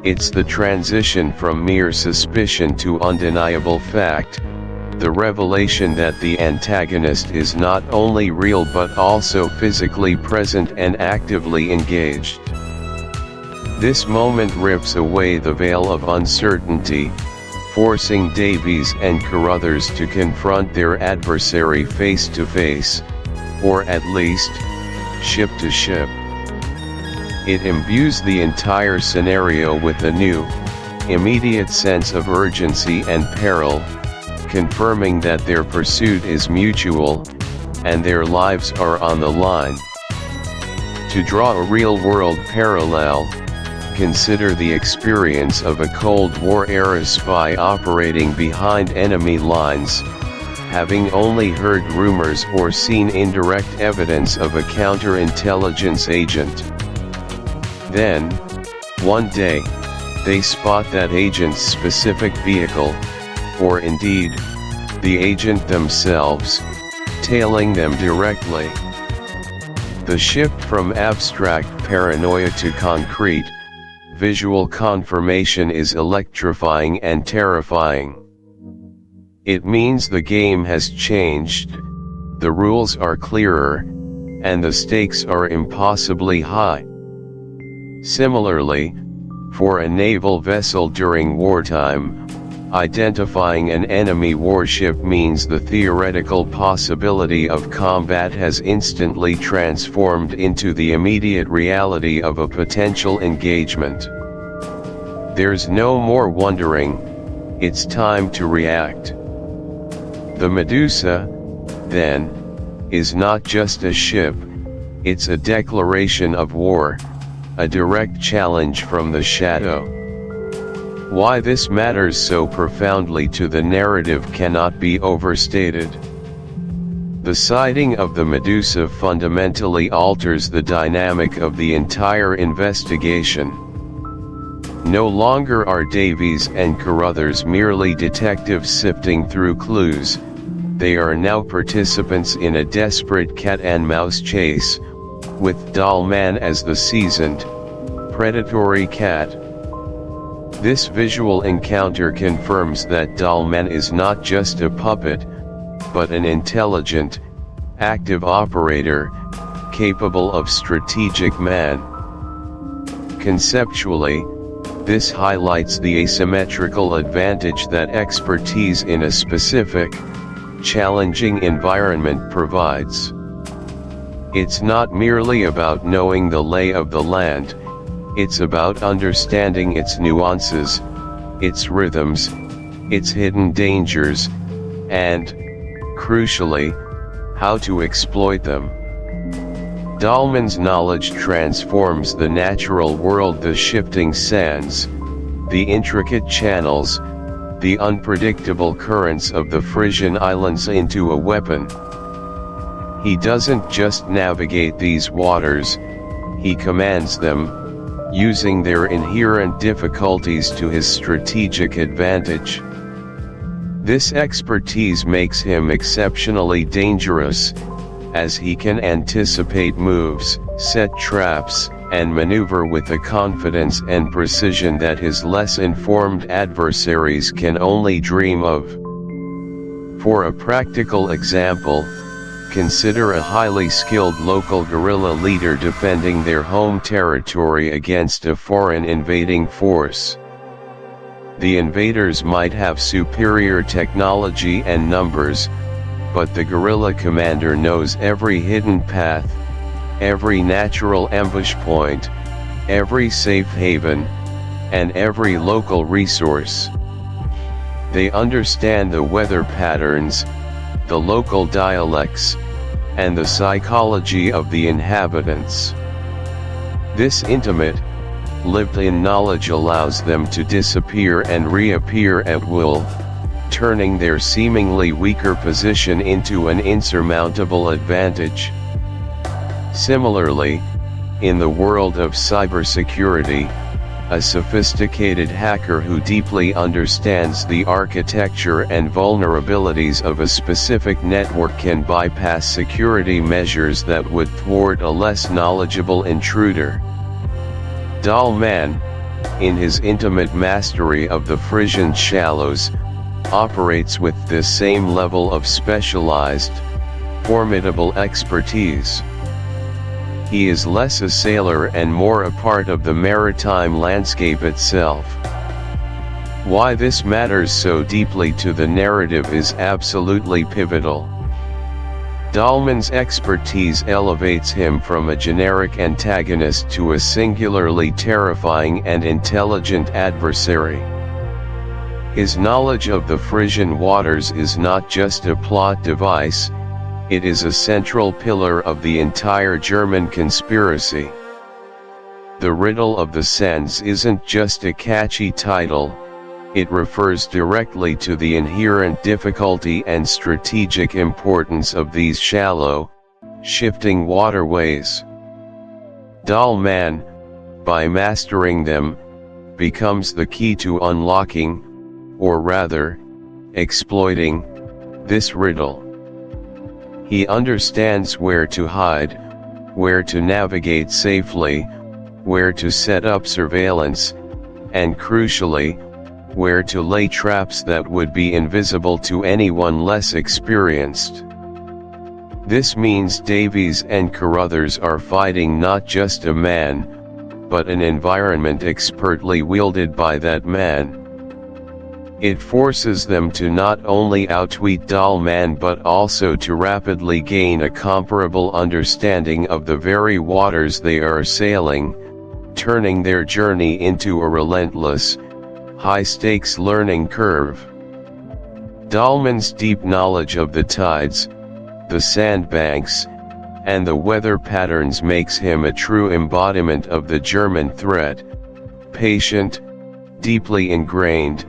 It's the transition from mere suspicion to undeniable fact, the revelation that the antagonist is not only real but also physically present and actively engaged. This moment rips away the veil of uncertainty, forcing Davies and Carruthers to confront their adversary face to face, or at least, ship to ship. It imbues the entire scenario with a new, immediate sense of urgency and peril, confirming that their pursuit is mutual, and their lives are on the line. To draw a real-world parallel, consider the experience of a Cold War-era spy operating behind enemy lines, having only heard rumors or seen indirect evidence of a counterintelligence agent. Then, one day, they spot that agent's specific vehicle, or indeed, the agent themselves, tailing them directly. The shift from abstract paranoia to concrete, visual confirmation is electrifying and terrifying. It means the game has changed, the rules are clearer, and the stakes are impossibly high. Similarly, for a naval vessel during wartime, identifying an enemy warship means the theoretical possibility of combat has instantly transformed into the immediate reality of a potential engagement. There's no more wondering, it's time to react. The Medusa, then, is not just a ship, it's a declaration of war, a direct challenge from the shadow. Why this matters so profoundly to the narrative cannot be overstated. The sighting of the Medusa fundamentally alters the dynamic of the entire investigation. No longer are Davies and Carruthers merely detectives sifting through clues, they are now participants in a desperate cat-and-mouse chase, with Dalman as the seasoned, predatory cat. This visual encounter confirms that Dalman is not just a puppet, but an intelligent, active operator, capable of strategic man. Conceptually, this highlights the asymmetrical advantage that expertise in a specific, challenging environment provides. It's not merely about knowing the lay of the land, it's about understanding its nuances, its rhythms, its hidden dangers, and, crucially, how to exploit them. Dalman's knowledge transforms the natural world, the shifting sands, the intricate channels, the unpredictable currents of the Frisian Islands into a weapon. He doesn't just navigate these waters, he commands them, using their inherent difficulties to his strategic advantage. This expertise makes him exceptionally dangerous, as he can anticipate moves, set traps, and maneuver with a confidence and precision that his less informed adversaries can only dream of. For a practical example, consider a highly skilled local guerrilla leader defending their home territory against a foreign invading force. The invaders might have superior technology and numbers, but the guerrilla commander knows every hidden path, every natural ambush point, every safe haven, and every local resource. They understand the weather patterns, the local dialects, and the psychology of the inhabitants. This intimate, lived-in knowledge allows them to disappear and reappear at will, turning their seemingly weaker position into an insurmountable advantage. Similarly, in the world of cybersecurity, a sophisticated hacker who deeply understands the architecture and vulnerabilities of a specific network can bypass security measures that would thwart a less knowledgeable intruder. Dahlmann, in his intimate mastery of the Frisian shallows, operates with this same level of specialized, formidable expertise. He is less a sailor and more a part of the maritime landscape itself. Why this matters so deeply to the narrative is absolutely pivotal. Dahlmann's expertise elevates him from a generic antagonist to a singularly terrifying and intelligent adversary. His knowledge of the Frisian waters is not just a plot device, it is a central pillar of the entire German conspiracy. The Riddle of the Sands isn't just a catchy title, it refers directly to the inherent difficulty and strategic importance of these shallow, shifting waterways. Dahlmann, by mastering them, becomes the key to unlocking, or rather, exploiting, this riddle. He understands where to hide, where to navigate safely, where to set up surveillance, and crucially, where to lay traps that would be invisible to anyone less experienced. This means Davies and Carruthers are fighting not just a man, but an environment expertly wielded by that man. It forces them to not only outwit Dahlmann but also to rapidly gain a comparable understanding of the very waters they are sailing, turning their journey into a relentless, high-stakes learning curve. Dahlmann's deep knowledge of the tides, the sandbanks, and the weather patterns makes him a true embodiment of the German threat, patient, deeply ingrained,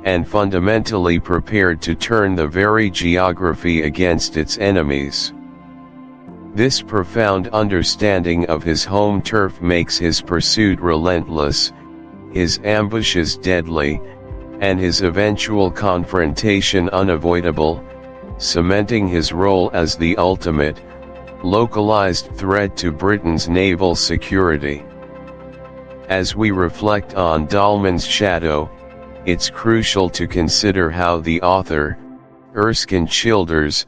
and fundamentally prepared to turn the very geography against its enemies. This profound understanding of his home turf makes his pursuit relentless, his ambushes deadly, and his eventual confrontation unavoidable, cementing his role as the ultimate, localized threat to Britain's naval security. As we reflect on Dahlmann's shadow, it's crucial to consider how the author, Erskine Childers,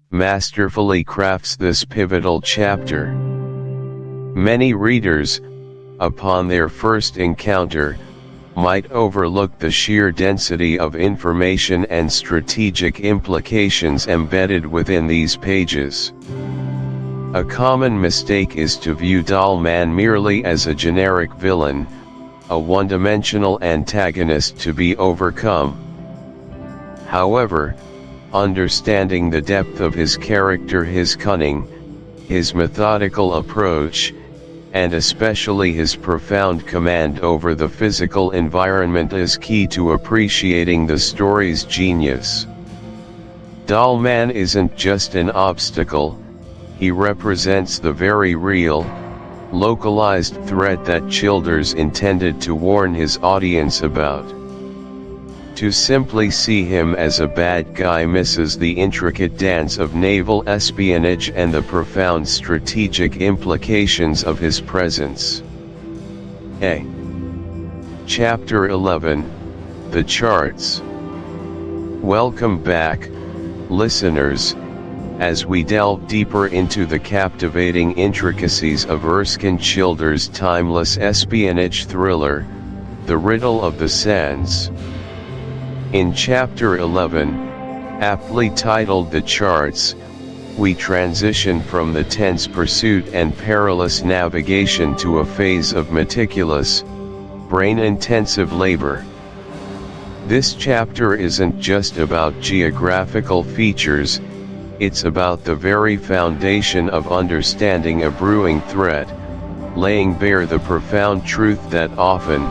masterfully crafts this pivotal chapter. Many readers, upon their first encounter, might overlook the sheer density of information and strategic implications embedded within these pages. A common mistake is to view Dahlmann merely as a generic villain, a one-dimensional antagonist to be overcome. However, understanding the depth of his character, his cunning, his methodical approach, and especially his profound command over the physical environment is key to appreciating the story's genius. Dahlmann isn't just an obstacle, he represents the very real, localized threat that Childers intended to warn his audience about. To simply see him as a bad guy misses the intricate dance of naval espionage and the profound strategic implications of his presence. Chapter 11, The Charts. Welcome back, listeners, as we delve deeper into the captivating intricacies of Erskine Childers' timeless espionage thriller, The Riddle of the Sands. In Chapter 11, aptly titled The Charts, we transition from the tense pursuit and perilous navigation to a phase of meticulous, brain-intensive labor. This chapter isn't just about geographical features, it's about the very foundation of understanding a brewing threat, laying bare the profound truth that often,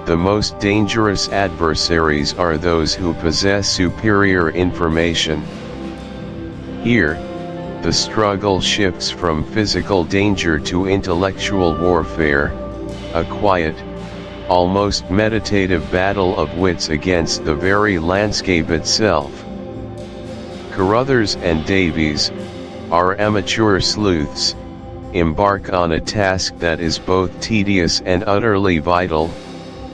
the most dangerous adversaries are those who possess superior information. Here, the struggle shifts from physical danger to intellectual warfare, a quiet, almost meditative battle of wits against the very landscape itself. Carruthers and Davies, our amateur sleuths, embark on a task that is both tedious and utterly vital,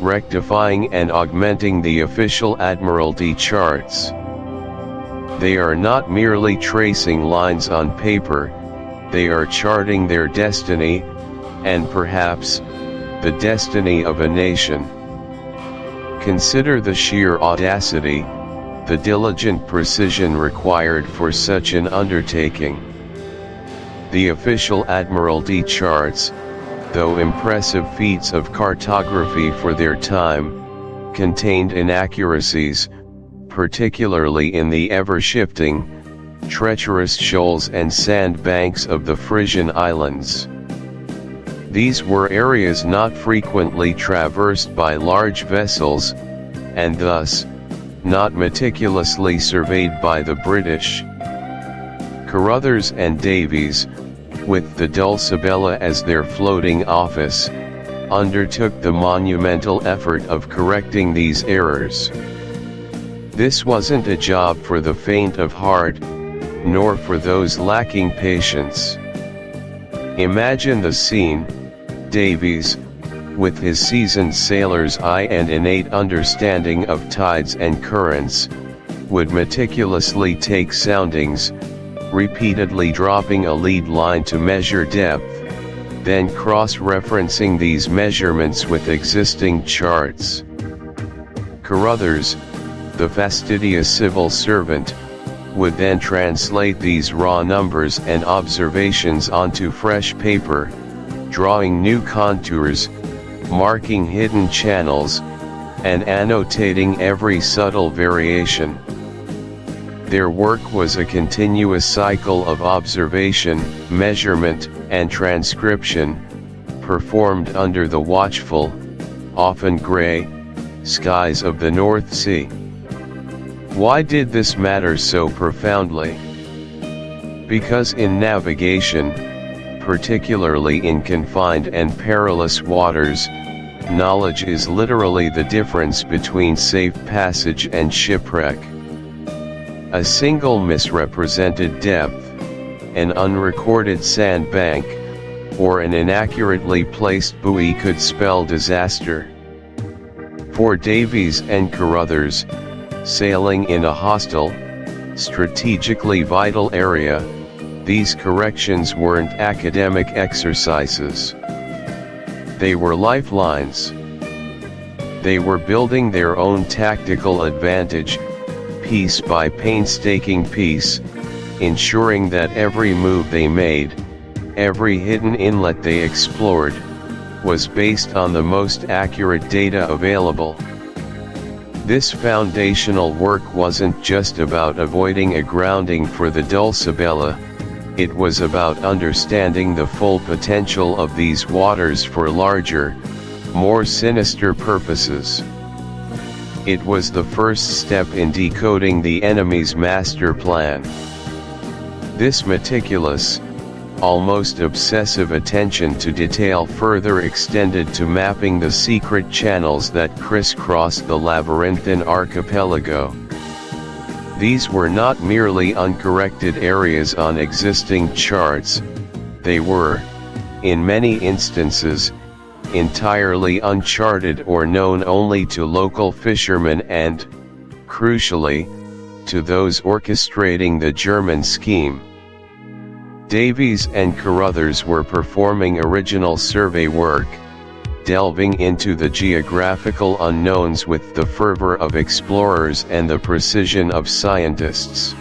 rectifying and augmenting the official Admiralty charts. They are not merely tracing lines on paper, they are charting their destiny, and perhaps, the destiny of a nation. Consider the sheer audacity, the diligent precision required for such an undertaking. The official Admiralty charts, though impressive feats of cartography for their time, contained inaccuracies, particularly in the ever-shifting, treacherous shoals and sand banks of the Frisian Islands. These were areas not frequently traversed by large vessels, and thus, not meticulously surveyed by the British. Carruthers and Davies, with the Dulcibella as their floating office, undertook the monumental effort of correcting these errors. This wasn't a job for the faint of heart, nor for those lacking patience. Imagine the scene. Davies, with his seasoned sailor's eye and innate understanding of tides and currents, would meticulously take soundings, repeatedly dropping a lead line to measure depth, then cross-referencing these measurements with existing charts. Carruthers, the fastidious civil servant, would then translate these raw numbers and observations onto fresh paper, drawing new contours, marking hidden channels, and annotating every subtle variation. Their work was a continuous cycle of observation, measurement, and transcription, performed under the watchful, often gray, skies of the North Sea. Why did this matter so profoundly? Because in navigation, particularly in confined and perilous waters, knowledge is literally the difference between safe passage and shipwreck. A single misrepresented depth, an unrecorded sandbank, or an inaccurately placed buoy could spell disaster. For Davies and Carruthers, sailing in a hostile, strategically vital area, these corrections weren't academic exercises. They were lifelines. They were building their own tactical advantage, piece by painstaking piece, ensuring that every move they made, every hidden inlet they explored, was based on the most accurate data available. This foundational work wasn't just about avoiding a grounding for the Dulcibella, it was about understanding the full potential of these waters for larger, more sinister purposes. It was the first step in decoding the enemy's master plan. This meticulous, almost obsessive attention to detail further extended to mapping the secret channels that crisscross the labyrinthine archipelago. These were not merely uncorrected areas on existing charts, they were, in many instances, entirely uncharted or known only to local fishermen and, crucially, to those orchestrating the German scheme. Davies and Carruthers were performing original survey work, delving into the geographical unknowns with the fervor of explorers and the precision of scientists.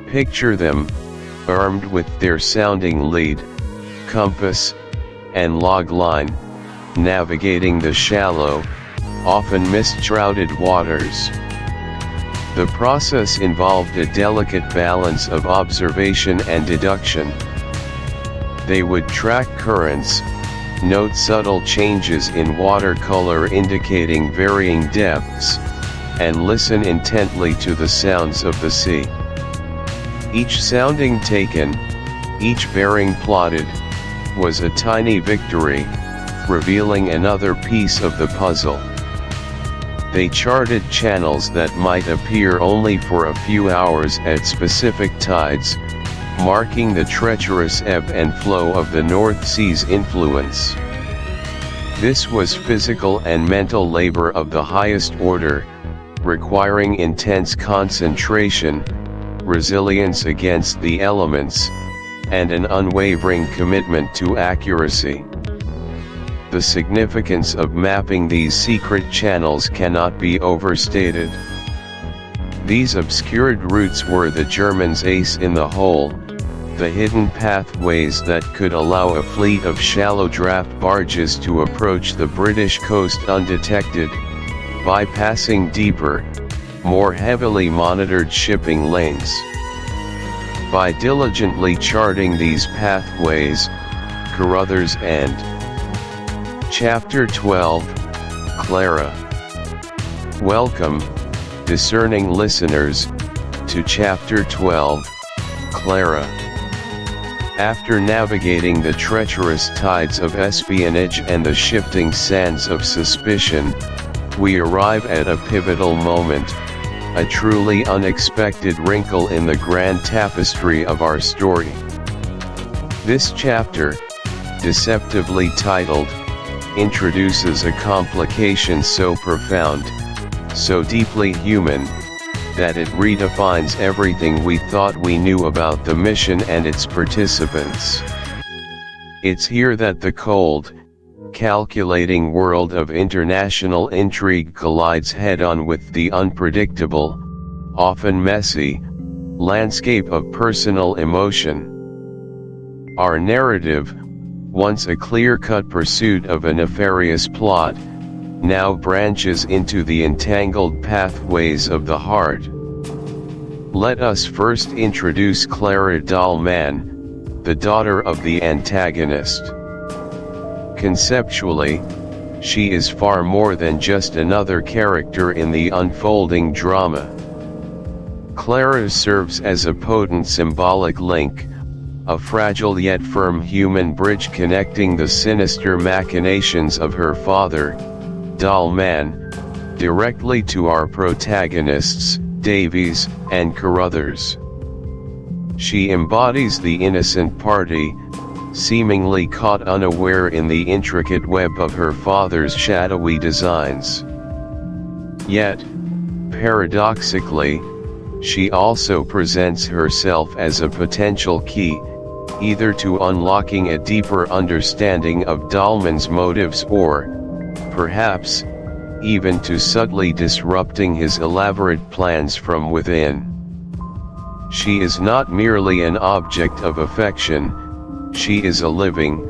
Picture them, armed with their sounding lead, compass, and log line, navigating the shallow, often mist-shrouded waters. The process involved a delicate balance of observation and deduction. They would track currents, note subtle changes in water color indicating varying depths, and listen intently to the sounds of the sea. Each sounding taken, each bearing plotted, was a tiny victory, revealing another piece of the puzzle. They charted channels that might appear only for a few hours at specific tides, marking the treacherous ebb and flow of the North Sea's influence. This was physical and mental labor of the highest order, requiring intense concentration, resilience against the elements, and an unwavering commitment to accuracy. The significance of mapping these secret channels cannot be overstated. These obscured routes were the Germans' ace in the hole, the hidden pathways that could allow a fleet of shallow draft barges to approach the British coast undetected, bypassing deeper, more heavily monitored shipping lanes. By diligently charting these pathways, Carruthers and Chapter 12, Clara. Welcome, discerning listeners, to Chapter 12, Clara. After navigating the treacherous tides of espionage and the shifting sands of suspicion, we arrive at a pivotal moment, a truly unexpected wrinkle in the grand tapestry of our story. This chapter, deceptively titled, introduces a complication so profound, so deeply human, that it redefines everything we thought we knew about the mission and its participants. It's here that the cold, calculating world of international intrigue collides head-on with the unpredictable, often messy, landscape of personal emotion. Our narrative, once a clear-cut pursuit of a nefarious plot, now branches into the entangled pathways of the heart. Let us first introduce Clara Dahlmann, the daughter of the antagonist. Conceptually, she is far more than just another character in the unfolding drama. Clara serves as a potent symbolic link, a fragile yet firm human bridge connecting the sinister machinations of her father, Dahlmann, directly to our protagonists, Davies and Carruthers. She embodies the innocent party, seemingly caught unaware in the intricate web of her father's shadowy designs. Yet, paradoxically, she also presents herself as a potential key, either to unlocking a deeper understanding of Dahlmann's motives or, perhaps, even to subtly disrupting his elaborate plans from within. She is not merely an object of affection, she is a living,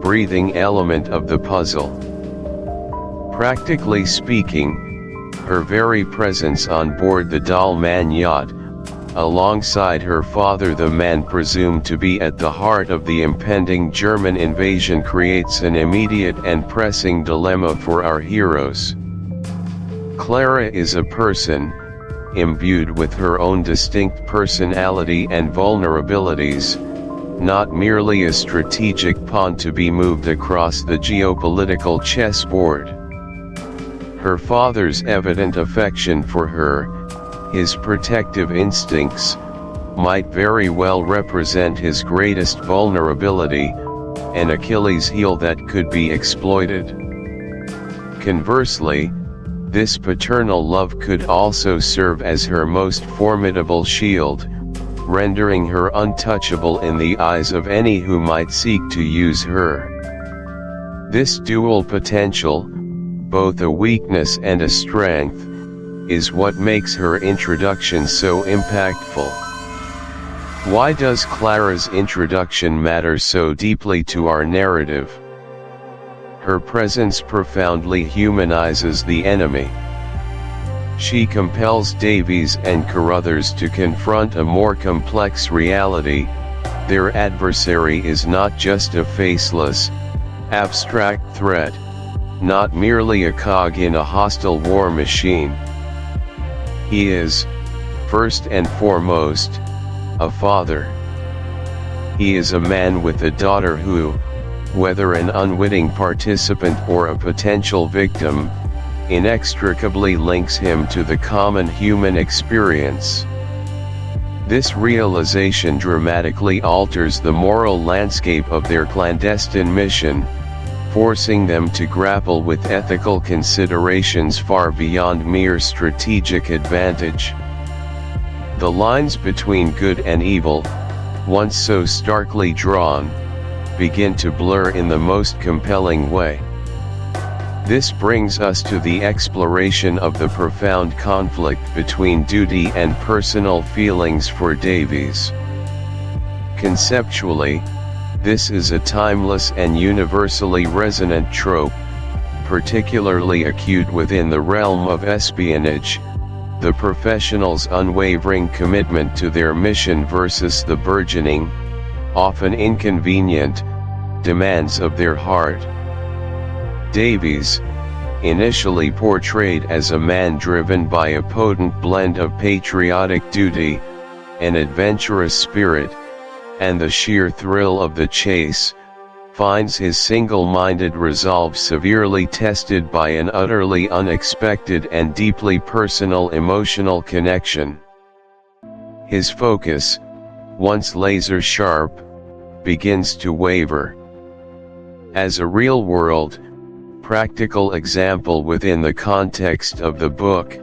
breathing element of the puzzle. Practically speaking, her very presence on board the Dahlmann yacht, alongside her father, the man presumed to be at the heart of the impending German invasion, creates an immediate and pressing dilemma for our heroes. Clara is a person, imbued with her own distinct personality and vulnerabilities, not merely a strategic pawn to be moved across the geopolitical chessboard. Her father's evident affection for her, his protective instincts, might very well represent his greatest vulnerability, an Achilles heel that could be exploited. Conversely, this paternal love could also serve as her most formidable shield, rendering her untouchable in the eyes of any who might seek to use her. This dual potential, both a weakness and a strength, is what makes her introduction so impactful. Why does Clara's introduction matter so deeply to our narrative? Her presence profoundly humanizes the enemy. She compels Davies and Carruthers to confront a more complex reality. Their adversary is not just a faceless, abstract threat, not merely a cog in a hostile war machine. He is, first and foremost, a father. He is a man with a daughter who, whether an unwitting participant or a potential victim, inextricably links him to the common human experience. This realization dramatically alters the moral landscape of their clandestine mission, forcing them to grapple with ethical considerations far beyond mere strategic advantage. The lines between good and evil, once so starkly drawn, begin to blur in the most compelling way. This brings us to the exploration of the profound conflict between duty and personal feelings for Davies. Conceptually, this is a timeless and universally resonant trope, particularly acute within the realm of espionage, the professional's unwavering commitment to their mission versus the burgeoning, often inconvenient, demands of their heart. Davies, initially portrayed as a man driven by a potent blend of patriotic duty, an adventurous spirit, and the sheer thrill of the chase, finds his single-minded resolve severely tested by an utterly unexpected and deeply personal emotional connection. His focus, once laser-sharp, begins to waver. As a real-world, practical example within the context of the book,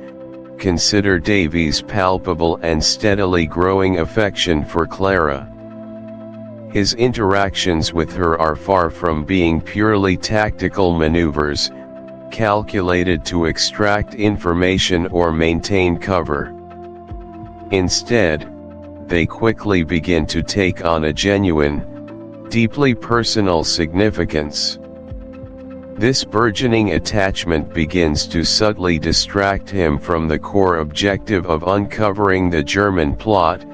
consider Davies' palpable and steadily growing affection for Clara. His interactions with her are far from being purely tactical maneuvers, calculated to extract information or maintain cover. Instead, they quickly begin to take on a genuine, deeply personal significance. This burgeoning attachment begins to subtly distract him from the core objective of uncovering the German plot,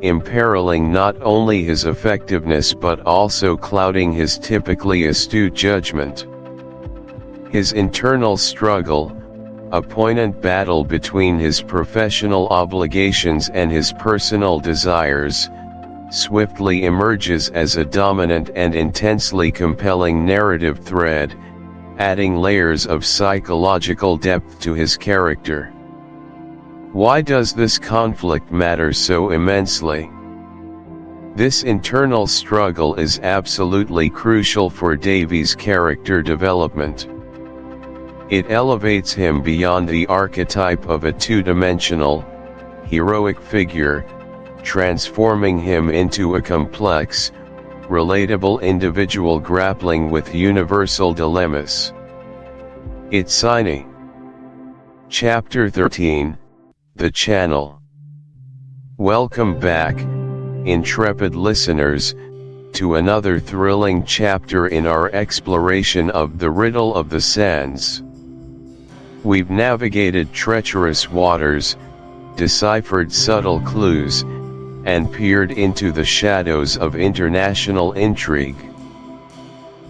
imperiling not only his effectiveness but also clouding his typically astute judgment. His internal struggle, a poignant battle between his professional obligations and his personal desires, swiftly emerges as a dominant and intensely compelling narrative thread, adding layers of psychological depth to his character. Why does this conflict matter so immensely? This internal struggle is absolutely crucial for Davies' character development. It elevates him beyond the archetype of a two-dimensional, heroic figure, transforming him into a complex, relatable individual grappling with universal dilemmas. It's signing. Chapter 13, The Channel. Welcome back, intrepid listeners, to another thrilling chapter in our exploration of the Riddle of the Sands. We've navigated treacherous waters, deciphered subtle clues, and peered into the shadows of international intrigue.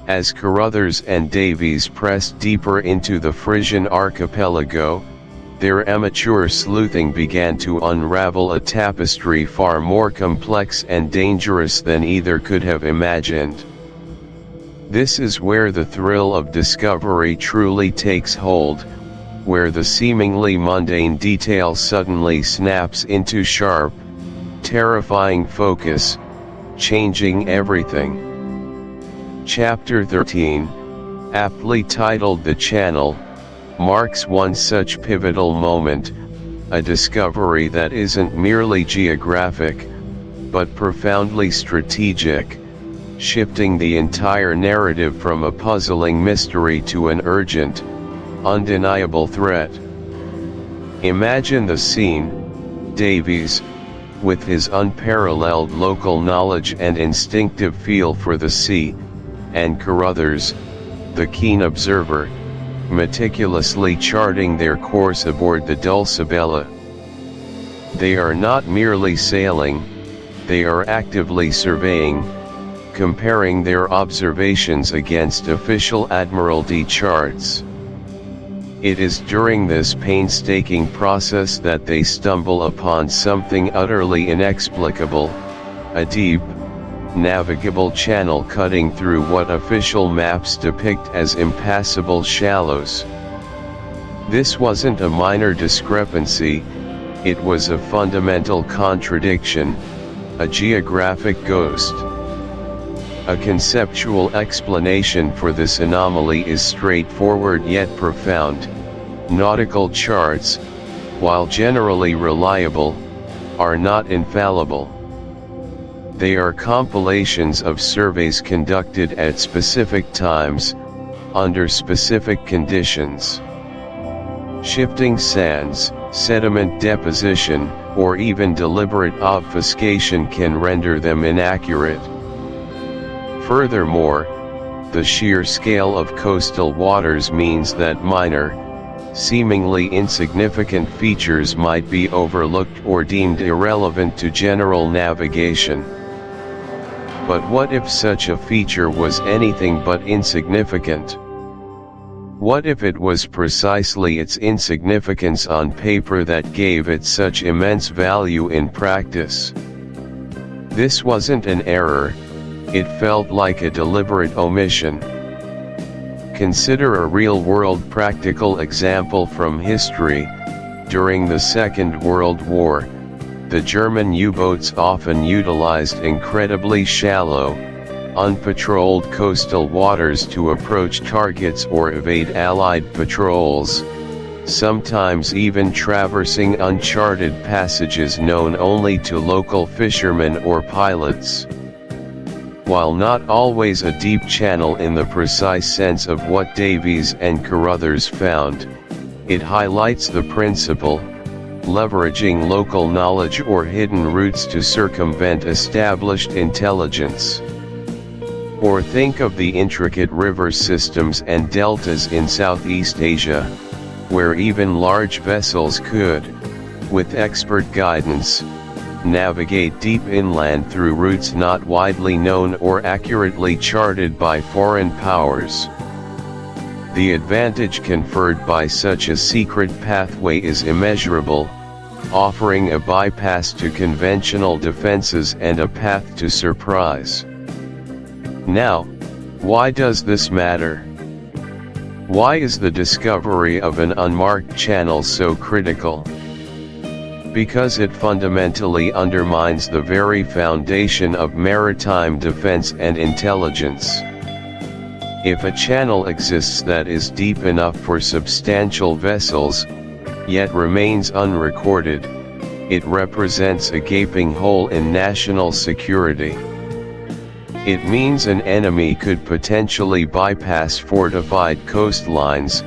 As Carruthers and Davies pressed deeper into the Frisian archipelago, their amateur sleuthing began to unravel a tapestry far more complex and dangerous than either could have imagined. This is where the thrill of discovery truly takes hold, where the seemingly mundane detail suddenly snaps into sharp, terrifying focus, changing everything. Chapter 13, aptly titled "The Channel," marks one such pivotal moment, a discovery that isn't merely geographic, but profoundly strategic, shifting the entire narrative from a puzzling mystery to an urgent, undeniable threat. Imagine the scene: Davies, with his unparalleled local knowledge and instinctive feel for the sea, and Carruthers, the keen observer, meticulously charting their course aboard the Dulcibella. They are not merely sailing, they are actively surveying, comparing their observations against official Admiralty charts. It is during this painstaking process that they stumble upon something utterly inexplicable: a deep, navigable channel cutting through what official maps depict as impassable shallows. This wasn't a minor discrepancy, it was a fundamental contradiction, a geographic ghost. A conceptual explanation for this anomaly is straightforward yet profound: nautical charts, while generally reliable, are not infallible. They are compilations of surveys conducted at specific times, under specific conditions. Shifting sands, sediment deposition, or even deliberate obfuscation can render them inaccurate. Furthermore, the sheer scale of coastal waters means that minor, seemingly insignificant features might be overlooked or deemed irrelevant to general navigation. But what if such a feature was anything but insignificant? What if it was precisely its insignificance on paper that gave it such immense value in practice? This wasn't an error, it felt like a deliberate omission. Consider a real-world practical example from history. During the Second World War, the German U-boats often utilized incredibly shallow, unpatrolled coastal waters to approach targets or evade Allied patrols, sometimes even traversing uncharted passages known only to local fishermen or pilots. While not always a deep channel in the precise sense of what Davies and Carruthers found, it highlights the principle: leveraging local knowledge or hidden routes to circumvent established intelligence. Or think of the intricate river systems and deltas in Southeast Asia, where even large vessels could, with expert guidance, navigate deep inland through routes not widely known or accurately charted by foreign powers. The advantage conferred by such a secret pathway is immeasurable, offering a bypass to conventional defenses and a path to surprise. Now, why does this matter? Why is the discovery of an unmarked channel so critical? Because it fundamentally undermines the very foundation of maritime defense and intelligence. If a channel exists that is deep enough for substantial vessels, yet remains unrecorded, it represents a gaping hole in national security. It means an enemy could potentially bypass fortified coastlines,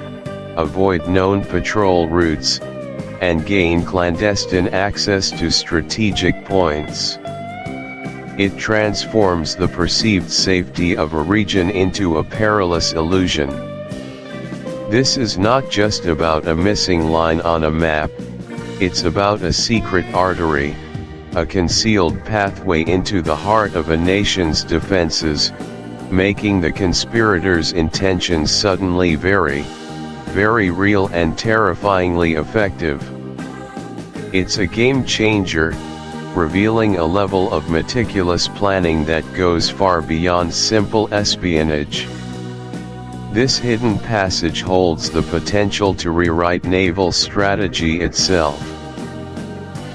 avoid known patrol routes, and gain clandestine access to strategic points. It transforms the perceived safety of a region into a perilous illusion. This is not just about a missing line on a map, it's about a secret artery, a concealed pathway into the heart of a nation's defenses, making the conspirators' intentions suddenly very, very real and terrifyingly effective. It's a game changer, revealing a level of meticulous planning that goes far beyond simple espionage. This hidden passage holds the potential to rewrite naval strategy itself.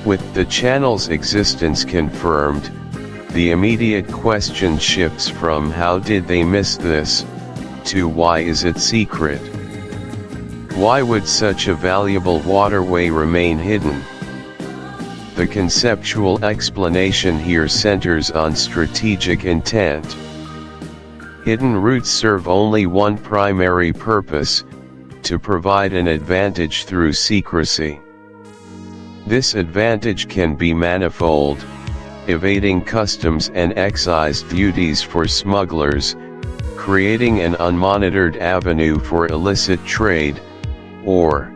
With the channel's existence confirmed, the immediate question shifts from "how did they miss this?" to "why is it secret?" Why would such a valuable waterway remain hidden? The conceptual explanation here centers on strategic intent. Hidden routes serve only one primary purpose: to provide an advantage through secrecy. This advantage can be manifold: evading customs and excise duties for smugglers, creating an unmonitored avenue for illicit trade, or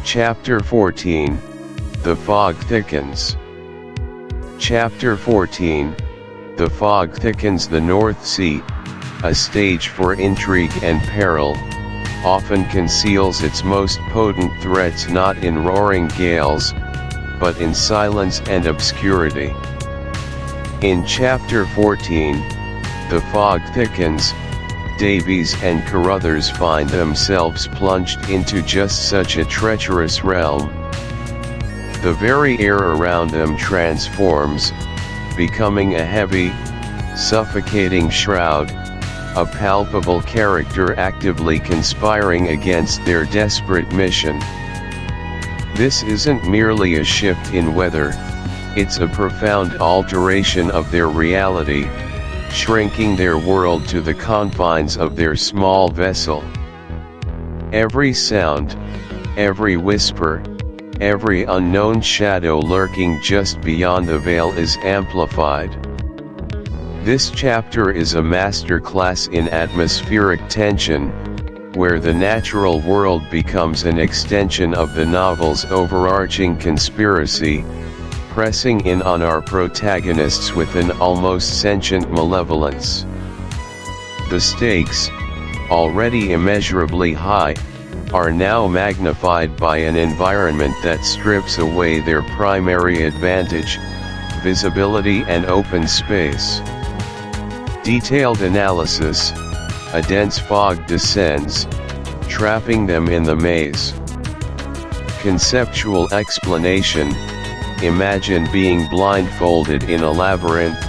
Chapter 14. The fog thickens. Chapter 14. The fog thickens. The North Sea, a stage for intrigue and peril, often conceals its most potent threats not in roaring gales, but in silence and obscurity. In Chapter 14, The Fog Thickens, Davies and Carruthers find themselves plunged into just such a treacherous realm. The very air around them transforms, becoming a heavy, suffocating shroud, a palpable character actively conspiring against their desperate mission. This isn't merely a shift in weather, it's a profound alteration of their reality, shrinking their world to the confines of their small vessel. Every sound, every whisper, every unknown shadow lurking just beyond the veil is amplified. This chapter is a masterclass in atmospheric tension, where the natural world becomes an extension of the novel's overarching conspiracy, pressing in on our protagonists with an almost sentient malevolence. The stakes, already immeasurably high, are now magnified by an environment that strips away their primary advantage: visibility and open space. Detailed analysis: a dense fog descends, trapping them in the maze. Conceptual explanation: imagine being blindfolded in a labyrinth,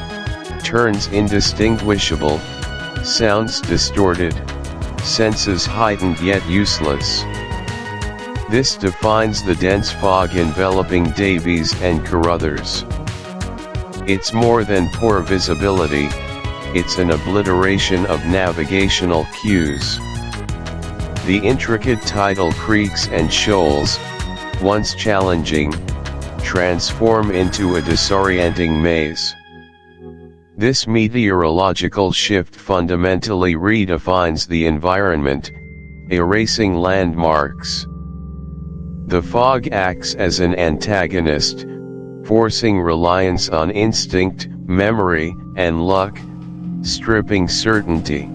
turns indistinguishable, sounds distorted, senses heightened yet useless. This defines the dense fog enveloping Davies and Carruthers. It's more than poor visibility, it's an obliteration of navigational cues. The intricate tidal creeks and shoals, once challenging, transform into a disorienting maze. This meteorological shift fundamentally redefines the environment, erasing landmarks. The fog acts as an antagonist, forcing reliance on instinct, memory, and luck, stripping certainty.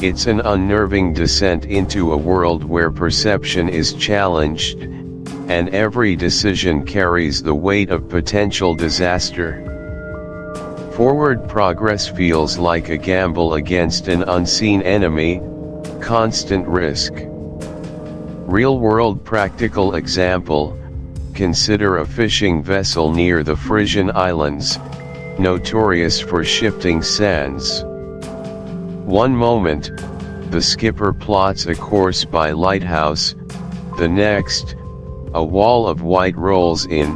It's an unnerving descent into a world where perception is challenged, and every decision carries the weight of potential disaster. Forward progress feels like a gamble against an unseen enemy, constant risk. Real-world practical example: consider a fishing vessel near the Frisian Islands, notorious for shifting sands. One moment, the skipper plots a course by lighthouse, the next, a wall of white rolls in,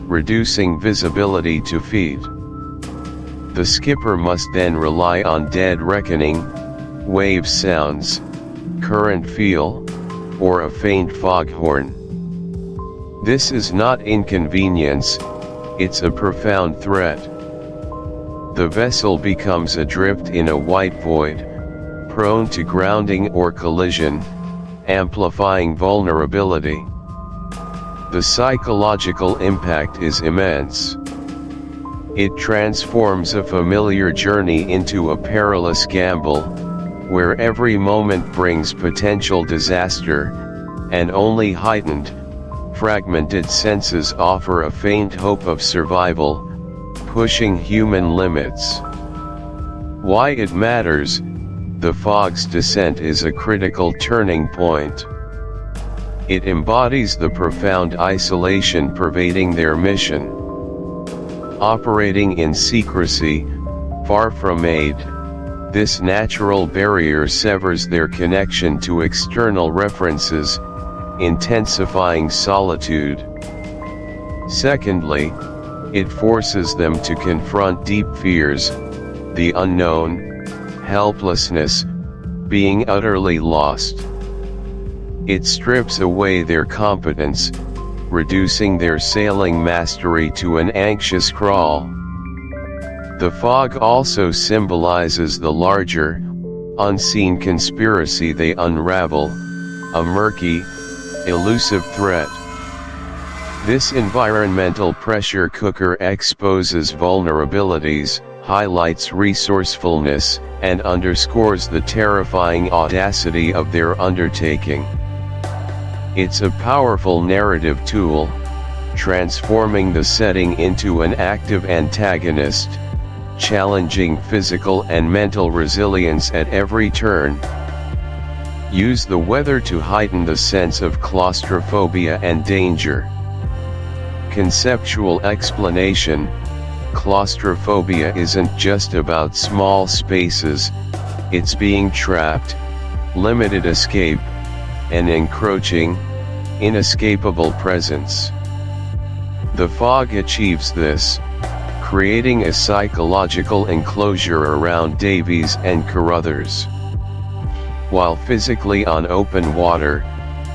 reducing visibility to feet. The skipper must then rely on dead reckoning, wave sounds, current feel, or a faint foghorn. This is not inconvenience, it's a profound threat. The vessel becomes adrift in a white void, prone to grounding or collision, amplifying vulnerability. The psychological impact is immense. It transforms a familiar journey into a perilous gamble, where every moment brings potential disaster, and only heightened, fragmented senses offer a faint hope of survival, pushing human limits. Why it matters: the fog's descent is a critical turning point. It embodies the profound isolation pervading their mission. Operating in secrecy, far from aid, this natural barrier severs their connection to external references, intensifying solitude. Secondly, it forces them to confront deep fears: the unknown, helplessness, being utterly lost. It strips away their competence, reducing their sailing mastery to an anxious crawl. The fog also symbolizes the larger, unseen conspiracy they unravel, a murky, elusive threat. This environmental pressure cooker exposes vulnerabilities, highlights resourcefulness, and underscores the terrifying audacity of their undertaking. It's a powerful narrative tool, transforming the setting into an active antagonist, challenging physical and mental resilience at every turn. Use the weather to heighten the sense of claustrophobia and danger. Conceptual explanation: claustrophobia isn't just about small spaces, it's being trapped, limited escape, an encroaching, inescapable presence. The fog achieves this, creating a psychological enclosure around Davies and Carruthers. While physically on open water,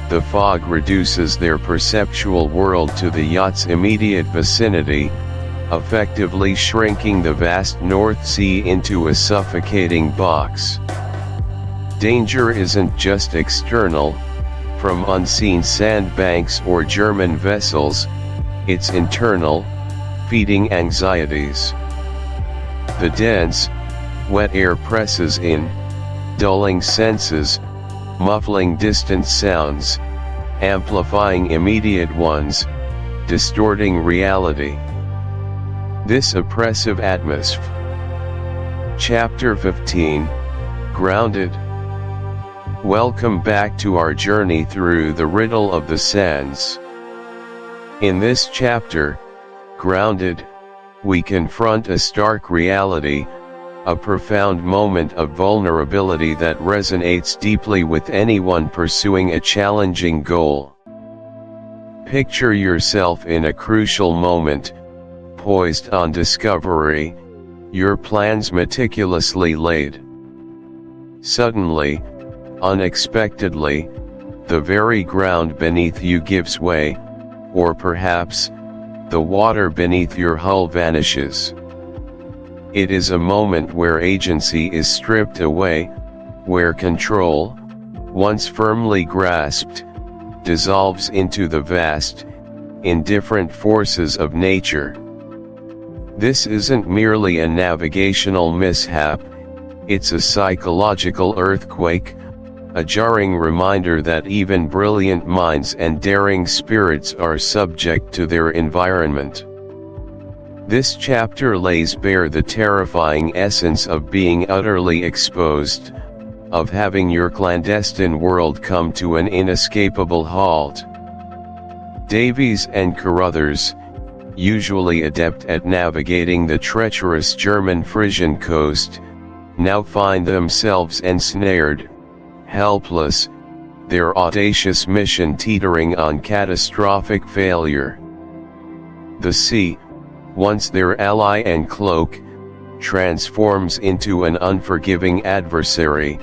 the fog reduces their perceptual world to the yacht's immediate vicinity, effectively shrinking the vast North Sea into a suffocating box. Danger isn't just external, from unseen sandbanks or German vessels, it's internal, feeding anxieties. The dense, wet air presses in, dulling senses, muffling distant sounds, amplifying immediate ones, distorting reality. This oppressive atmosphere. Chapter 15, Grounded. Welcome back to our journey through the riddle of the sands. In this chapter, Grounded, we confront a stark reality, a profound moment of vulnerability that resonates deeply with anyone pursuing a challenging goal. Picture yourself in a crucial moment, poised on discovery, your plans meticulously laid. Suddenly, unexpectedly, the very ground beneath you gives way, or perhaps, the water beneath your hull vanishes. It is a moment where agency is stripped away, where control, once firmly grasped, dissolves into the vast, indifferent forces of nature. This isn't merely a navigational mishap, it's a psychological earthquake, a jarring reminder that even brilliant minds and daring spirits are subject to their environment. This chapter lays bare the terrifying essence of being utterly exposed, of having your clandestine world come to an inescapable halt. Davies and Carruthers, usually adept at navigating the treacherous German Frisian coast, now find themselves ensnared, helpless, their audacious mission teetering on catastrophic failure. The sea, once their ally and cloak, transforms into an unforgiving adversary,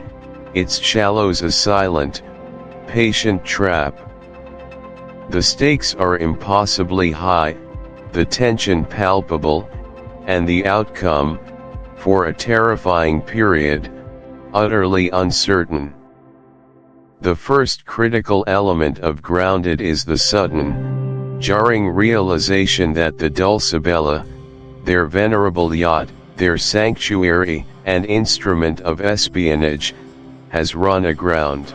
its shallows a silent, patient trap. The stakes are impossibly high, the tension palpable, and the outcome, for a terrifying period, utterly uncertain. The first critical element of Grounded is the sudden, jarring realization that the Dulcibella, their venerable yacht, their sanctuary and instrument of espionage, has run aground.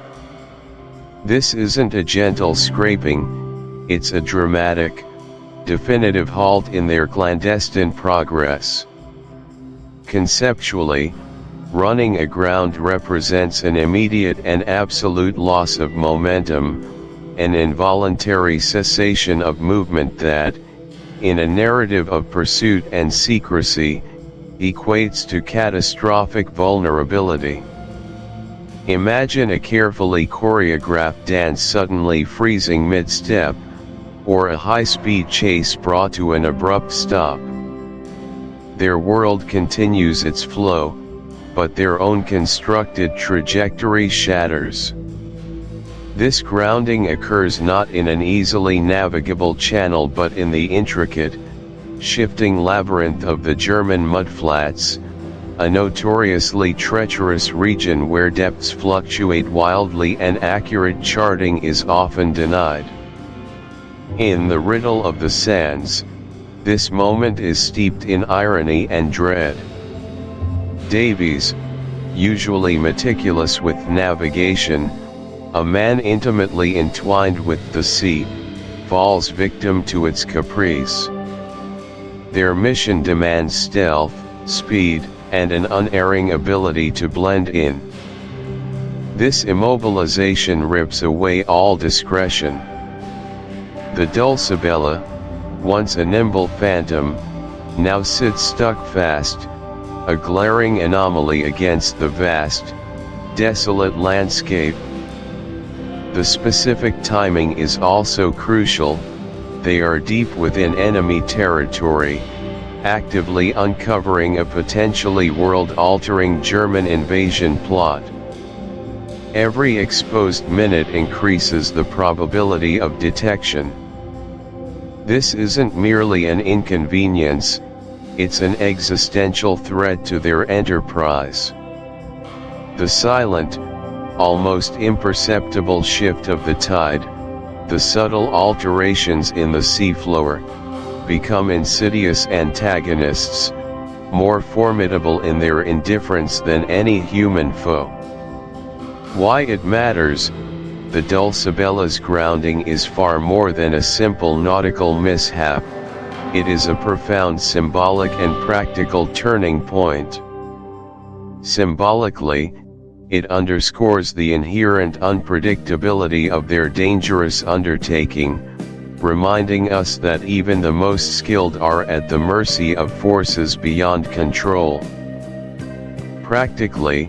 This isn't a gentle scraping, it's a dramatic, definitive halt in their clandestine progress. Conceptually, running aground represents an immediate and absolute loss of momentum, an involuntary cessation of movement that, in a narrative of pursuit and secrecy, equates to catastrophic vulnerability. Imagine a carefully choreographed dance suddenly freezing mid-step, or a high-speed chase brought to an abrupt stop. Their world continues its flow, but their own constructed trajectory shatters. This grounding occurs not in an easily navigable channel but in the intricate, shifting labyrinth of the German mudflats, a notoriously treacherous region where depths fluctuate wildly and accurate charting is often denied. In the riddle of the sands, this moment is steeped in irony and dread. Davies, usually meticulous with navigation, a man intimately entwined with the sea, falls victim to its caprice. Their mission demands stealth, speed, and an unerring ability to blend in. This immobilization rips away all discretion. The Dulcibella, once a nimble phantom, now sits stuck fast, a glaring anomaly against the vast, desolate landscape. The specific timing is also crucial. They are deep within enemy territory, actively uncovering a potentially world-altering German invasion plot. Every exposed minute increases the probability of detection. This isn't merely an inconvenience, it's an existential threat to their enterprise. The silent, almost imperceptible shift of the tide, the subtle alterations in the seafloor, become insidious antagonists, more formidable in their indifference than any human foe. Why it matters? The Dulcibella's grounding is far more than a simple nautical mishap, it is a profound symbolic and practical turning point. Symbolically, it underscores the inherent unpredictability of their dangerous undertaking, reminding us that even the most skilled are at the mercy of forces beyond control. Practically,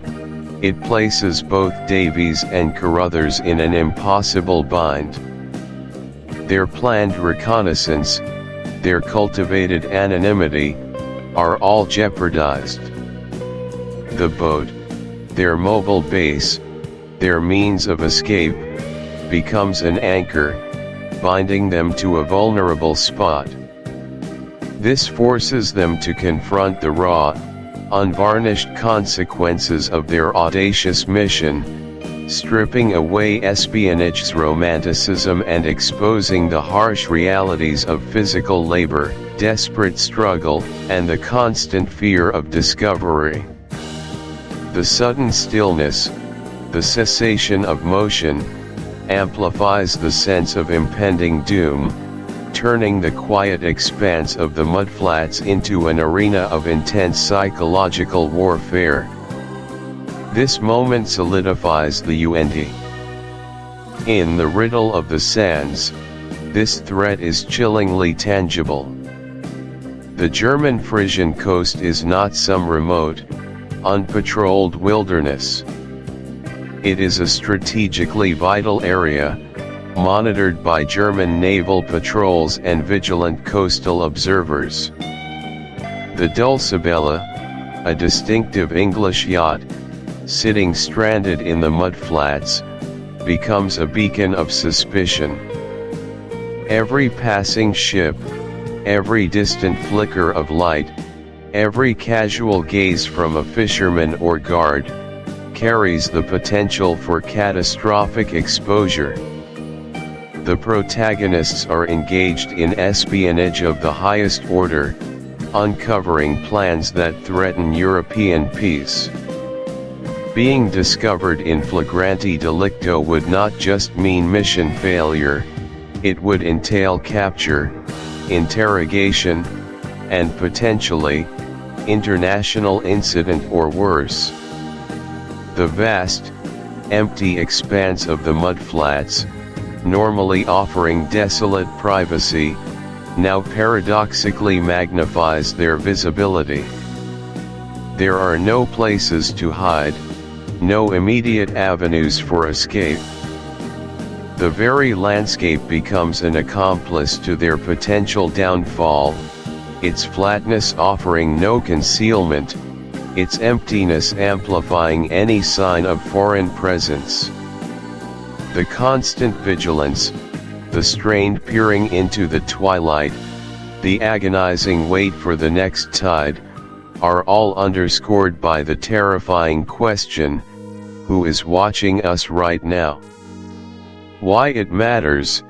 it places both Davies and Carruthers in an impossible bind. Their planned reconnaissance, their cultivated anonymity, are all jeopardized. The boat, their mobile base, their means of escape, becomes an anchor, binding them to a vulnerable spot. This forces them to confront the raw, unvarnished consequences of their audacious mission, stripping away espionage's romanticism and exposing the harsh realities of physical labor, desperate struggle, and the constant fear of discovery. The sudden stillness, the cessation of motion, amplifies the sense of impending doom, turning the quiet expanse of the mudflats into an arena of intense psychological warfare. This moment solidifies the UND. In the riddle of the sands, this threat is chillingly tangible. The German Frisian coast is not some remote, unpatrolled wilderness. It is a strategically vital area, monitored by German naval patrols and vigilant coastal observers. The Dulcibella, a distinctive English yacht, sitting stranded in the mudflats, becomes a beacon of suspicion. Every passing ship, every distant flicker of light, every casual gaze from a fisherman or guard, carries the potential for catastrophic exposure. The protagonists are engaged in espionage of the highest order, uncovering plans that threaten European peace. Being discovered in flagrante delicto would not just mean mission failure, it would entail capture, interrogation, and potentially, international incident or worse. The vast, empty expanse of the mudflats, normally offering desolate privacy, now paradoxically magnifies their visibility. There are no places to hide, no immediate avenues for escape. The very landscape becomes an accomplice to their potential downfall, its flatness offering no concealment, its emptiness amplifying any sign of foreign presence. The constant vigilance, the strained peering into the twilight, the agonizing wait for the next tide, are all underscored by the terrifying question, who is watching us right now? Why it matters,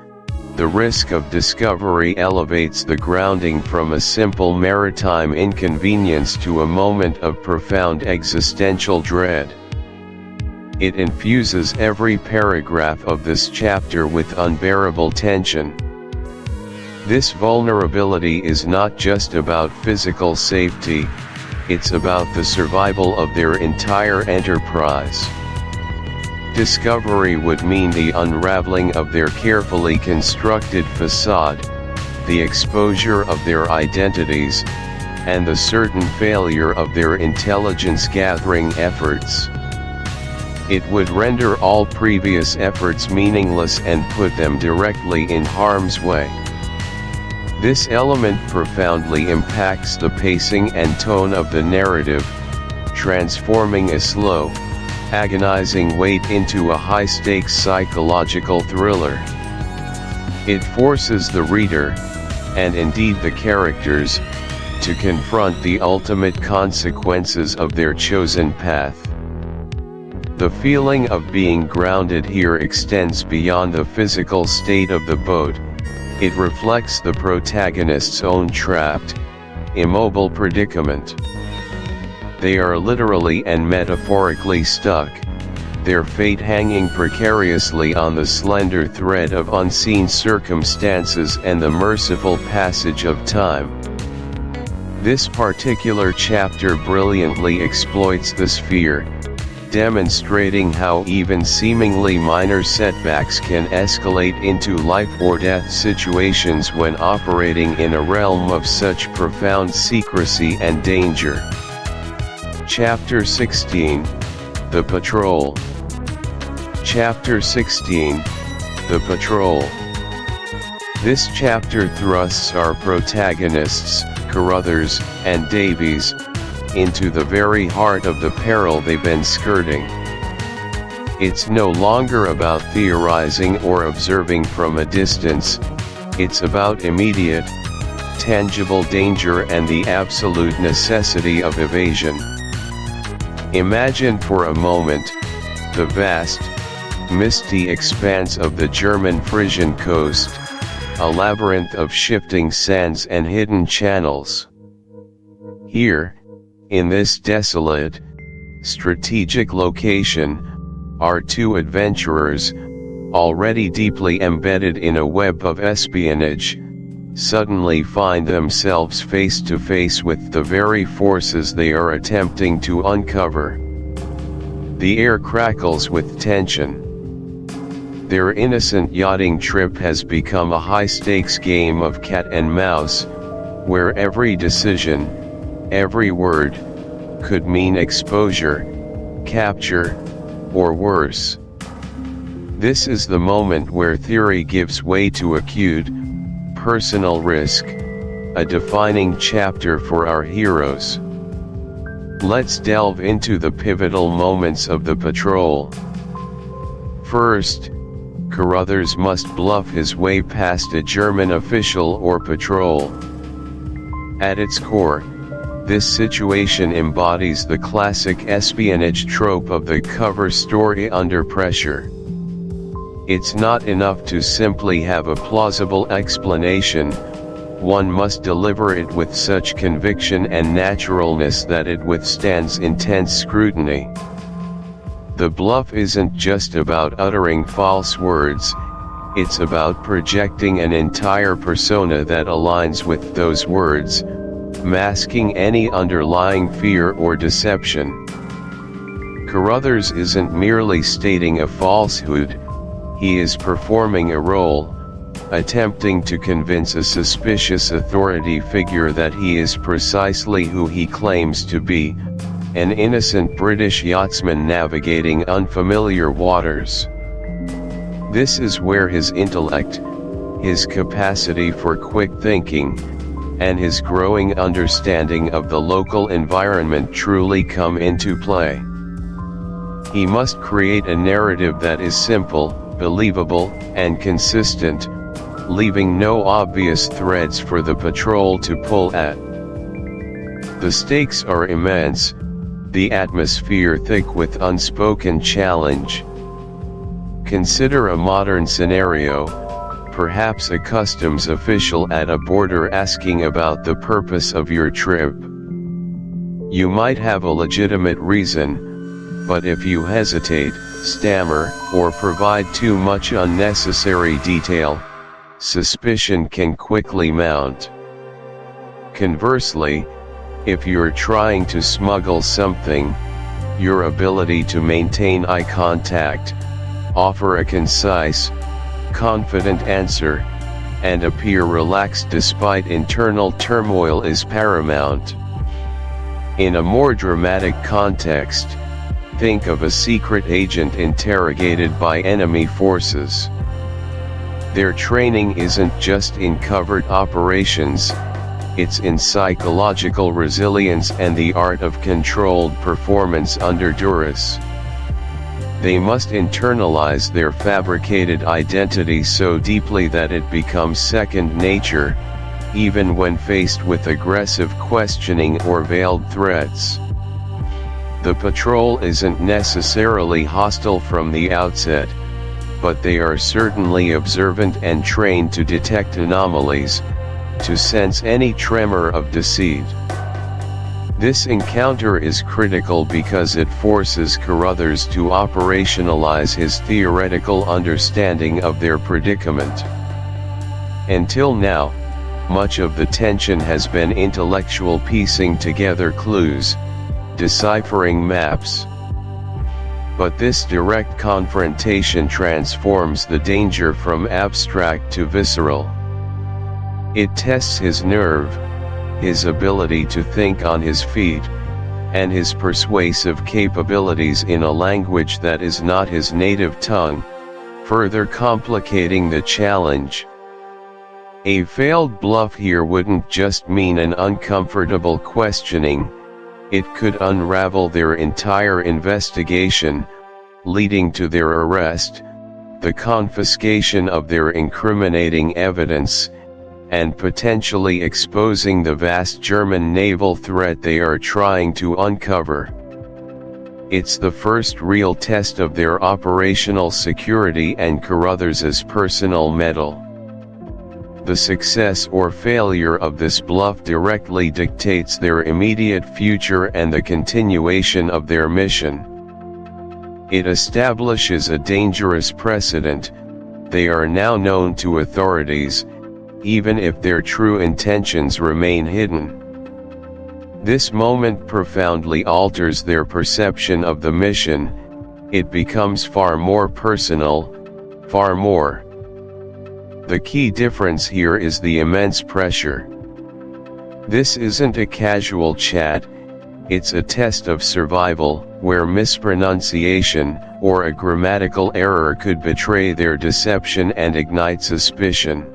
the risk of discovery elevates the grounding from a simple maritime inconvenience to a moment of profound existential dread. It infuses every paragraph of this chapter with unbearable tension. This vulnerability is not just about physical safety, it's about the survival of their entire enterprise. Discovery would mean the unraveling of their carefully constructed facade, the exposure of their identities, and the certain failure of their intelligence-gathering efforts. It would render all previous efforts meaningless and put them directly in harm's way. This element profoundly impacts the pacing and tone of the narrative, transforming a slow, agonizing wait into a high-stakes psychological thriller. It forces the reader, and indeed the characters, to confront the ultimate consequences of their chosen path. The feeling of being grounded here extends beyond the physical state of the boat. It reflects the protagonist's own trapped, immobile predicament. They are literally and metaphorically stuck, their fate hanging precariously on the slender thread of unseen circumstances and the merciful passage of time. This particular chapter brilliantly exploits this fear, demonstrating how even seemingly minor setbacks can escalate into life-or-death situations when operating in a realm of such profound secrecy and danger. Chapter 16, The Patrol. Chapter 16, The Patrol. This chapter thrusts our protagonists, Carruthers and Davies, into the very heart of the peril they've been skirting. It's no longer about theorizing or observing from a distance, it's about immediate, tangible danger and the absolute necessity of evasion. Imagine for a moment, the vast, misty expanse of the German Frisian coast, a labyrinth of shifting sands and hidden channels. Here, in this desolate, strategic location, are two adventurers, already deeply embedded in a web of espionage, suddenly find themselves face to face with the very forces they are attempting to uncover. The air crackles with tension. Their innocent yachting trip has become a high-stakes game of cat and mouse, where every decision, every word, could mean exposure, capture, or worse. This is the moment where theory gives way to acute, personal risk, a defining chapter for our heroes. Let's delve into the pivotal moments of the patrol. First, Carruthers must bluff his way past a German official or patrol. At its core, this situation embodies the classic espionage trope of the cover story under pressure. It's not enough to simply have a plausible explanation, one must deliver it with such conviction and naturalness that it withstands intense scrutiny. The bluff isn't just about uttering false words, it's about projecting an entire persona that aligns with those words, masking any underlying fear or deception. Carruthers isn't merely stating a falsehood, he is performing a role, attempting to convince a suspicious authority figure that he is precisely who he claims to be, an innocent British yachtsman navigating unfamiliar waters. This is where his intellect, his capacity for quick thinking, and his growing understanding of the local environment truly come into play. He must create a narrative that is simple, believable, and consistent, leaving no obvious threads for the patrol to pull at. The stakes are immense, the atmosphere thick with unspoken challenge. Consider a modern scenario, perhaps a customs official at a border asking about the purpose of your trip. You might have a legitimate reason, but if you hesitate, stammer, or provide too much unnecessary detail, suspicion can quickly mount. Conversely, if you're trying to smuggle something, your ability to maintain eye contact, offer a concise, confident answer, and appear relaxed despite internal turmoil is paramount. In a more dramatic context, think of a secret agent interrogated by enemy forces. Their training isn't just in covert operations, it's in psychological resilience and the art of controlled performance under duress. They must internalize their fabricated identity so deeply that it becomes second nature, even when faced with aggressive questioning or veiled threats. The patrol isn't necessarily hostile from the outset, but they are certainly observant and trained to detect anomalies, to sense any tremor of deceit. This encounter is critical because it forces Carruthers to operationalize his theoretical understanding of their predicament. Until now, much of the tension has been intellectual piecing together clues, deciphering maps. But this direct confrontation transforms the danger from abstract to visceral. It tests his nerve, his ability to think on his feet, and his persuasive capabilities in a language that is not his native tongue, further complicating the challenge. A failed bluff here wouldn't just mean an uncomfortable questioning, it could unravel their entire investigation, leading to their arrest, the confiscation of their incriminating evidence, and potentially exposing the vast German naval threat they are trying to uncover. It's the first real test of their operational security and Carruthers' personal mettle. The success or failure of this bluff directly dictates their immediate future and the continuation of their mission. It establishes a dangerous precedent: they are now known to authorities, even if their true intentions remain hidden. This moment profoundly alters their perception of the mission. It becomes far more personal, far more. The key difference here is the immense pressure. This isn't a casual chat, it's a test of survival, where mispronunciation, or a grammatical error could betray their deception and ignite suspicion.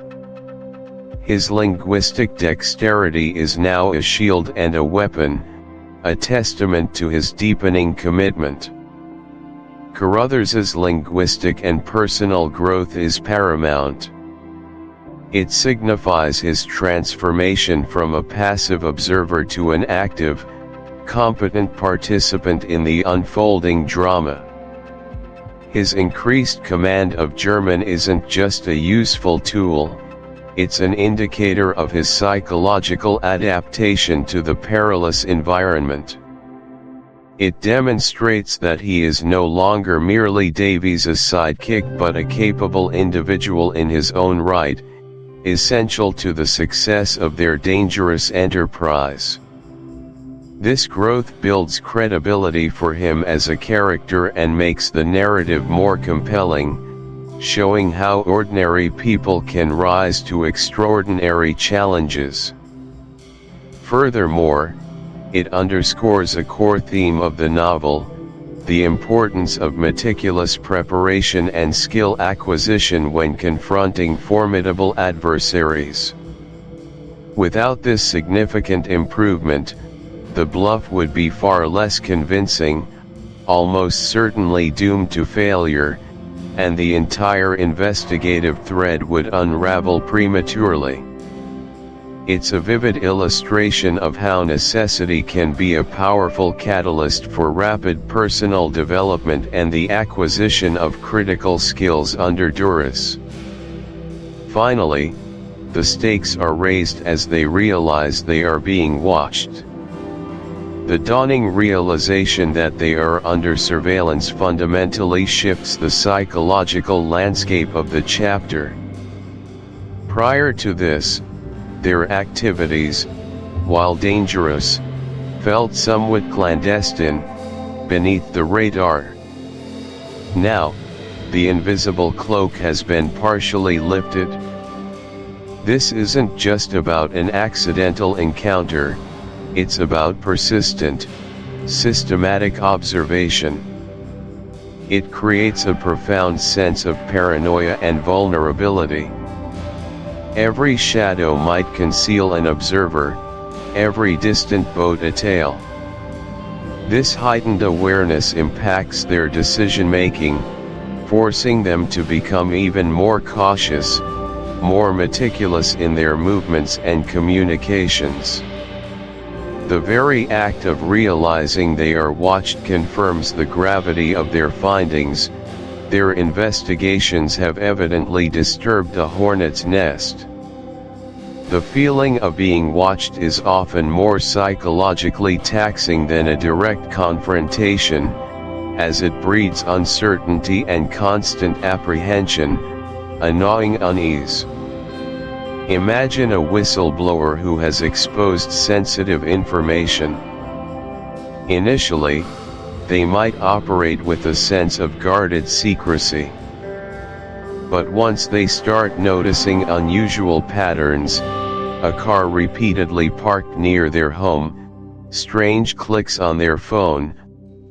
His linguistic dexterity is now a shield and a weapon, a testament to his deepening commitment. Carruthers' linguistic and personal growth is paramount. It signifies his transformation from a passive observer to an active, competent participant in the unfolding drama. His increased command of German isn't just a useful tool, it's an indicator of his psychological adaptation to the perilous environment. It demonstrates that he is no longer merely Davies' sidekick but a capable individual in his own right, essential to the success of their dangerous enterprise. This growth builds credibility for him as a character and makes the narrative more compelling, showing how ordinary people can rise to extraordinary challenges. Furthermore, it underscores a core theme of the novel, the importance of meticulous preparation and skill acquisition when confronting formidable adversaries. Without this significant improvement, the bluff would be far less convincing, almost certainly doomed to failure, and the entire investigative thread would unravel prematurely. It's a vivid illustration of how necessity can be a powerful catalyst for rapid personal development and the acquisition of critical skills under duress. Finally, the stakes are raised as they realize they are being watched. The dawning realization that they are under surveillance fundamentally shifts the psychological landscape of the chapter. Prior to this, their activities, while dangerous, felt somewhat clandestine, beneath the radar. Now, the invisible cloak has been partially lifted. This isn't just about an accidental encounter, it's about persistent, systematic observation. It creates a profound sense of paranoia and vulnerability. Every shadow might conceal an observer, every distant boat a tail. This heightened awareness impacts their decision-making, forcing them to become even more cautious, more meticulous in their movements and communications. The very act of realizing they are watched confirms the gravity of their findings. Their investigations have evidently disturbed a hornet's nest. The feeling of being watched is often more psychologically taxing than a direct confrontation, as it breeds uncertainty and constant apprehension, a gnawing unease. Imagine a whistleblower who has exposed sensitive information. Initially, they might operate with a sense of guarded secrecy. But once they start noticing unusual patterns, a car repeatedly parked near their home, strange clicks on their phone,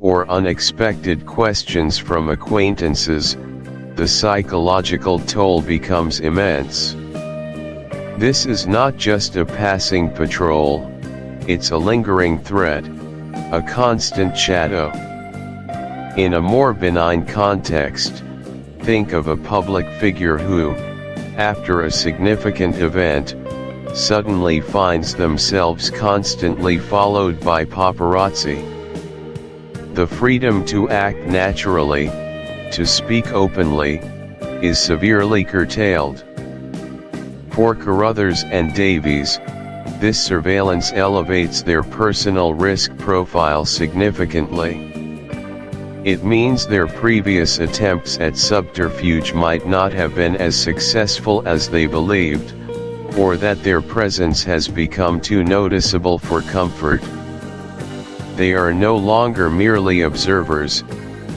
or unexpected questions from acquaintances, the psychological toll becomes immense. This is not just a passing patrol, it's a lingering threat, a constant shadow. In a more benign context, think of a public figure who, after a significant event, suddenly finds themselves constantly followed by paparazzi. The freedom to act naturally, to speak openly, is severely curtailed. For Carruthers and Davies, this surveillance elevates their personal risk profile significantly. It means their previous attempts at subterfuge might not have been as successful as they believed, or that their presence has become too noticeable for comfort. They are no longer merely observers,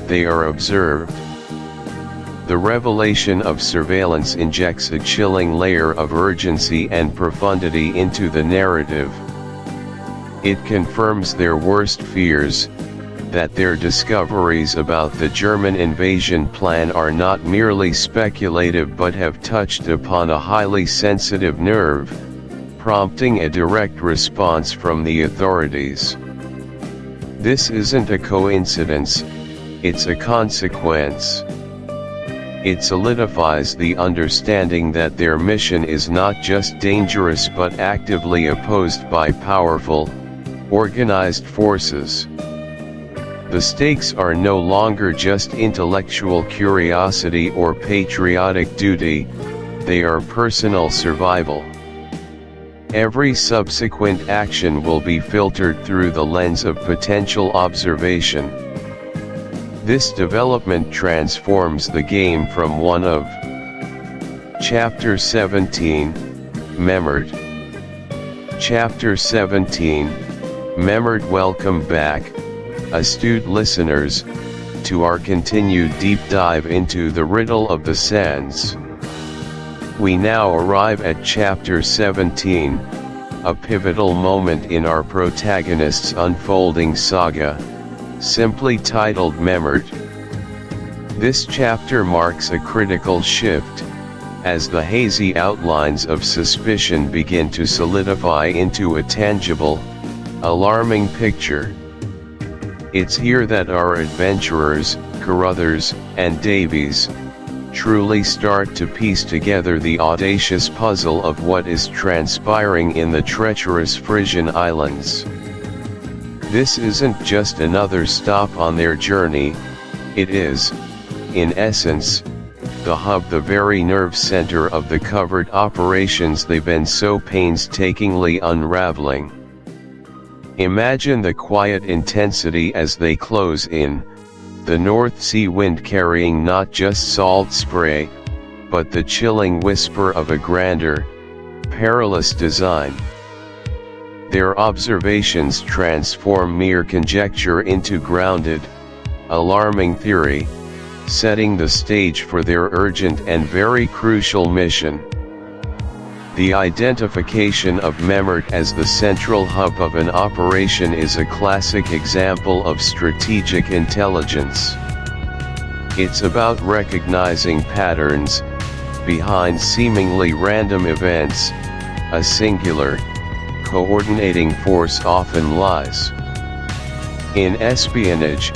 they are observed. The revelation of surveillance injects a chilling layer of urgency and profundity into the narrative. It confirms their worst fears, that their discoveries about the German invasion plan are not merely speculative but have touched upon a highly sensitive nerve, prompting a direct response from the authorities. This isn't a coincidence, it's a consequence. It solidifies the understanding that their mission is not just dangerous but actively opposed by powerful, organized forces. The stakes are no longer just intellectual curiosity or patriotic duty, they are personal survival. Every subsequent action will be filtered through the lens of potential observation. This development transforms the game from one of Chapter 17, Memored. Chapter 17, Memored. Welcome back, astute listeners, to our continued deep dive into the Riddle of the Sands. We now arrive at Chapter 17, a pivotal moment in our protagonist's unfolding saga, simply titled Memored. This chapter marks a critical shift, as the hazy outlines of suspicion begin to solidify into a tangible, alarming picture. It's here that our adventurers, Carruthers and Davies, truly start to piece together the audacious puzzle of what is transpiring in the treacherous Frisian Islands. This isn't just another stop on their journey, it is, in essence, the hub, the very nerve center of the covert operations they've been so painstakingly unraveling. Imagine the quiet intensity as they close in, the North Sea wind carrying not just salt spray, but the chilling whisper of a grander, perilous design. Their observations transform mere conjecture into grounded, alarming theory, setting the stage for their urgent and very crucial mission. The identification of Memored as the central hub of an operation is a classic example of strategic intelligence. It's about recognizing patterns behind seemingly random events. A singular, coordinating force often lies. In espionage,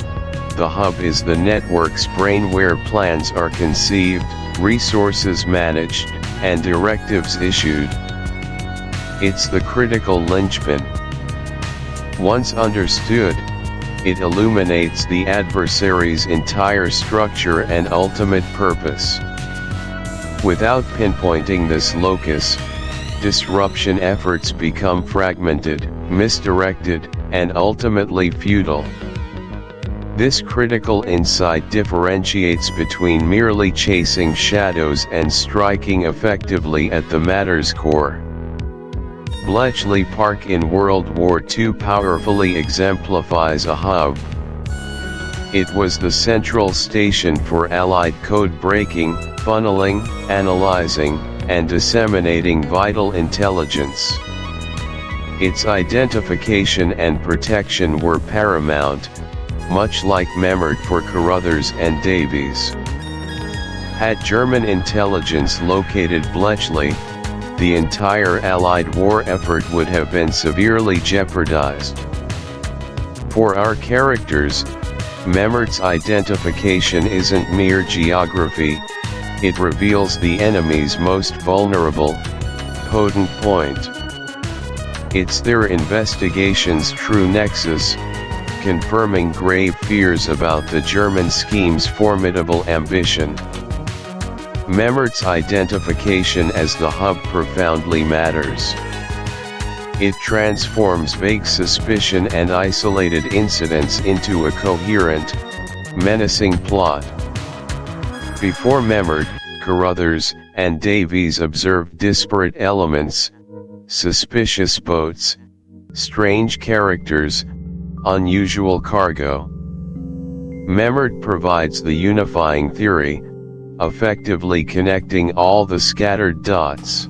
the hub is the network's brain, where plans are conceived, resources managed, and directives issued. It's the critical linchpin. Once understood, it illuminates the adversary's entire structure and ultimate purpose. Without pinpointing this locus, disruption efforts become fragmented, misdirected, and ultimately futile. This critical insight differentiates between merely chasing shadows and striking effectively at the matter's core. Bletchley Park in World War II powerfully exemplifies a hub. It was the central station for Allied code breaking, funneling, analyzing, and disseminating vital intelligence. Its identification and protection were paramount, much like Memored for Carruthers and Davies. Had German intelligence located Bletchley, the entire Allied war effort would have been severely jeopardized. For our characters, Memored's identification isn't mere geography, it reveals the enemy's most vulnerable, potent point. It's their investigation's true nexus, confirming grave fears about the German scheme's formidable ambition. Memored's identification as the hub profoundly matters. It transforms vague suspicion and isolated incidents into a coherent, menacing plot. Before Memored, Carruthers and Davies observed disparate elements, suspicious boats, strange characters, unusual cargo. Memored provides the unifying theory, effectively connecting all the scattered dots.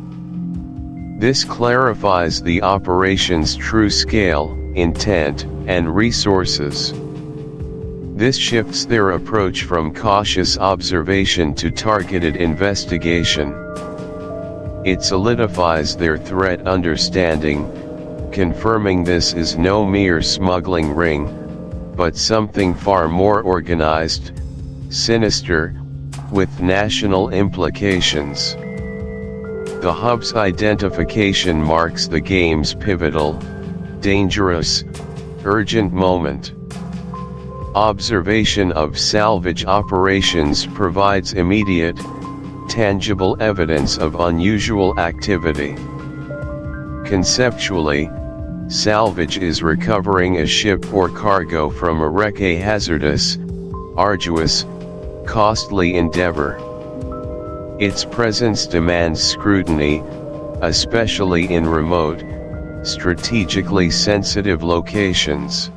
This clarifies the operation's true scale, intent, and resources. This shifts their approach from cautious observation to targeted investigation. It solidifies their threat understanding, confirming this is no mere smuggling ring, but something far more organized, sinister, with national implications. The hub's identification marks the game's pivotal, dangerous, urgent moment. Observation of salvage operations provides immediate, tangible evidence of unusual activity. Conceptually, salvage is recovering a ship or cargo from a wreck, a hazardous, arduous, costly endeavor. Its presence demands scrutiny, especially in remote, strategically sensitive locations.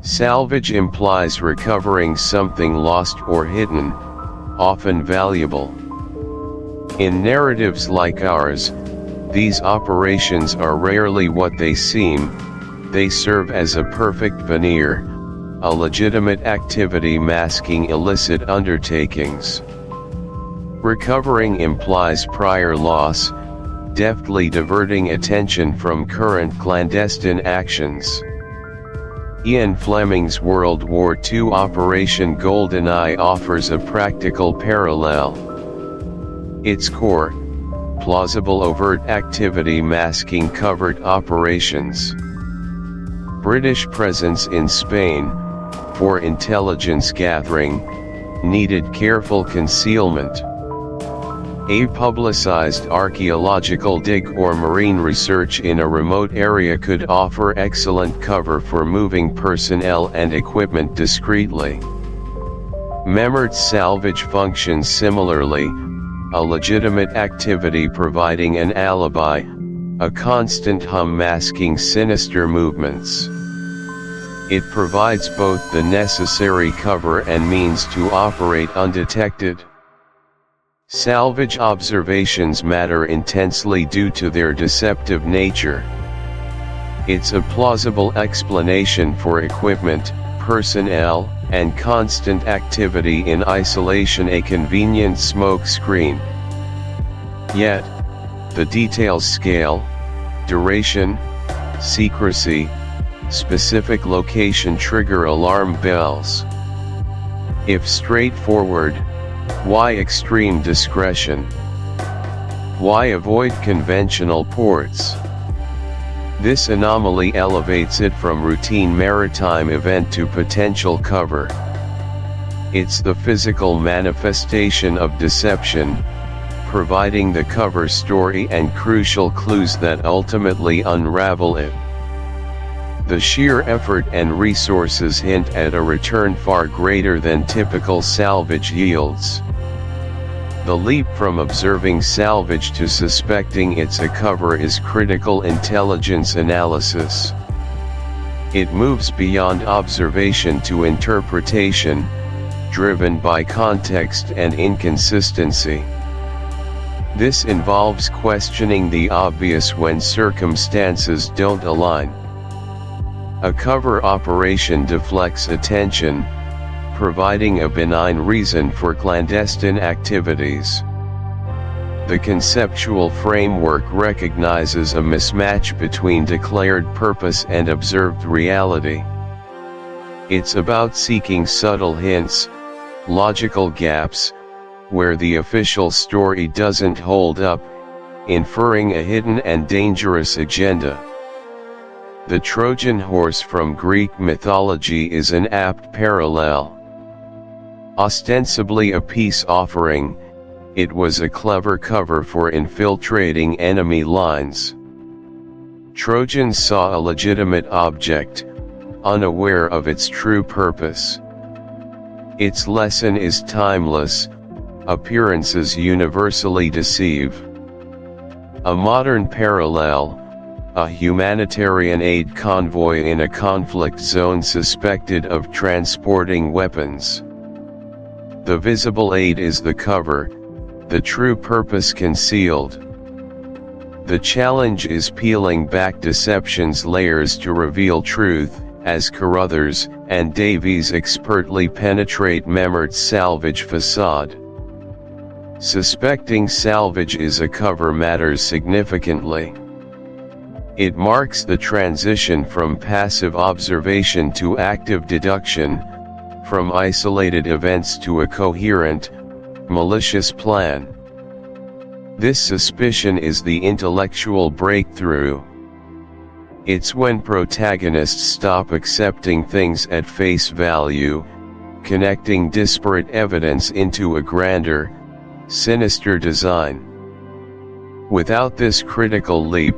Salvage implies recovering something lost or hidden, often valuable. In narratives like ours, these operations are rarely what they seem. They serve as a perfect veneer, a legitimate activity masking illicit undertakings. Recovering implies prior loss, deftly diverting attention from current clandestine actions. Ian Fleming's World War II Operation GoldenEye offers a practical parallel. Its core, plausible overt activity masking covert operations. British presence in Spain, for intelligence gathering, needed careful concealment. A publicized archaeological dig or marine research in a remote area could offer excellent cover for moving personnel and equipment discreetly. Memored salvage functions similarly, a legitimate activity providing an alibi, a constant hum masking sinister movements. It provides both the necessary cover and means to operate undetected. Salvage observations matter intensely due to their deceptive nature. It's a plausible explanation for equipment, personnel, and constant activity in isolation, a convenient smoke screen. Yet, the details scale, duration, secrecy, specific location trigger alarm bells. If straightforward, why extreme discretion? Why avoid conventional ports? This anomaly elevates it from routine maritime event to potential cover. It's the physical manifestation of deception, providing the cover story and crucial clues that ultimately unravel it. The sheer effort and resources hint at a return far greater than typical salvage yields. The leap from observing salvage to suspecting it's a cover is critical intelligence analysis. It moves beyond observation to interpretation, driven by context and inconsistency. This involves questioning the obvious when circumstances don't align. A cover operation deflects attention, providing a benign reason for clandestine activities. The conceptual framework recognizes a mismatch between declared purpose and observed reality. It's about seeking subtle hints, logical gaps, where the official story doesn't hold up, inferring a hidden and dangerous agenda. The Trojan horse from Greek mythology is an apt parallel. Ostensibly a peace offering, it was a clever cover for infiltrating enemy lines. Trojans saw a legitimate object, unaware of its true purpose. Its lesson is timeless: appearances universally deceive. A modern parallel: a humanitarian aid convoy in a conflict zone suspected of transporting weapons. The visible aid is the cover, the true purpose concealed. The challenge is peeling back deception's layers to reveal truth, as Carruthers and Davies expertly penetrate Memard's salvage facade. Suspecting salvage is a cover matters significantly. It marks the transition from passive observation to active deduction, from isolated events to a coherent, malicious plan. This suspicion is the intellectual breakthrough. It's when protagonists stop accepting things at face value, connecting disparate evidence into a grander, sinister design. Without this critical leap,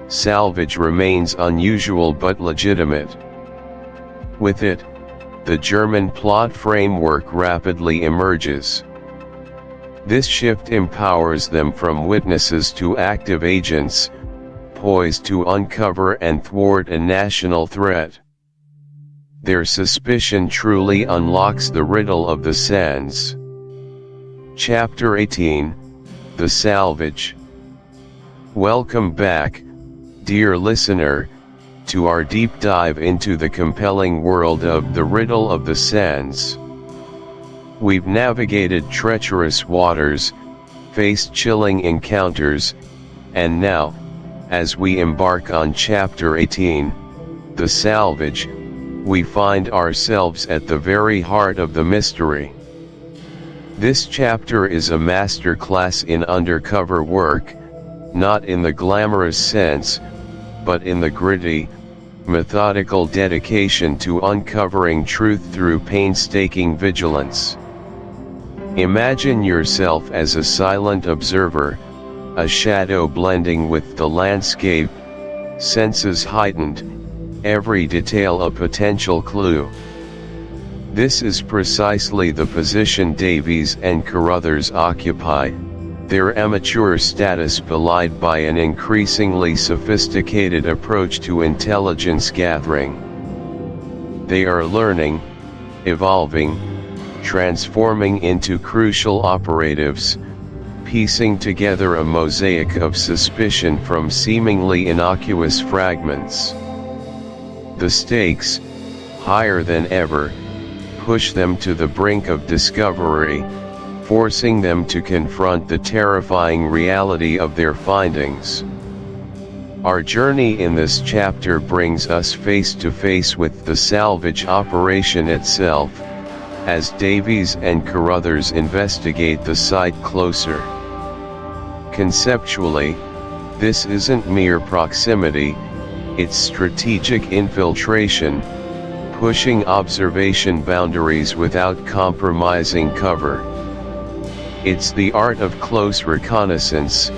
salvage remains unusual but legitimate. With it, the German plot framework rapidly emerges. This shift empowers them from witnesses to active agents, poised to uncover and thwart a national threat. Their suspicion truly unlocks the riddle of the sands. Chapter 18, The Salvage. Welcome back, dear listener, to our deep dive into the compelling world of the Riddle of the Sands. We've navigated treacherous waters, faced chilling encounters, and now, as we embark on Chapter 18, The Salvage, we find ourselves at the very heart of the mystery. This chapter is a masterclass in undercover work, not in the glamorous sense, but in the gritty, methodical dedication to uncovering truth through painstaking vigilance. Imagine yourself as a silent observer, a shadow blending with the landscape, senses heightened, every detail a potential clue. This is precisely the position Davies and Carruthers occupy, their amateur status belied by an increasingly sophisticated approach to intelligence gathering. They are learning, evolving, transforming into crucial operatives, piecing together a mosaic of suspicion from seemingly innocuous fragments. The stakes, higher than ever, push them to the brink of discovery, forcing them to confront the terrifying reality of their findings. Our journey in this chapter brings us face to face with the salvage operation itself, as Davies and Carruthers investigate the site closer. Conceptually, this isn't mere proximity, it's strategic infiltration, pushing observation boundaries without compromising cover. It's the art of close reconnaissance,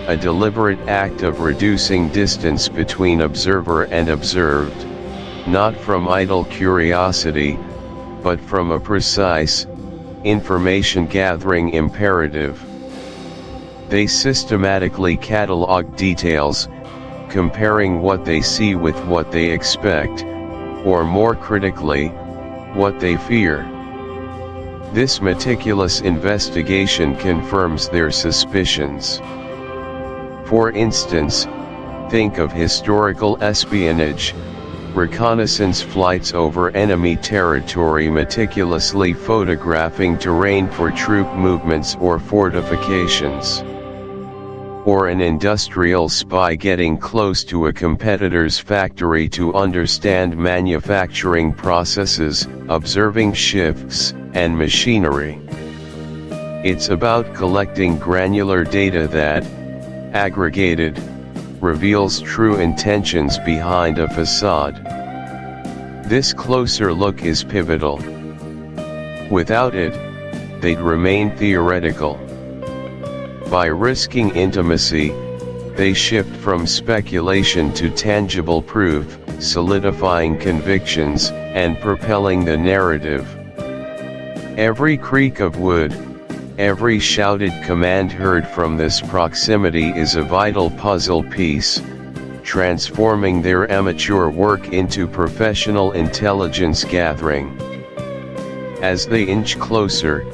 a deliberate act of reducing distance between observer and observed, not from idle curiosity, but from a precise, information-gathering imperative. They systematically catalog details, comparing what they see with what they expect, or more critically, what they fear. This meticulous investigation confirms their suspicions. For instance, think of historical espionage, reconnaissance flights over enemy territory meticulously photographing terrain for troop movements or fortifications. Or an industrial spy getting close to a competitor's factory to understand manufacturing processes, observing shifts, and machinery. It's about collecting granular data that, aggregated, reveals true intentions behind a facade. This closer look is pivotal. Without it, they'd remain theoretical. By risking intimacy, they shift from speculation to tangible proof, solidifying convictions, and propelling the narrative. Every creak of wood, every shouted command heard from this proximity is a vital puzzle piece, transforming their amateur work into professional intelligence gathering. As they inch closer,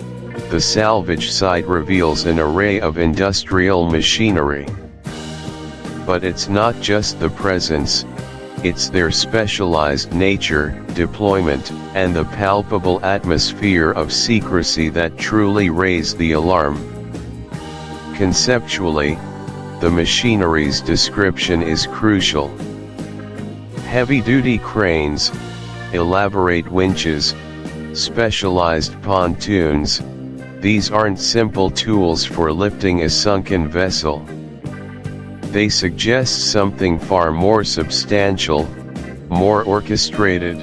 the salvage site reveals an array of industrial machinery. But it's not just the presence, it's their specialized nature, deployment, and the palpable atmosphere of secrecy that truly raise the alarm. Conceptually, the machinery's description is crucial. Heavy-duty cranes, elaborate winches, specialized pontoons, these aren't simple tools for lifting a sunken vessel. They suggest something far more substantial, more orchestrated.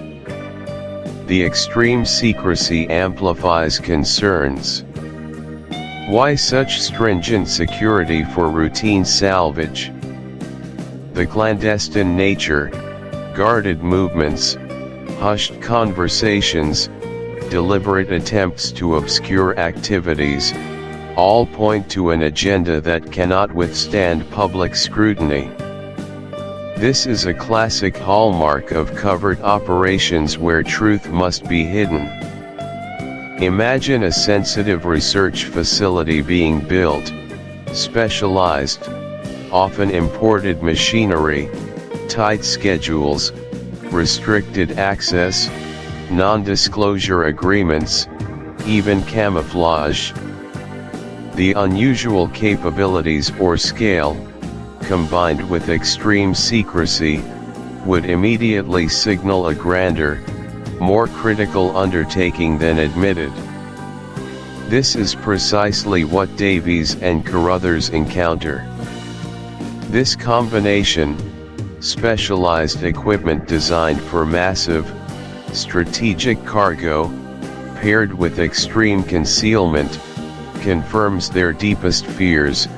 The extreme secrecy amplifies concerns. Why such stringent security for routine salvage? The clandestine nature, guarded movements, hushed conversations, deliberate attempts to obscure activities, all point to an agenda that cannot withstand public scrutiny. This is a classic hallmark of covert operations where truth must be hidden. Imagine a sensitive research facility being built, specialized, often imported machinery, tight schedules, restricted access, non-disclosure agreements, even camouflage. The unusual capabilities or scale, combined with extreme secrecy, would immediately signal a grander, more critical undertaking than admitted. This is precisely what Davies and Carruthers encounter. This combination, specialized equipment designed for massive, strategic cargo, paired with extreme concealment, confirms their deepest fears,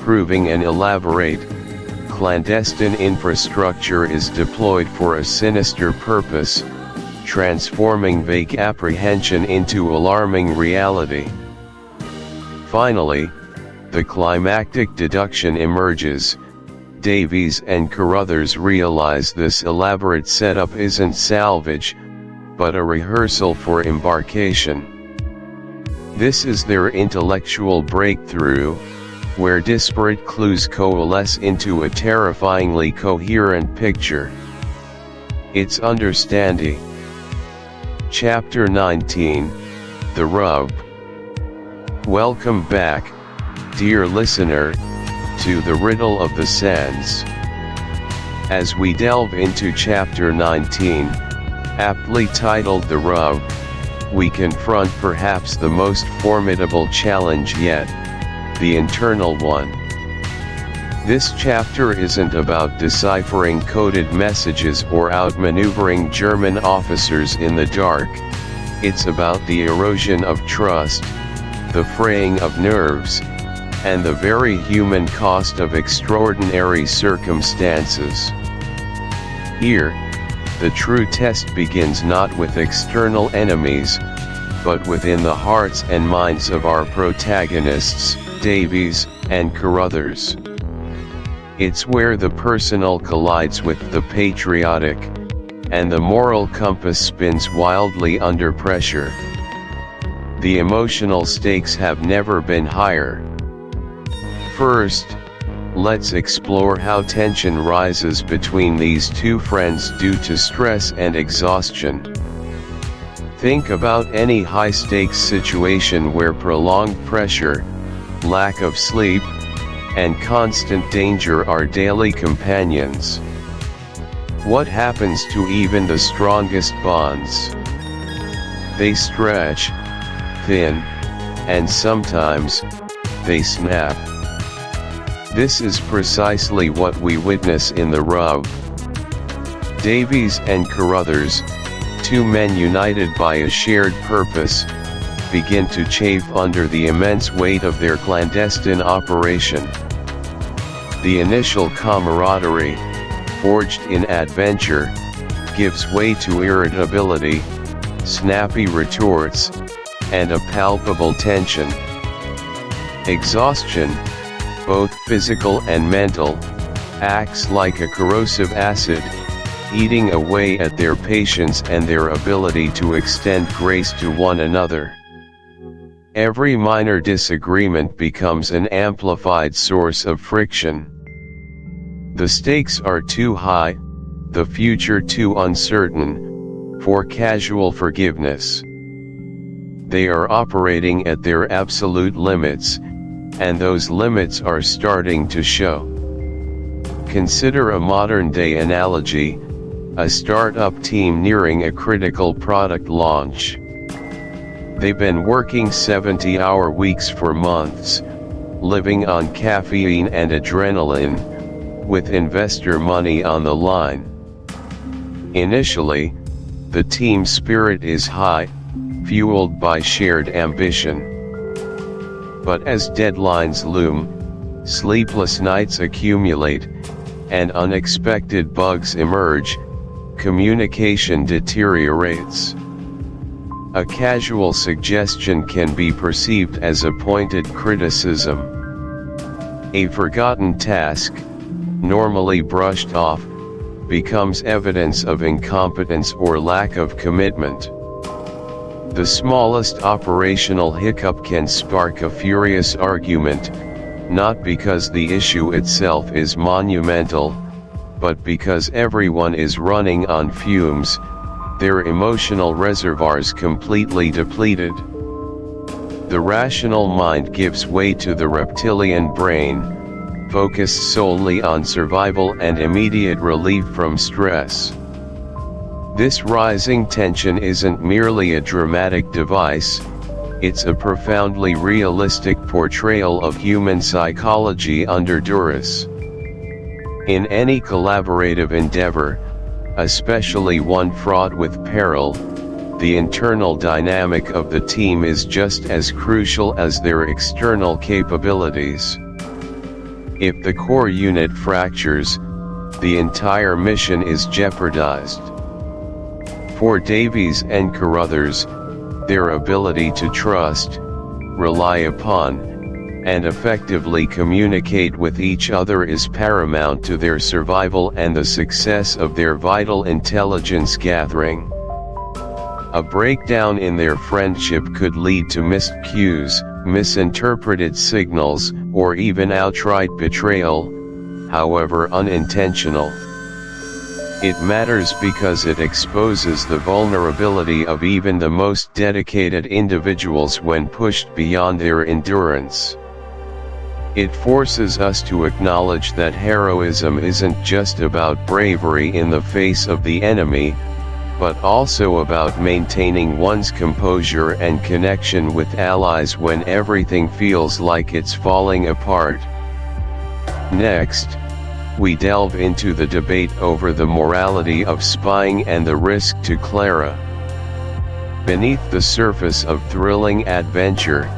proving an elaborate, clandestine infrastructure is deployed for a sinister purpose, transforming vague apprehension into alarming reality. Finally, the climactic deduction emerges. Davies and Carruthers realize this elaborate setup isn't salvage, but a rehearsal for embarkation. This is their intellectual breakthrough, where disparate clues coalesce into a terrifyingly coherent picture. It's understanding. Chapter 19, The Rub. Welcome back, dear listener, to the Riddle of the Sands. As we delve into Chapter 19, aptly titled The Rub, we confront perhaps the most formidable challenge yet, the internal one. This chapter isn't about deciphering coded messages or outmaneuvering German officers in the dark. It's about the erosion of trust, the fraying of nerves, and the very human cost of extraordinary circumstances. Here, the true test begins not with external enemies, but within the hearts and minds of our protagonists, Davies and Carruthers. It's where the personal collides with the patriotic, and the moral compass spins wildly under pressure. The emotional stakes have never been higher. First, let's explore how tension rises between these two friends due to stress and exhaustion. Think about any high-stakes situation where prolonged pressure, lack of sleep, and constant danger are daily companions. What happens to even the strongest bonds? They stretch, thin, and sometimes, they snap. This is precisely what we witness in The Rub. Davies and Carruthers, two men united by a shared purpose, begin to chafe under the immense weight of their clandestine operation. The initial camaraderie, forged in adventure, gives way to irritability, snappy retorts, and a palpable tension. Exhaustion, both physical and mental, acts like a corrosive acid, eating away at their patience and their ability to extend grace to one another. Every minor disagreement becomes an amplified source of friction. The stakes are too high, the future too uncertain, for casual forgiveness. They are operating at their absolute limits, and those limits are starting to show. Consider a modern-day analogy, a startup team nearing a critical product launch. They've been working 70-hour weeks for months, living on caffeine and adrenaline, with investor money on the line. Initially, the team spirit is high, fueled by shared ambition. But as deadlines loom, sleepless nights accumulate, and unexpected bugs emerge, communication deteriorates. A casual suggestion can be perceived as a pointed criticism. A forgotten task, normally brushed off, becomes evidence of incompetence or lack of commitment. The smallest operational hiccup can spark a furious argument, not because the issue itself is monumental, but because everyone is running on fumes, their emotional reservoirs completely depleted. The rational mind gives way to the reptilian brain, focused solely on survival and immediate relief from stress. This rising tension isn't merely a dramatic device, it's a profoundly realistic portrayal of human psychology under duress. In any collaborative endeavor, especially one fraught with peril, the internal dynamic of the team is just as crucial as their external capabilities. If the core unit fractures, the entire mission is jeopardized. For Davies and Carruthers, their ability to trust, rely upon, and effectively communicate with each other is paramount to their survival and the success of their vital intelligence gathering. A breakdown in their friendship could lead to missed cues, misinterpreted signals, or even outright betrayal, however unintentional. It matters because it exposes the vulnerability of even the most dedicated individuals when pushed beyond their endurance. It forces us to acknowledge that heroism isn't just about bravery in the face of the enemy, but also about maintaining one's composure and connection with allies when everything feels like it's falling apart. Next, we delve into the debate over the morality of spying and the risk to Clara. Beneath the surface of thrilling adventure,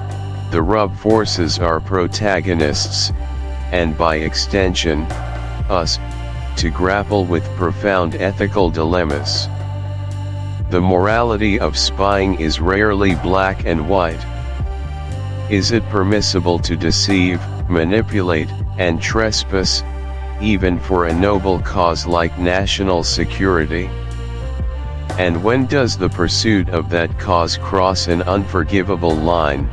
the rub forces our protagonists, and by extension, us, to grapple with profound ethical dilemmas. The morality of spying is rarely black and white. Is it permissible to deceive, manipulate, and trespass, even for a noble cause like national security? And when does the pursuit of that cause cross an unforgivable line,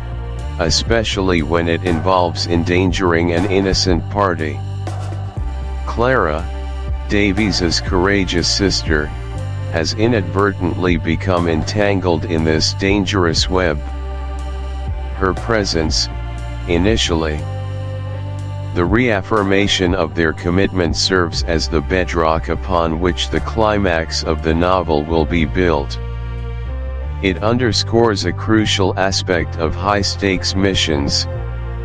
especially when it involves endangering an innocent party? Clara, Davies's courageous sister, has inadvertently become entangled in this dangerous web. Her presence, initially, the reaffirmation of their commitment serves as the bedrock upon which the climax of the novel will be built. It underscores a crucial aspect of high-stakes missions,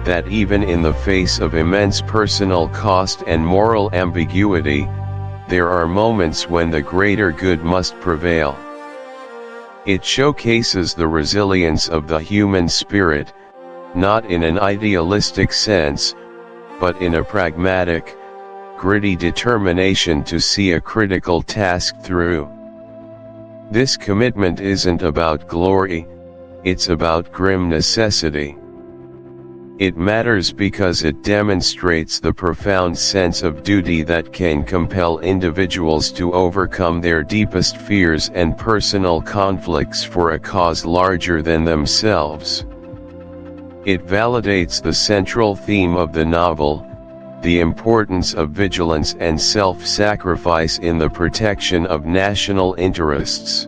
that even in the face of immense personal cost and moral ambiguity, there are moments when the greater good must prevail. It showcases the resilience of the human spirit, not in an idealistic sense, but in a pragmatic, gritty determination to see a critical task through. This commitment isn't about glory, it's about grim necessity. It matters because it demonstrates the profound sense of duty that can compel individuals to overcome their deepest fears and personal conflicts for a cause larger than themselves. It validates the central theme of the novel, the importance of vigilance and self-sacrifice in the protection of national interests.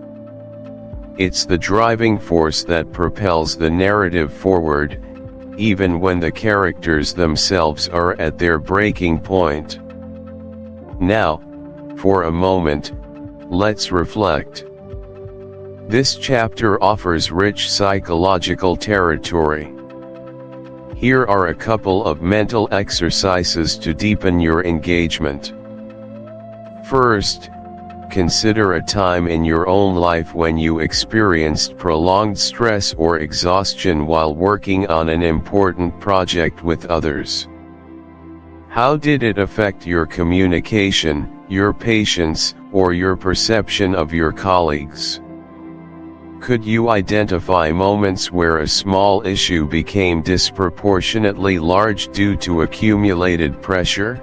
It's the driving force that propels the narrative forward, even when the characters themselves are at their breaking point. Now, for a moment, let's reflect. This chapter offers rich psychological territory. Here are a couple of mental exercises to deepen your engagement. First, consider a time in your own life when you experienced prolonged stress or exhaustion while working on an important project with others. How did it affect your communication, your patience, or your perception of your colleagues? Could you identify moments where a small issue became disproportionately large due to accumulated pressure?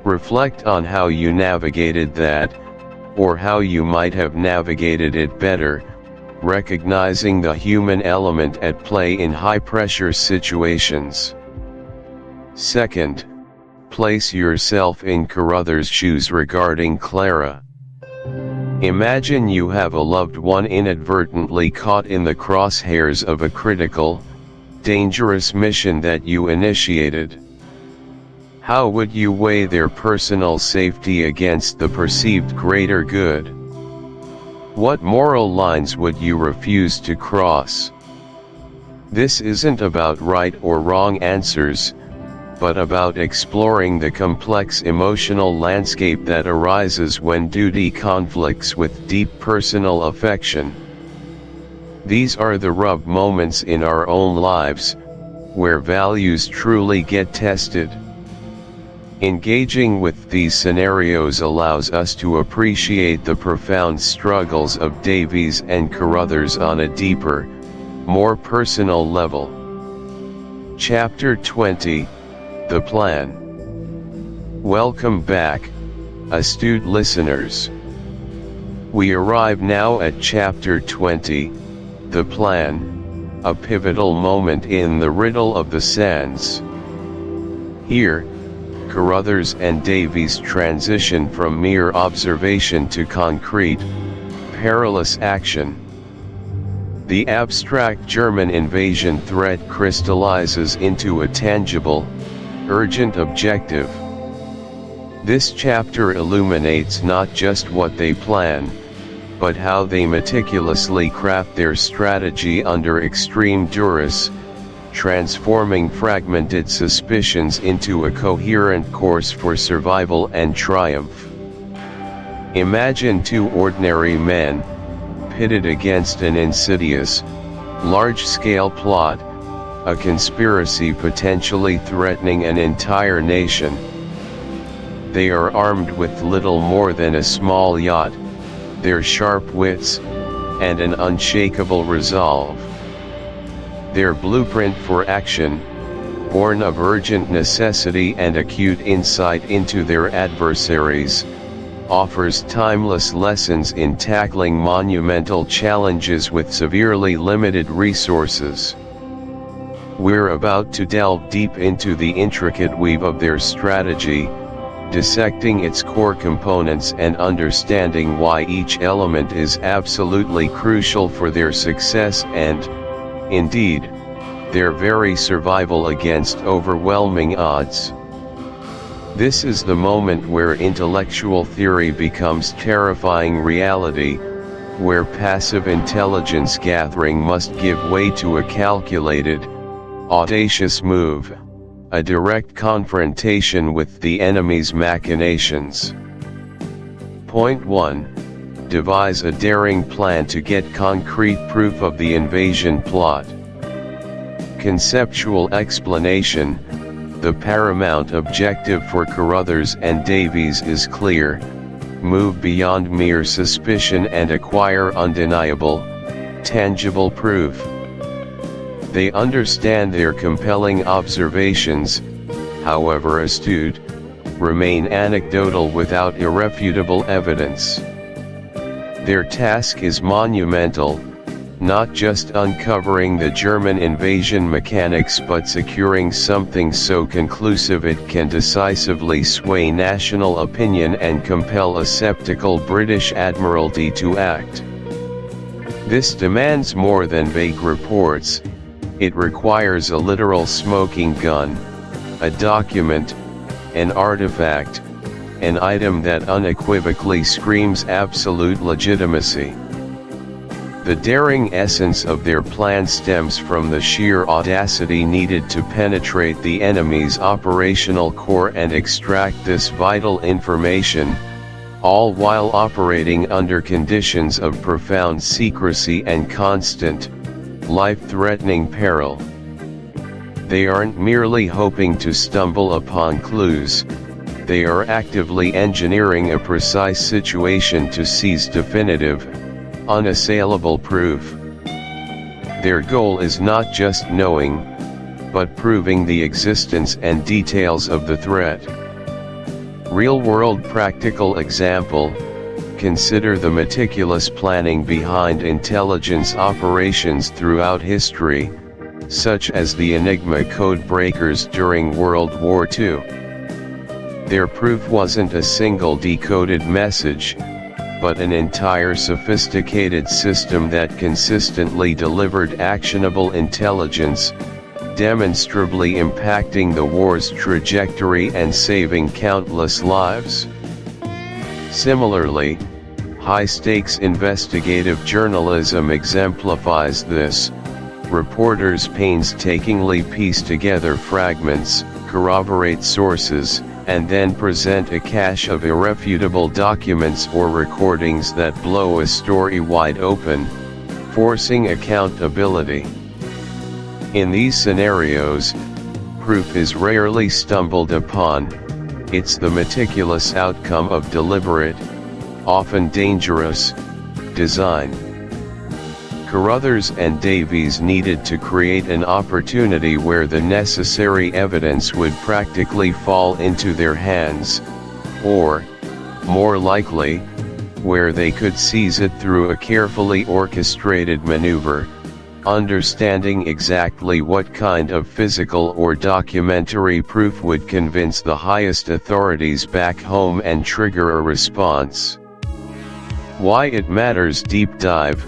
Reflect on how you navigated that, or how you might have navigated it better, recognizing the human element at play in high-pressure situations. Second, place yourself in Carruthers' shoes regarding Clara. Imagine you have a loved one inadvertently caught in the crosshairs of a critical, dangerous mission that you initiated. How would you weigh their personal safety against the perceived greater good? What moral lines would you refuse to cross? This isn't about right or wrong answers, but about exploring the complex emotional landscape that arises when duty conflicts with deep personal affection. These are the rub moments in our own lives, where values truly get tested. Engaging with these scenarios allows us to appreciate the profound struggles of Davies and Carruthers on a deeper, more personal level. Chapter 20, The Plan. Welcome back, astute listeners. We arrive now at Chapter 20, The Plan, a pivotal moment in the Riddle of the Sands. Here, Carruthers and Davies transition from mere observation to concrete, perilous action. The abstract German invasion threat crystallizes into a tangible, urgent objective. This chapter illuminates not just what they plan, but how they meticulously craft their strategy under extreme duress, transforming fragmented suspicions into a coherent course for survival and triumph. Imagine two ordinary men, pitted against an insidious, large-scale plot, a conspiracy potentially threatening an entire nation. They are armed with little more than a small yacht, their sharp wits, and an unshakable resolve. Their blueprint for action, born of urgent necessity and acute insight into their adversaries, offers timeless lessons in tackling monumental challenges with severely limited resources. We're about to delve deep into the intricate weave of their strategy, dissecting its core components and understanding why each element is absolutely crucial for their success and, indeed, their very survival against overwhelming odds. This is the moment where intellectual theory becomes terrifying reality, where passive intelligence gathering must give way to a calculated, audacious move, a direct confrontation with the enemy's machinations. Point 1. Devise a daring plan to get concrete proof of the invasion plot. Conceptual explanation. The paramount objective for Carruthers and Davies is clear: move beyond mere suspicion and acquire undeniable, tangible proof. They understand their compelling observations, however astute, remain anecdotal without irrefutable evidence. Their task is monumental, not just uncovering the German invasion mechanics but securing something so conclusive it can decisively sway national opinion and compel a skeptical British Admiralty to act. This demands more than vague reports. It requires a literal smoking gun, a document, an artifact, an item that unequivocally screams absolute legitimacy. The daring essence of their plan stems from the sheer audacity needed to penetrate the enemy's operational core and extract this vital information, all while operating under conditions of profound secrecy and constant, life-threatening peril. They aren't merely hoping to stumble upon clues, they are actively engineering a precise situation to seize definitive, unassailable proof. Their goal is not just knowing, but proving the existence and details of the threat. Real-world practical example: consider the meticulous planning behind intelligence operations throughout history, such as the Enigma code breakers during World War II. Their proof wasn't a single decoded message, but an entire sophisticated system that consistently delivered actionable intelligence, demonstrably impacting the war's trajectory and saving countless lives. Similarly, high-stakes investigative journalism exemplifies this. Reporters painstakingly piece together fragments, corroborate sources, and then present a cache of irrefutable documents or recordings that blow a story wide open, forcing accountability. In these scenarios, proof is rarely stumbled upon, it's the meticulous outcome of deliberate, often dangerous, design. Carruthers and Davies needed to create an opportunity where the necessary evidence would practically fall into their hands, or, more likely, where they could seize it through a carefully orchestrated maneuver, understanding exactly what kind of physical or documentary proof would convince the highest authorities back home and trigger a response. Why it matters deep dive.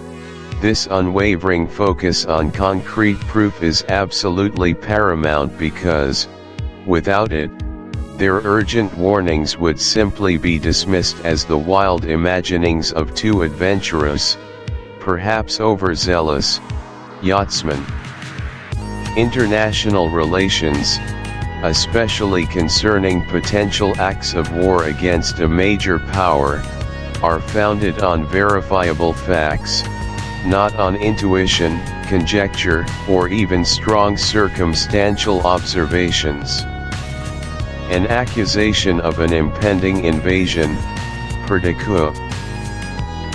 This unwavering focus on concrete proof is absolutely paramount because, without it, their urgent warnings would simply be dismissed as the wild imaginings of two adventurous, perhaps overzealous, yachtsmen. International relations, especially concerning potential acts of war against a major power, are founded on verifiable facts, not on intuition, conjecture, or even strong circumstantial observations. An accusation of an impending invasion, perdicuo.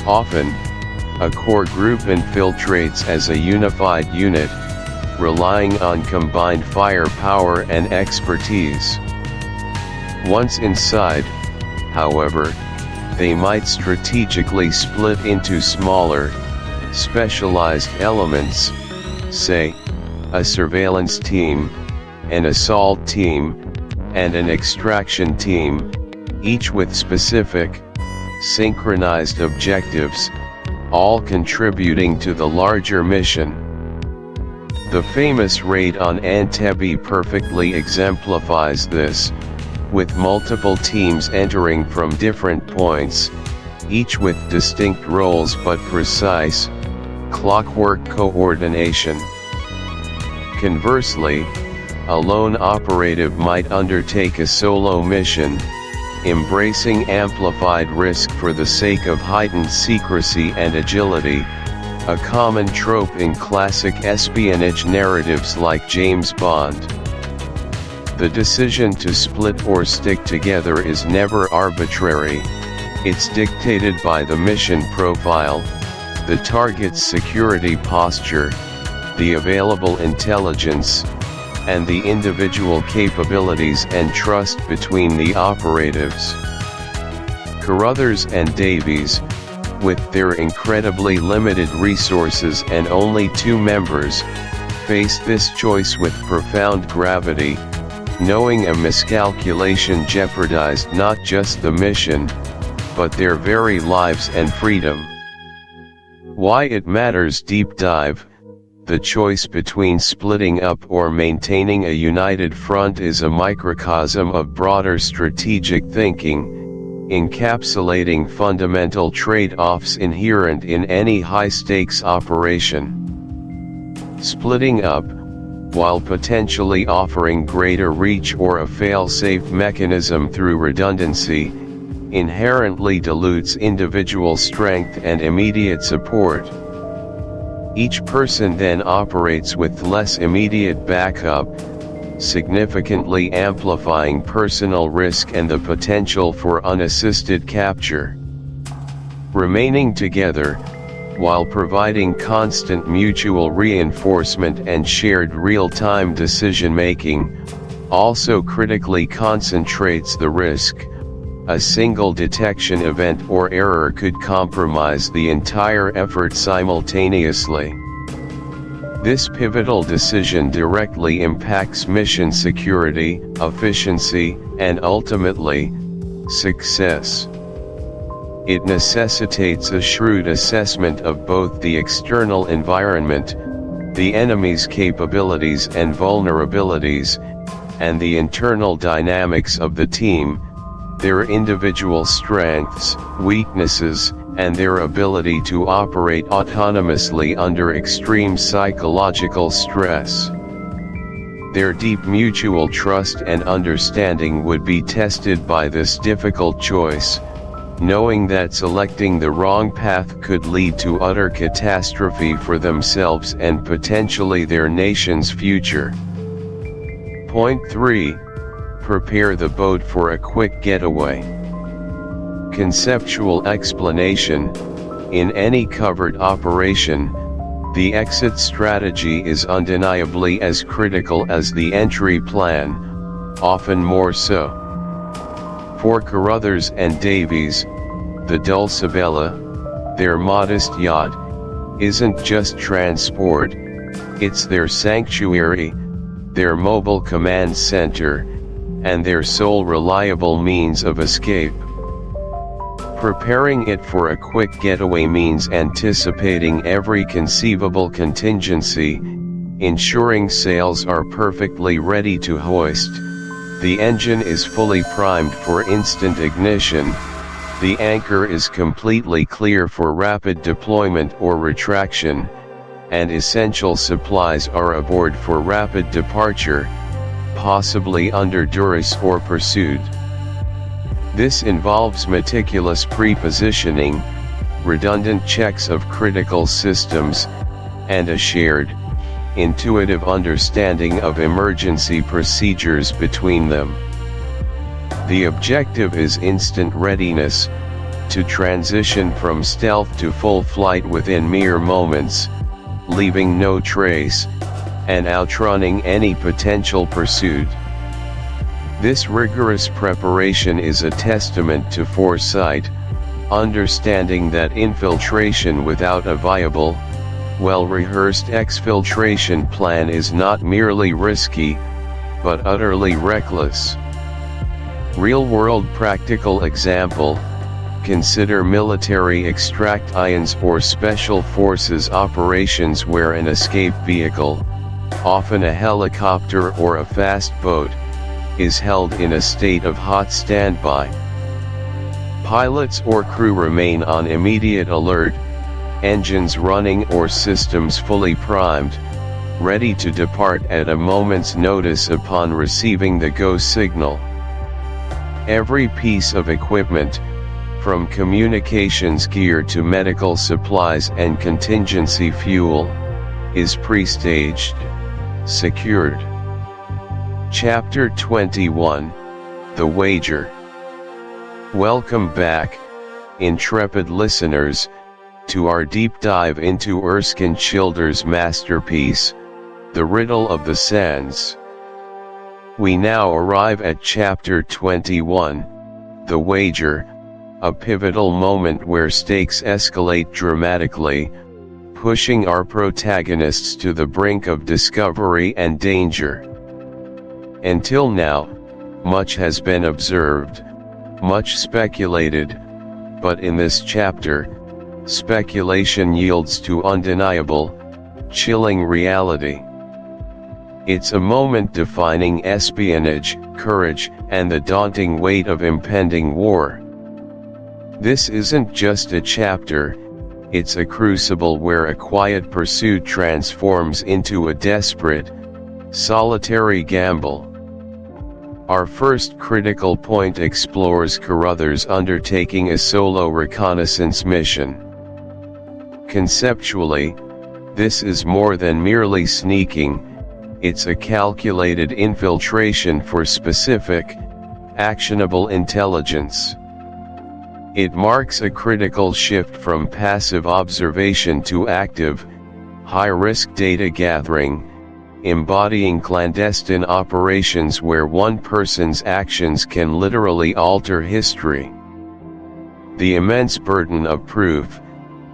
Often, a core group infiltrates as a unified unit, relying on combined firepower and expertise. Once inside, however, they might strategically split into smaller, specialized elements, say, a surveillance team, an assault team, and an extraction team, each with specific, synchronized objectives, all contributing to the larger mission. The famous raid on Entebbe perfectly exemplifies this, with multiple teams entering from different points, each with distinct roles but precise, clockwork coordination. Conversely, a lone operative might undertake a solo mission, embracing amplified risk for the sake of heightened secrecy and agility, a common trope in classic espionage narratives like James Bond. The decision to split or stick together is never arbitrary, it's dictated by the mission profile, the target's security posture, the available intelligence, and the individual capabilities and trust between the operatives. Carruthers and Davies, with their incredibly limited resources and only 2 members, face this choice with profound gravity, knowing a miscalculation jeopardized not just the mission, but their very lives and freedom. Why it matters deep dive. The choice between splitting up or maintaining a united front is a microcosm of broader strategic thinking, encapsulating fundamental trade-offs inherent in any high-stakes operation. Splitting up, while potentially offering greater reach or a fail-safe mechanism through redundancy, inherently dilutes individual strength and immediate support. Each person then operates with less immediate backup, significantly amplifying personal risk and the potential for unassisted capture. Remaining together, while providing constant mutual reinforcement and shared real-time decision-making, also critically concentrates the risk. A single detection event or error could compromise the entire effort simultaneously. This pivotal decision directly impacts mission security, efficiency, and ultimately, success. It necessitates a shrewd assessment of both the external environment, the enemy's capabilities and vulnerabilities, and the internal dynamics of the team, their individual strengths, weaknesses, and their ability to operate autonomously under extreme psychological stress. Their deep mutual trust and understanding would be tested by this difficult choice, knowing that selecting the wrong path could lead to utter catastrophe for themselves and potentially their nation's future. Point 3. Prepare the boat for a quick getaway. Conceptual explanation: in any covert operation, the exit strategy is undeniably as critical as the entry plan, often more so. For Carruthers and Davies, the Dulcibella, their modest yacht, isn't just transport, it's their sanctuary, their mobile command center, and their sole reliable means of escape. Preparing it for a quick getaway means anticipating every conceivable contingency, ensuring sails are perfectly ready to hoist, the engine is fully primed for instant ignition, the anchor is completely clear for rapid deployment or retraction, and essential supplies are aboard for rapid departure, possibly under duress or pursuit. This involves meticulous pre-positioning, redundant checks of critical systems, and a shared, intuitive understanding of emergency procedures between them. The objective is instant readiness, to transition from stealth to full flight within mere moments, leaving no trace, and outrunning any potential pursuit. This rigorous preparation is a testament to foresight, understanding that infiltration without a viable, well-rehearsed exfiltration plan is not merely risky, but utterly reckless. Real-world practical example: consider military extract-ions or special forces operations where an escape vehicle, often a helicopter or a fast boat, is held in a state of hot standby. Pilots or crew remain on immediate alert, engines running or systems fully primed, ready to depart at a moment's notice upon receiving the go signal. Every piece of equipment, from communications gear to medical supplies and contingency fuel, is pre-staged, secured. Chapter 21, The Wager. Welcome back, intrepid listeners, to our deep dive into Erskine Childers' masterpiece, The Riddle of the Sands. We now arrive at Chapter 21, The Wager, a pivotal moment where stakes escalate dramatically, pushing our protagonists to the brink of discovery and danger. Until now, much has been observed, much speculated, but in this chapter, speculation yields to undeniable, chilling reality. It's a moment defining espionage, courage, and the daunting weight of impending war. This isn't just a chapter, it's a crucible where a quiet pursuit transforms into a desperate, solitary gamble. Our first critical point explores Carruthers undertaking a solo reconnaissance mission. Conceptually, this is more than merely sneaking, it's a calculated infiltration for specific, actionable intelligence. It marks a critical shift from passive observation to active, high-risk data gathering, embodying clandestine operations where one person's actions can literally alter history. The immense burden of proof,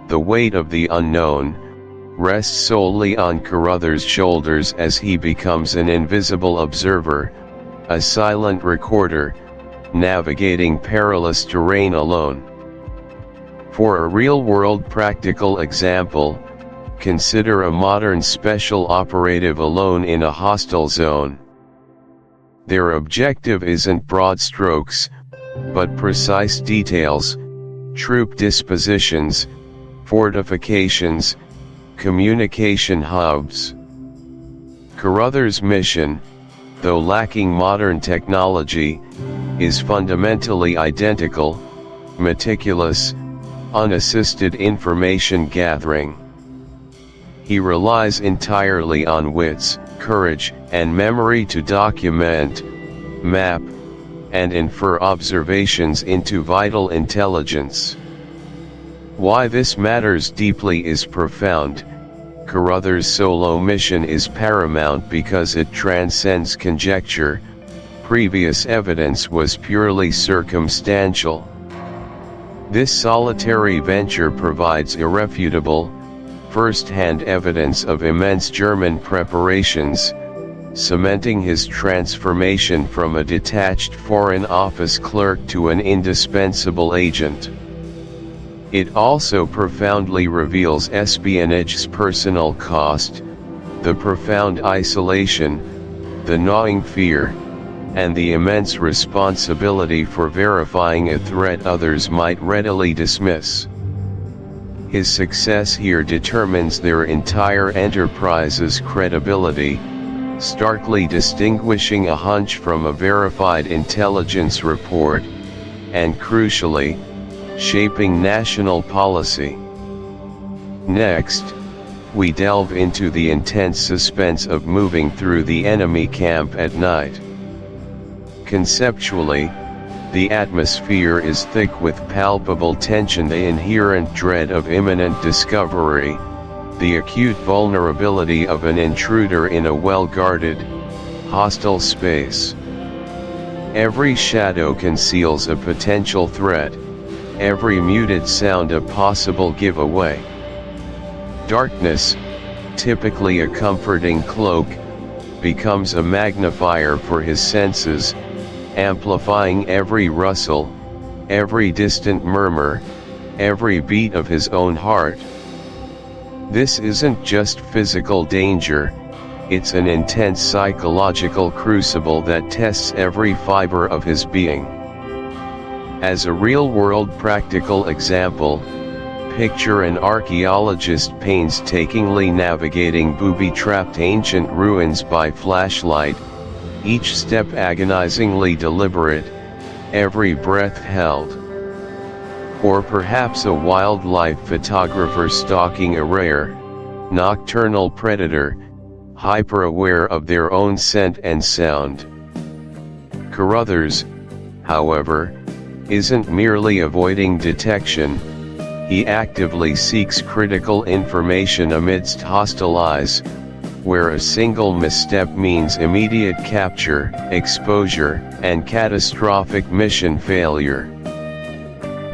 the weight of the unknown, rests solely on Carruthers' shoulders as he becomes an invisible observer, a silent recorder, navigating perilous terrain alone. For a real-world practical example, consider a modern special operative alone in a hostile zone. Their objective isn't broad strokes, but precise details, troop dispositions, fortifications, communication hubs. Carruthers' mission, though lacking modern technology, is fundamentally identical: meticulous, unassisted information gathering. He relies entirely on wits, courage, and memory to document, map, and infer observations into vital intelligence. Why this matters deeply is profound. Carruthers' solo mission is paramount because it transcends conjecture. Previous evidence was purely circumstantial. This solitary venture provides irrefutable, first-hand evidence of immense German preparations, cementing his transformation from a detached Foreign Office clerk to an indispensable agent. It also profoundly reveals espionage's personal cost, the profound isolation, the gnawing fear, and the immense responsibility for verifying a threat others might readily dismiss. His success here determines their entire enterprise's credibility, starkly distinguishing a hunch from a verified intelligence report, and crucially, shaping national policy. Next, we delve into the intense suspense of moving through the enemy camp at night. Conceptually, the atmosphere is thick with palpable tension, the inherent dread of imminent discovery, the acute vulnerability of an intruder in a well-guarded, hostile space. Every shadow conceals a potential threat, every muted sound a possible giveaway. Darkness, typically a comforting cloak, becomes a magnifier for his senses, amplifying every rustle, every distant murmur, every beat of his own heart. This isn't just physical danger, it's an intense psychological crucible that tests every fiber of his being. As a real-world practical example, picture an archaeologist painstakingly navigating booby-trapped ancient ruins by flashlight, each step agonizingly deliberate, every breath held. Or perhaps a wildlife photographer stalking a rare, nocturnal predator, hyper-aware of their own scent and sound. Carruthers, however, isn't merely avoiding detection, he actively seeks critical information amidst hostile eyes, where a single misstep means immediate capture, exposure, and catastrophic mission failure.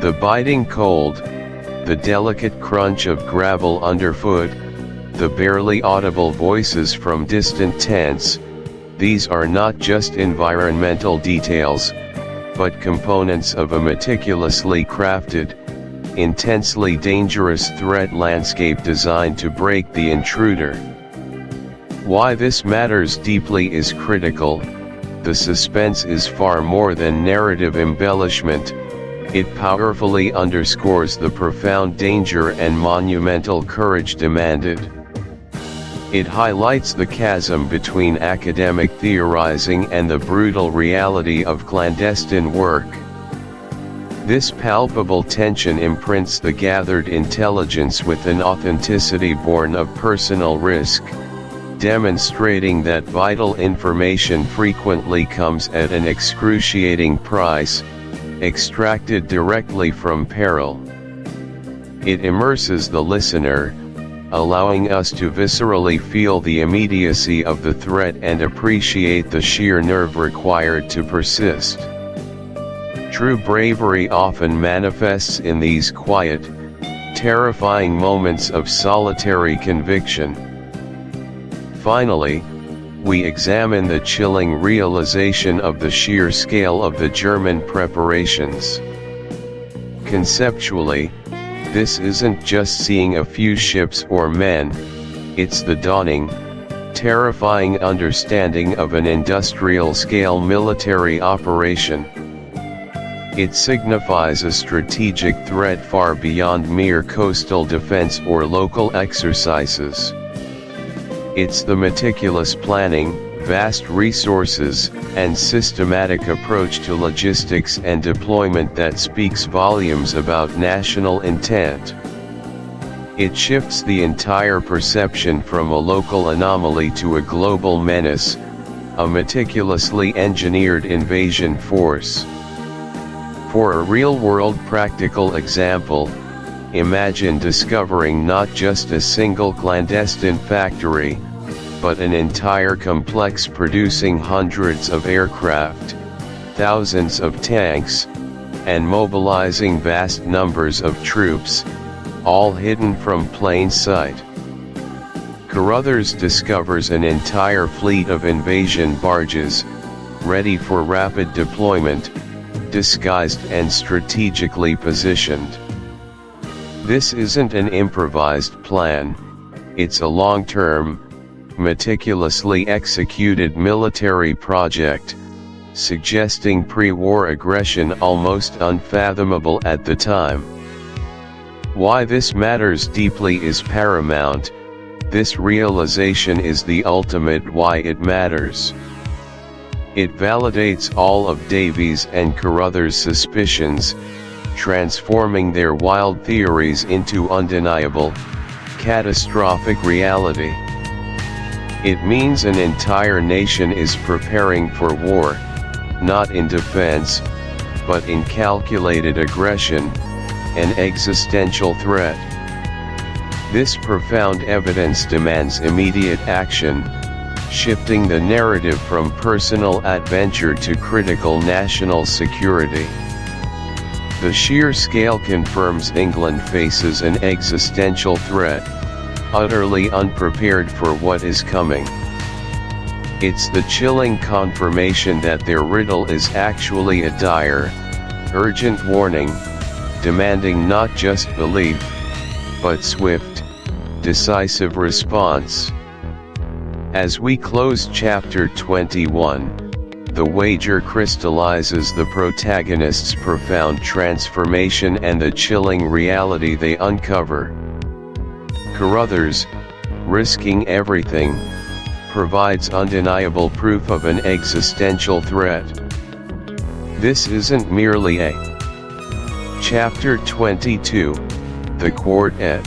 The biting cold, the delicate crunch of gravel underfoot, the barely audible voices from distant tents, these are not just environmental details, but components of a meticulously crafted, intensely dangerous threat landscape designed to break the intruder. Why this matters deeply is critical. The suspense is far more than narrative embellishment, it powerfully underscores the profound danger and monumental courage demanded. It highlights the chasm between academic theorizing and the brutal reality of clandestine work. This palpable tension imprints the gathered intelligence with an authenticity born of personal risk, demonstrating that vital information frequently comes at an excruciating price, extracted directly from peril. It immerses the listener, allowing us to viscerally feel the immediacy of the threat and appreciate the sheer nerve required to persist. True bravery often manifests in these quiet, terrifying moments of solitary conviction. Finally, we examine the chilling realization of the sheer scale of the German preparations. Conceptually, this isn't just seeing a few ships or men, it's the dawning, terrifying understanding of an industrial-scale military operation. It signifies a strategic threat far beyond mere coastal defense or local exercises. It's the meticulous planning, vast resources, and systematic approach to logistics and deployment that speaks volumes about national intent. It shifts the entire perception from a local anomaly to a global menace, a meticulously engineered invasion force. For a real-world practical example, imagine discovering not just a single clandestine factory, but an entire complex producing hundreds of aircraft, thousands of tanks, and mobilizing vast numbers of troops, all hidden from plain sight. Carruthers discovers an entire fleet of invasion barges, ready for rapid deployment, disguised and strategically positioned. This isn't an improvised plan, it's a long-term, meticulously executed military project, suggesting pre-war aggression almost unfathomable at the time. Why this matters deeply is paramount. This realization is the ultimate why it matters. It validates all of Davies and Carruthers' suspicions, transforming their wild theories into undeniable, catastrophic reality. It means an entire nation is preparing for war, not in defense, but in calculated aggression, an existential threat. This profound evidence demands immediate action, shifting the narrative from personal adventure to critical national security. The sheer scale confirms England faces an existential threat, utterly unprepared for what is coming. It's the chilling confirmation that their riddle is actually a dire, urgent warning, demanding not just belief, but swift, decisive response. As we close chapter 21, the wager crystallizes the protagonists' profound transformation and the chilling reality they uncover. Carruthers, risking everything, provides undeniable proof of an existential threat. This isn't merely a Chapter 22, The Quartet.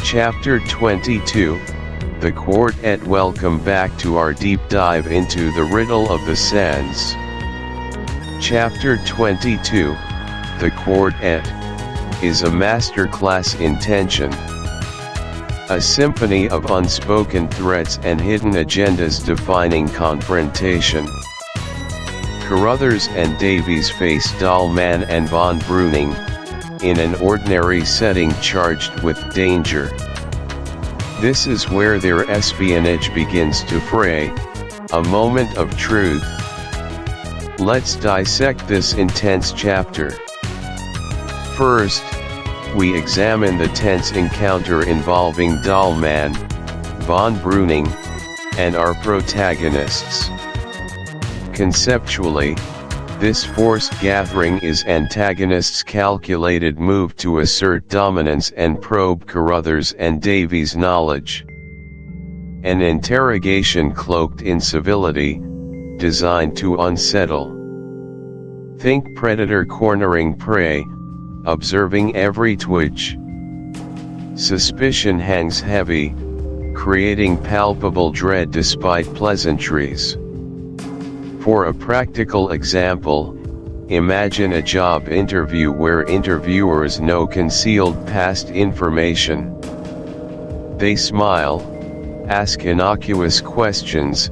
Chapter 22, The Quartet. Welcome back to our deep dive into the riddle of the sands. Chapter 22, The Quartet, is a masterclass in tension. A symphony of unspoken threats and hidden agendas defining confrontation. Carruthers and Davies face Dahlmann and von Breuning, in an ordinary setting charged with danger. This is where their espionage begins to fray, a moment of truth. Let's dissect this intense chapter. First, we examine the tense encounter involving Dahlmann, von Breuning, and our protagonists. Conceptually, this forced gathering is antagonists' calculated move to assert dominance and probe Carruthers and Davies' knowledge. An interrogation cloaked in civility, designed to unsettle. Think predator cornering prey, observing every twitch. Suspicion hangs heavy, creating palpable dread despite pleasantries. For a practical example, imagine a job interview where interviewers know concealed past information. They smile, ask innocuous questions,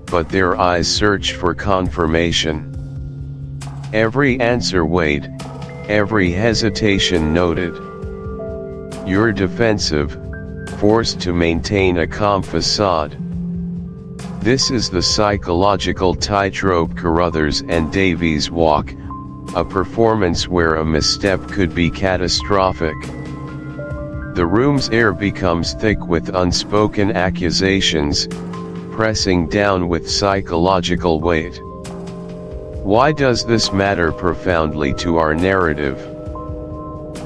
but their eyes search for confirmation. Every answer weighed, every hesitation noted. You're defensive, forced to maintain a calm facade. This is the psychological tightrope Carruthers and Davies walk, a performance where a misstep could be catastrophic. The room's air becomes thick with unspoken accusations, pressing down with psychological weight. Why does this matter profoundly to our narrative?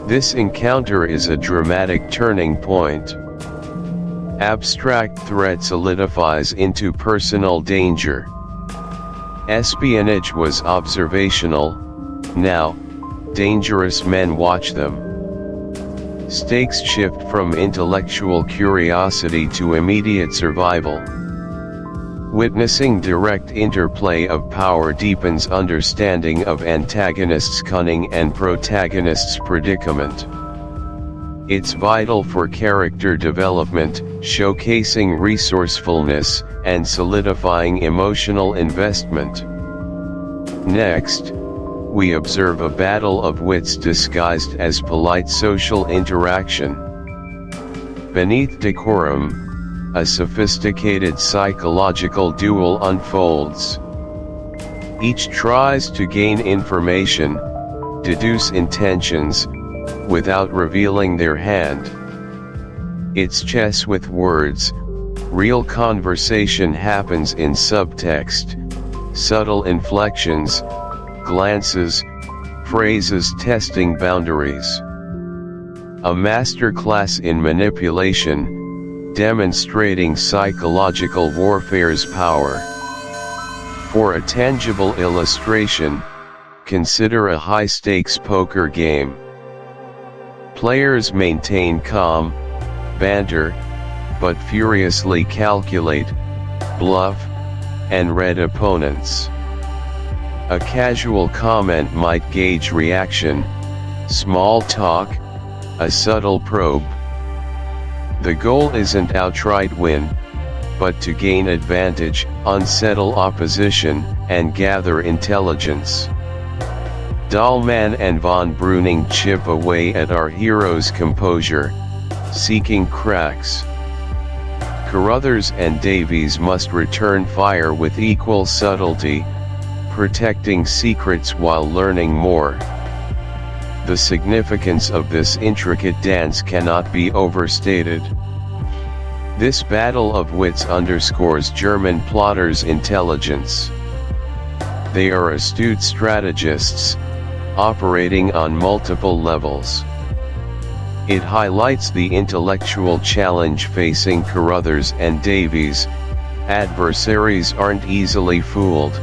This encounter is a dramatic turning point. Abstract threat solidifies into personal danger. Espionage was observational, now, dangerous men watch them. Stakes shift from intellectual curiosity to immediate survival. Witnessing direct interplay of power deepens understanding of antagonist's cunning and protagonist's predicament. It's vital for character development, showcasing resourcefulness, and solidifying emotional investment. Next, we observe a battle of wits disguised as polite social interaction. Beneath decorum, a sophisticated psychological duel unfolds. Each tries to gain information, deduce intentions, without revealing their hand. It's chess with words. Real conversation happens in subtext, subtle inflections, glances, phrases testing boundaries. A masterclass in manipulation, demonstrating psychological warfare's power. For a tangible illustration, consider a high-stakes poker game. Players maintain calm, banter, but furiously calculate, bluff, and read opponents. A casual comment might gauge reaction, small talk, a subtle probe. The goal isn't outright win, but to gain advantage, unsettle opposition, and gather intelligence. Dahlman and von Breuning chip away at our hero's composure, seeking cracks. Carruthers and Davies must return fire with equal subtlety, protecting secrets while learning more. The significance of this intricate dance cannot be overstated. This battle of wits underscores German plotters' intelligence. They are astute strategists, operating on multiple levels. It highlights the intellectual challenge facing Carruthers and Davies. Adversaries aren't easily fooled,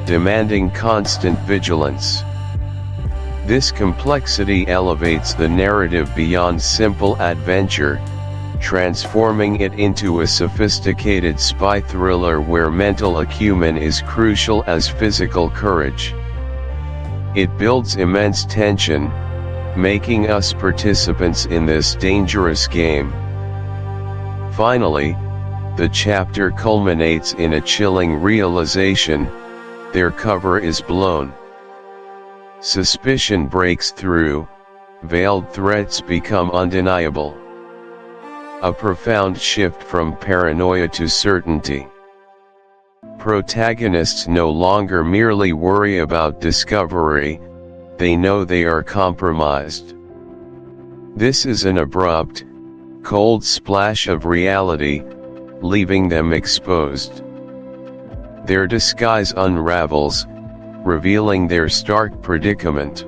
demanding constant vigilance. This complexity elevates the narrative beyond simple adventure, transforming it into a sophisticated spy thriller where mental acumen is crucial as physical courage. It builds immense tension, making us participants in this dangerous game. Finally, the chapter culminates in a chilling realization: their cover is blown. Suspicion breaks through, veiled threats become undeniable. A profound shift from paranoia to certainty. Protagonists no longer merely worry about discovery, they know they are compromised. This is an abrupt, cold splash of reality, leaving them exposed. Their disguise unravels, revealing their stark predicament.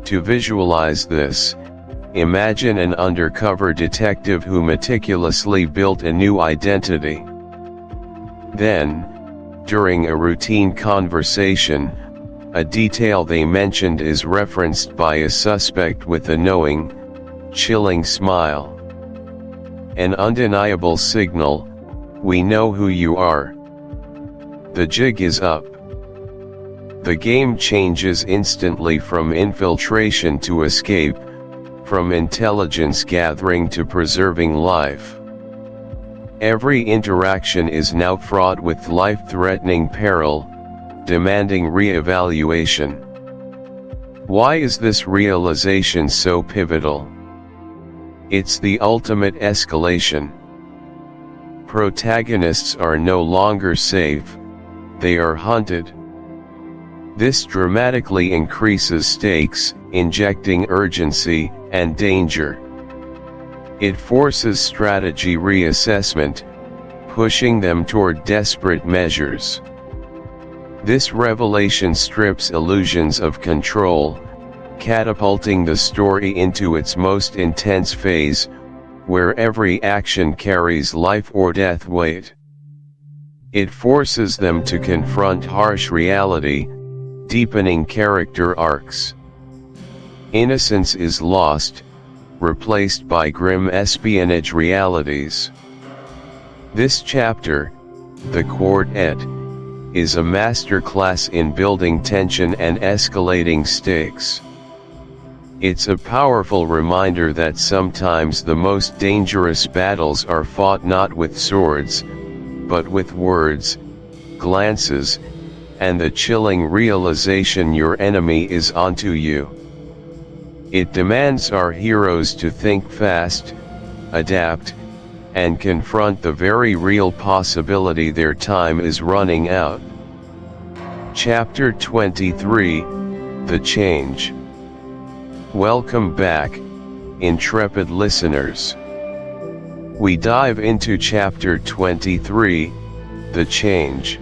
To visualize this, imagine an undercover detective who meticulously built a new identity. Then, during a routine conversation, a detail they mentioned is referenced by a suspect with a knowing, chilling smile. An undeniable signal, we know who you are. The jig is up. The game changes instantly from infiltration to escape, from intelligence gathering to preserving life. Every interaction is now fraught with life-threatening peril, demanding re-evaluation. Why is this realization so pivotal? It's the ultimate escalation. Protagonists are no longer safe, they are hunted. This dramatically increases stakes, injecting urgency and danger. It forces strategy reassessment, pushing them toward desperate measures. This revelation strips illusions of control, catapulting the story into its most intense phase, where every action carries life or death weight. It forces them to confront harsh reality, deepening character arcs. Innocence is lost, replaced by grim espionage realities. This chapter, The Quartet, is a masterclass in building tension and escalating stakes. It's a powerful reminder that sometimes the most dangerous battles are fought not with swords, but with words, glances, and the chilling realization your enemy is onto you. It demands our heroes to think fast, adapt, and confront the very real possibility their time is running out. Chapter 23, The Change. Welcome back, intrepid listeners. We dive into Chapter 23, The Change.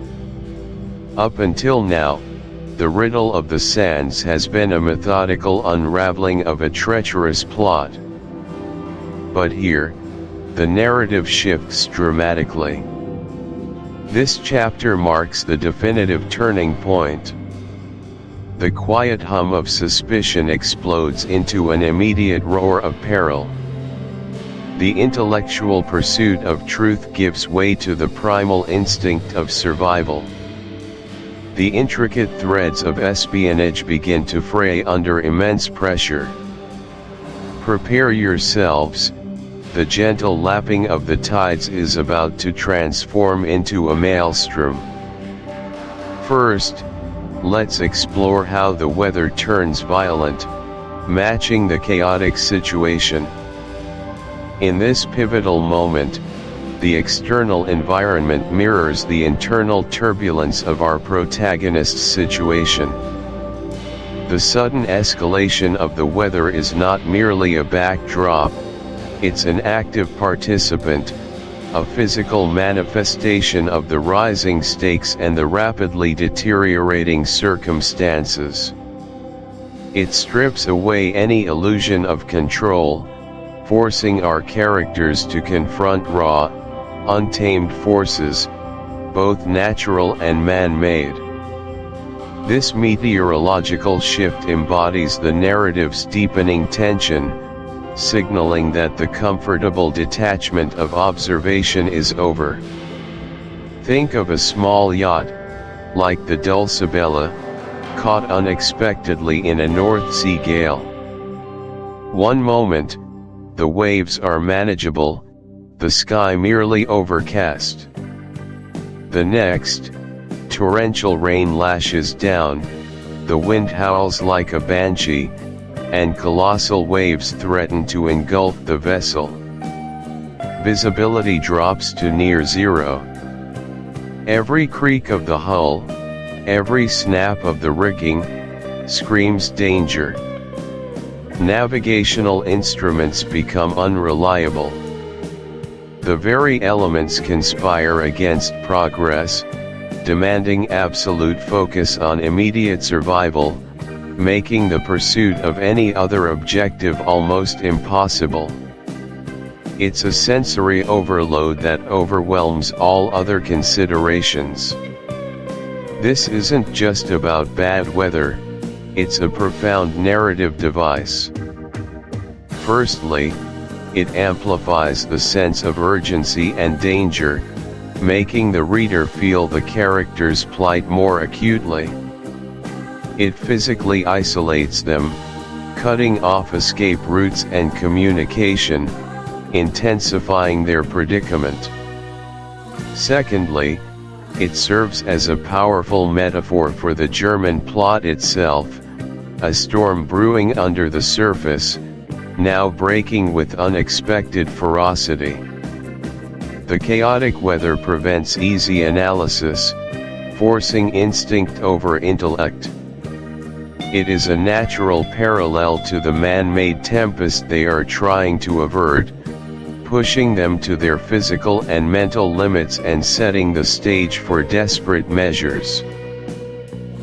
Up until now, the riddle of the sands has been a methodical unraveling of a treacherous plot. But here, the narrative shifts dramatically. This chapter marks the definitive turning point. The quiet hum of suspicion explodes into an immediate roar of peril. The intellectual pursuit of truth gives way to the primal instinct of survival. The intricate threads of espionage begin to fray under immense pressure. Prepare yourselves, the gentle lapping of the tides is about to transform into a maelstrom. First, let's explore how the weather turns violent, matching the chaotic situation. In this pivotal moment, the external environment mirrors the internal turbulence of our protagonist's situation. The sudden escalation of the weather is not merely a backdrop, it's an active participant, a physical manifestation of the rising stakes and the rapidly deteriorating circumstances. It strips away any illusion of control, forcing our characters to confront raw, untamed forces, both natural and man-made. This meteorological shift embodies the narrative's deepening tension, signaling that the comfortable detachment of observation is over. Think of a small yacht, like the Dulcibella, caught unexpectedly in a North Sea gale. One moment, the waves are manageable, the sky merely overcast. The next, torrential rain lashes down, the wind howls like a banshee, and colossal waves threaten to engulf the vessel. Visibility drops to near zero. Every creak of the hull, every snap of the rigging, screams danger. Navigational instruments become unreliable. The very elements conspire against progress, demanding absolute focus on immediate survival, making the pursuit of any other objective almost impossible. It's a sensory overload that overwhelms all other considerations. This isn't just about bad weather, it's a profound narrative device. Firstly, it amplifies the sense of urgency and danger, making the reader feel the character's plight more acutely. It physically isolates them, cutting off escape routes and communication, intensifying their predicament. Secondly, it serves as a powerful metaphor for the German plot itself, a storm brewing under the surface, now breaking with unexpected ferocity. The chaotic weather prevents easy analysis, forcing instinct over intellect. It is a natural parallel to the man-made tempest they are trying to avert, pushing them to their physical and mental limits and setting the stage for desperate measures.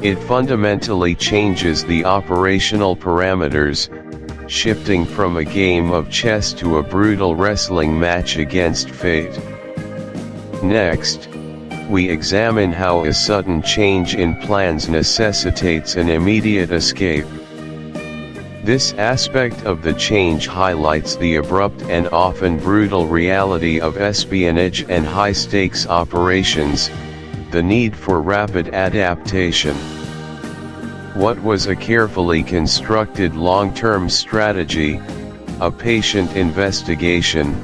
It fundamentally changes the operational parameters, shifting from a game of chess to a brutal wrestling match against fate. Next, we examine how a sudden change in plans necessitates an immediate escape. This aspect of the change highlights the abrupt and often brutal reality of espionage and high-stakes operations, the need for rapid adaptation. What was a carefully constructed long-term strategy, a patient investigation,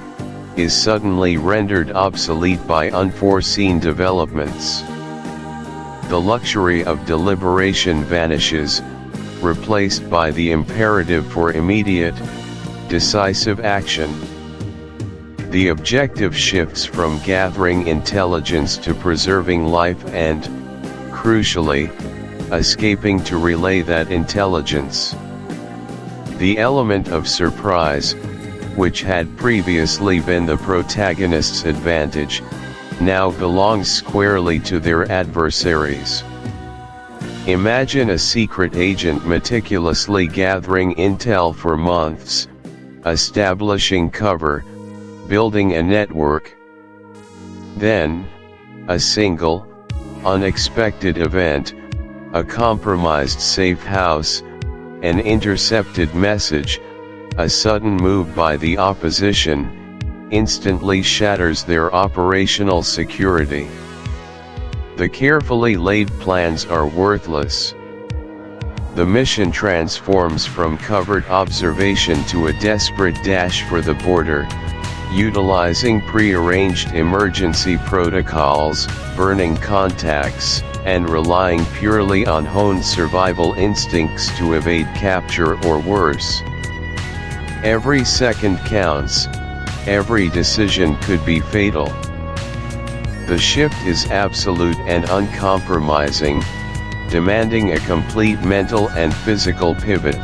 is suddenly rendered obsolete by unforeseen developments. The luxury of deliberation vanishes, replaced by the imperative for immediate, decisive action. The objective shifts from gathering intelligence to preserving life and, crucially, escaping to relay that intelligence. The element of surprise, which had previously been the protagonist's advantage, now belongs squarely to their adversaries. Imagine a secret agent meticulously gathering intel for months, establishing cover, building a network. Then, a single, unexpected event, a compromised safe house, an intercepted message, a sudden move by the opposition, instantly shatters their operational security. The carefully laid plans are worthless. The mission transforms from covert observation to a desperate dash for the border, utilizing pre-arranged emergency protocols, burning contacts, and relying purely on honed survival instincts to evade capture or worse. Every second counts, every decision could be fatal. The shift is absolute and uncompromising, demanding a complete mental and physical pivot.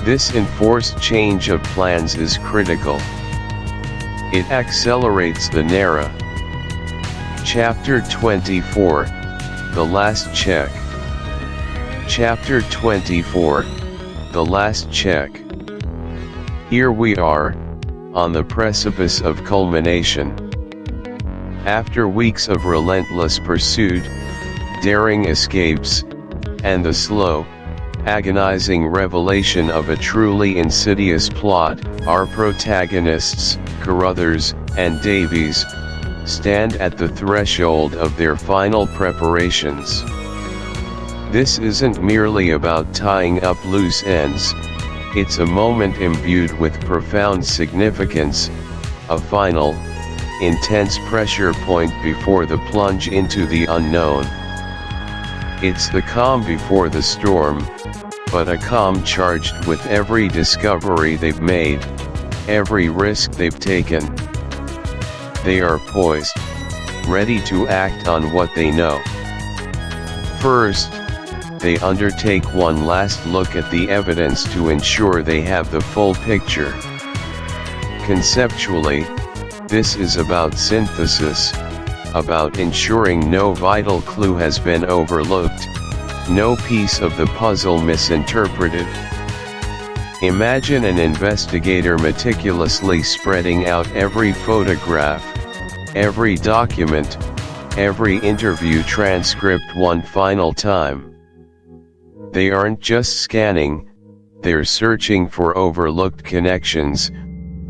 This enforced change of plans is critical. It accelerates the narrative. Chapter 24, The Last Check. Chapter 24, The Last Check. Here we are, on the precipice of culmination. After weeks of relentless pursuit, daring escapes, and the slow, agonizing revelation of a truly insidious plot, our protagonists, Carruthers and Davies, stand at the threshold of their final preparations. This isn't merely about tying up loose ends. It's a moment imbued with profound significance, a final, intense pressure point before the plunge into the unknown. It's the calm before the storm, but a calm charged with every discovery they've made, every risk they've taken. They are poised, ready to act on what they know. First, they undertake one last look at the evidence to ensure they have the full picture. Conceptually, this is about synthesis, about ensuring no vital clue has been overlooked, no piece of the puzzle misinterpreted. Imagine an investigator meticulously spreading out every photograph, every document, every interview transcript one final time. They aren't just scanning, they're searching for overlooked connections,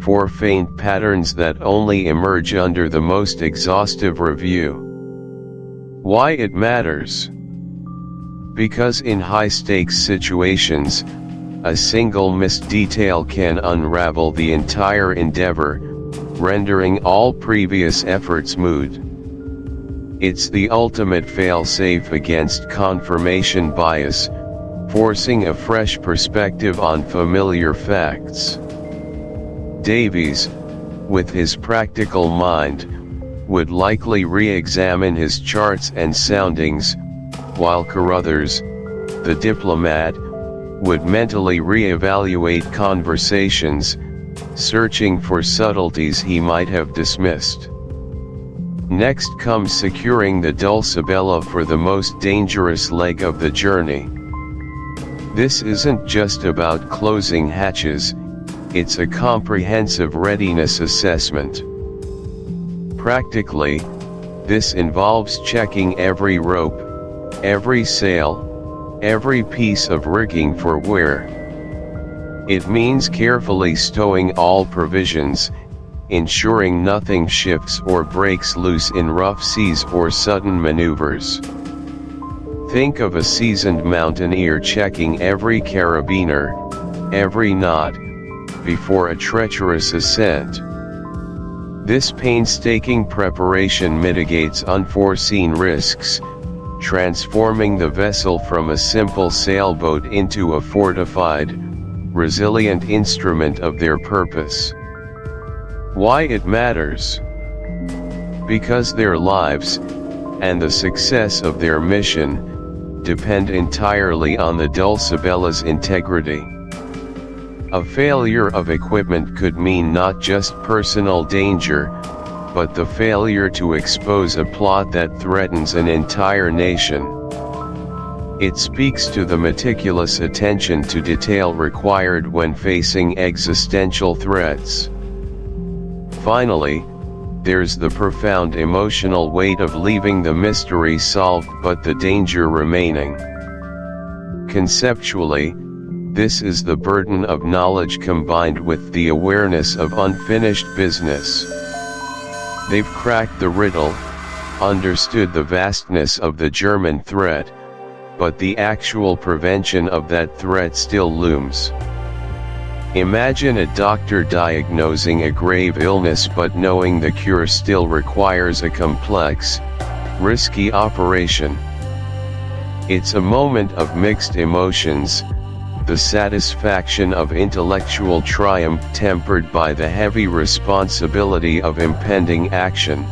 for faint patterns that only emerge under the most exhaustive review. Why it matters? Because in high-stakes situations, a single missed detail can unravel the entire endeavor, rendering all previous efforts moot. It's the ultimate fail-safe against confirmation bias, forcing a fresh perspective on familiar facts. Davies, with his practical mind, would likely re-examine his charts and soundings, while Carruthers, the diplomat, would mentally re-evaluate conversations, searching for subtleties he might have dismissed. Next comes securing the Dulcibella for the most dangerous leg of the journey. This isn't just about closing hatches, it's a comprehensive readiness assessment. Practically, this involves checking every rope, every sail, every piece of rigging for wear. It means carefully stowing all provisions, ensuring nothing shifts or breaks loose in rough seas or sudden maneuvers. Think of a seasoned mountaineer checking every carabiner, every knot, before a treacherous ascent. This painstaking preparation mitigates unforeseen risks, transforming the vessel from a simple sailboat into a fortified, resilient instrument of their purpose. Why it matters? Because their lives, and the success of their mission, depend entirely on the Dulcibella's integrity. A failure of equipment could mean not just personal danger, but the failure to expose a plot that threatens an entire nation. It speaks to the meticulous attention to detail required when facing existential threats. Finally, there's the profound emotional weight of leaving the mystery solved but the danger remaining. Conceptually, this is the burden of knowledge combined with the awareness of unfinished business. They've cracked the riddle, understood the vastness of the German threat, but the actual prevention of that threat still looms. Imagine a doctor diagnosing a grave illness but knowing the cure still requires a complex, risky operation. It's a moment of mixed emotions, the satisfaction of intellectual triumph tempered by the heavy responsibility of impending action.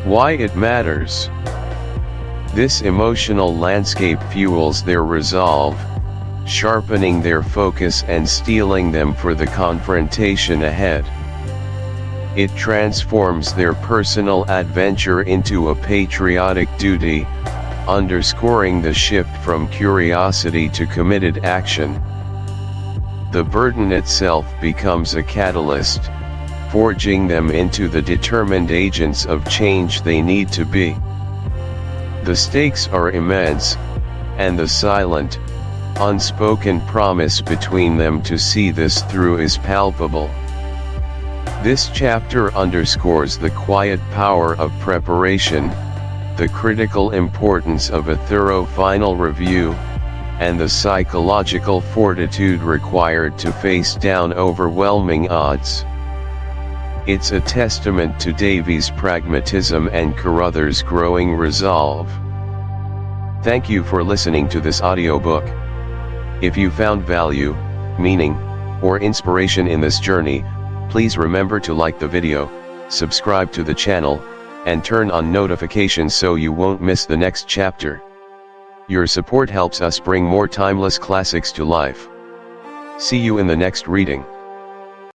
Why it matters? This emotional landscape fuels their resolve, sharpening their focus and steeling them for the confrontation ahead. It transforms their personal adventure into a patriotic duty, underscoring the shift from curiosity to committed action. The burden itself becomes a catalyst, forging them into the determined agents of change they need to be. The stakes are immense, and the silent, unspoken promise between them to see this through is palpable. This chapter underscores the quiet power of preparation, the critical importance of a thorough final review, and the psychological fortitude required to face down overwhelming odds. It's a testament to Davies' pragmatism and Carruthers' growing resolve. Thank you for listening to this audiobook. If you found value, meaning, or inspiration in this journey, please remember to like the video, subscribe to the channel, and turn on notifications so you won't miss the next chapter. Your support helps us bring more timeless classics to life. See you in the next reading.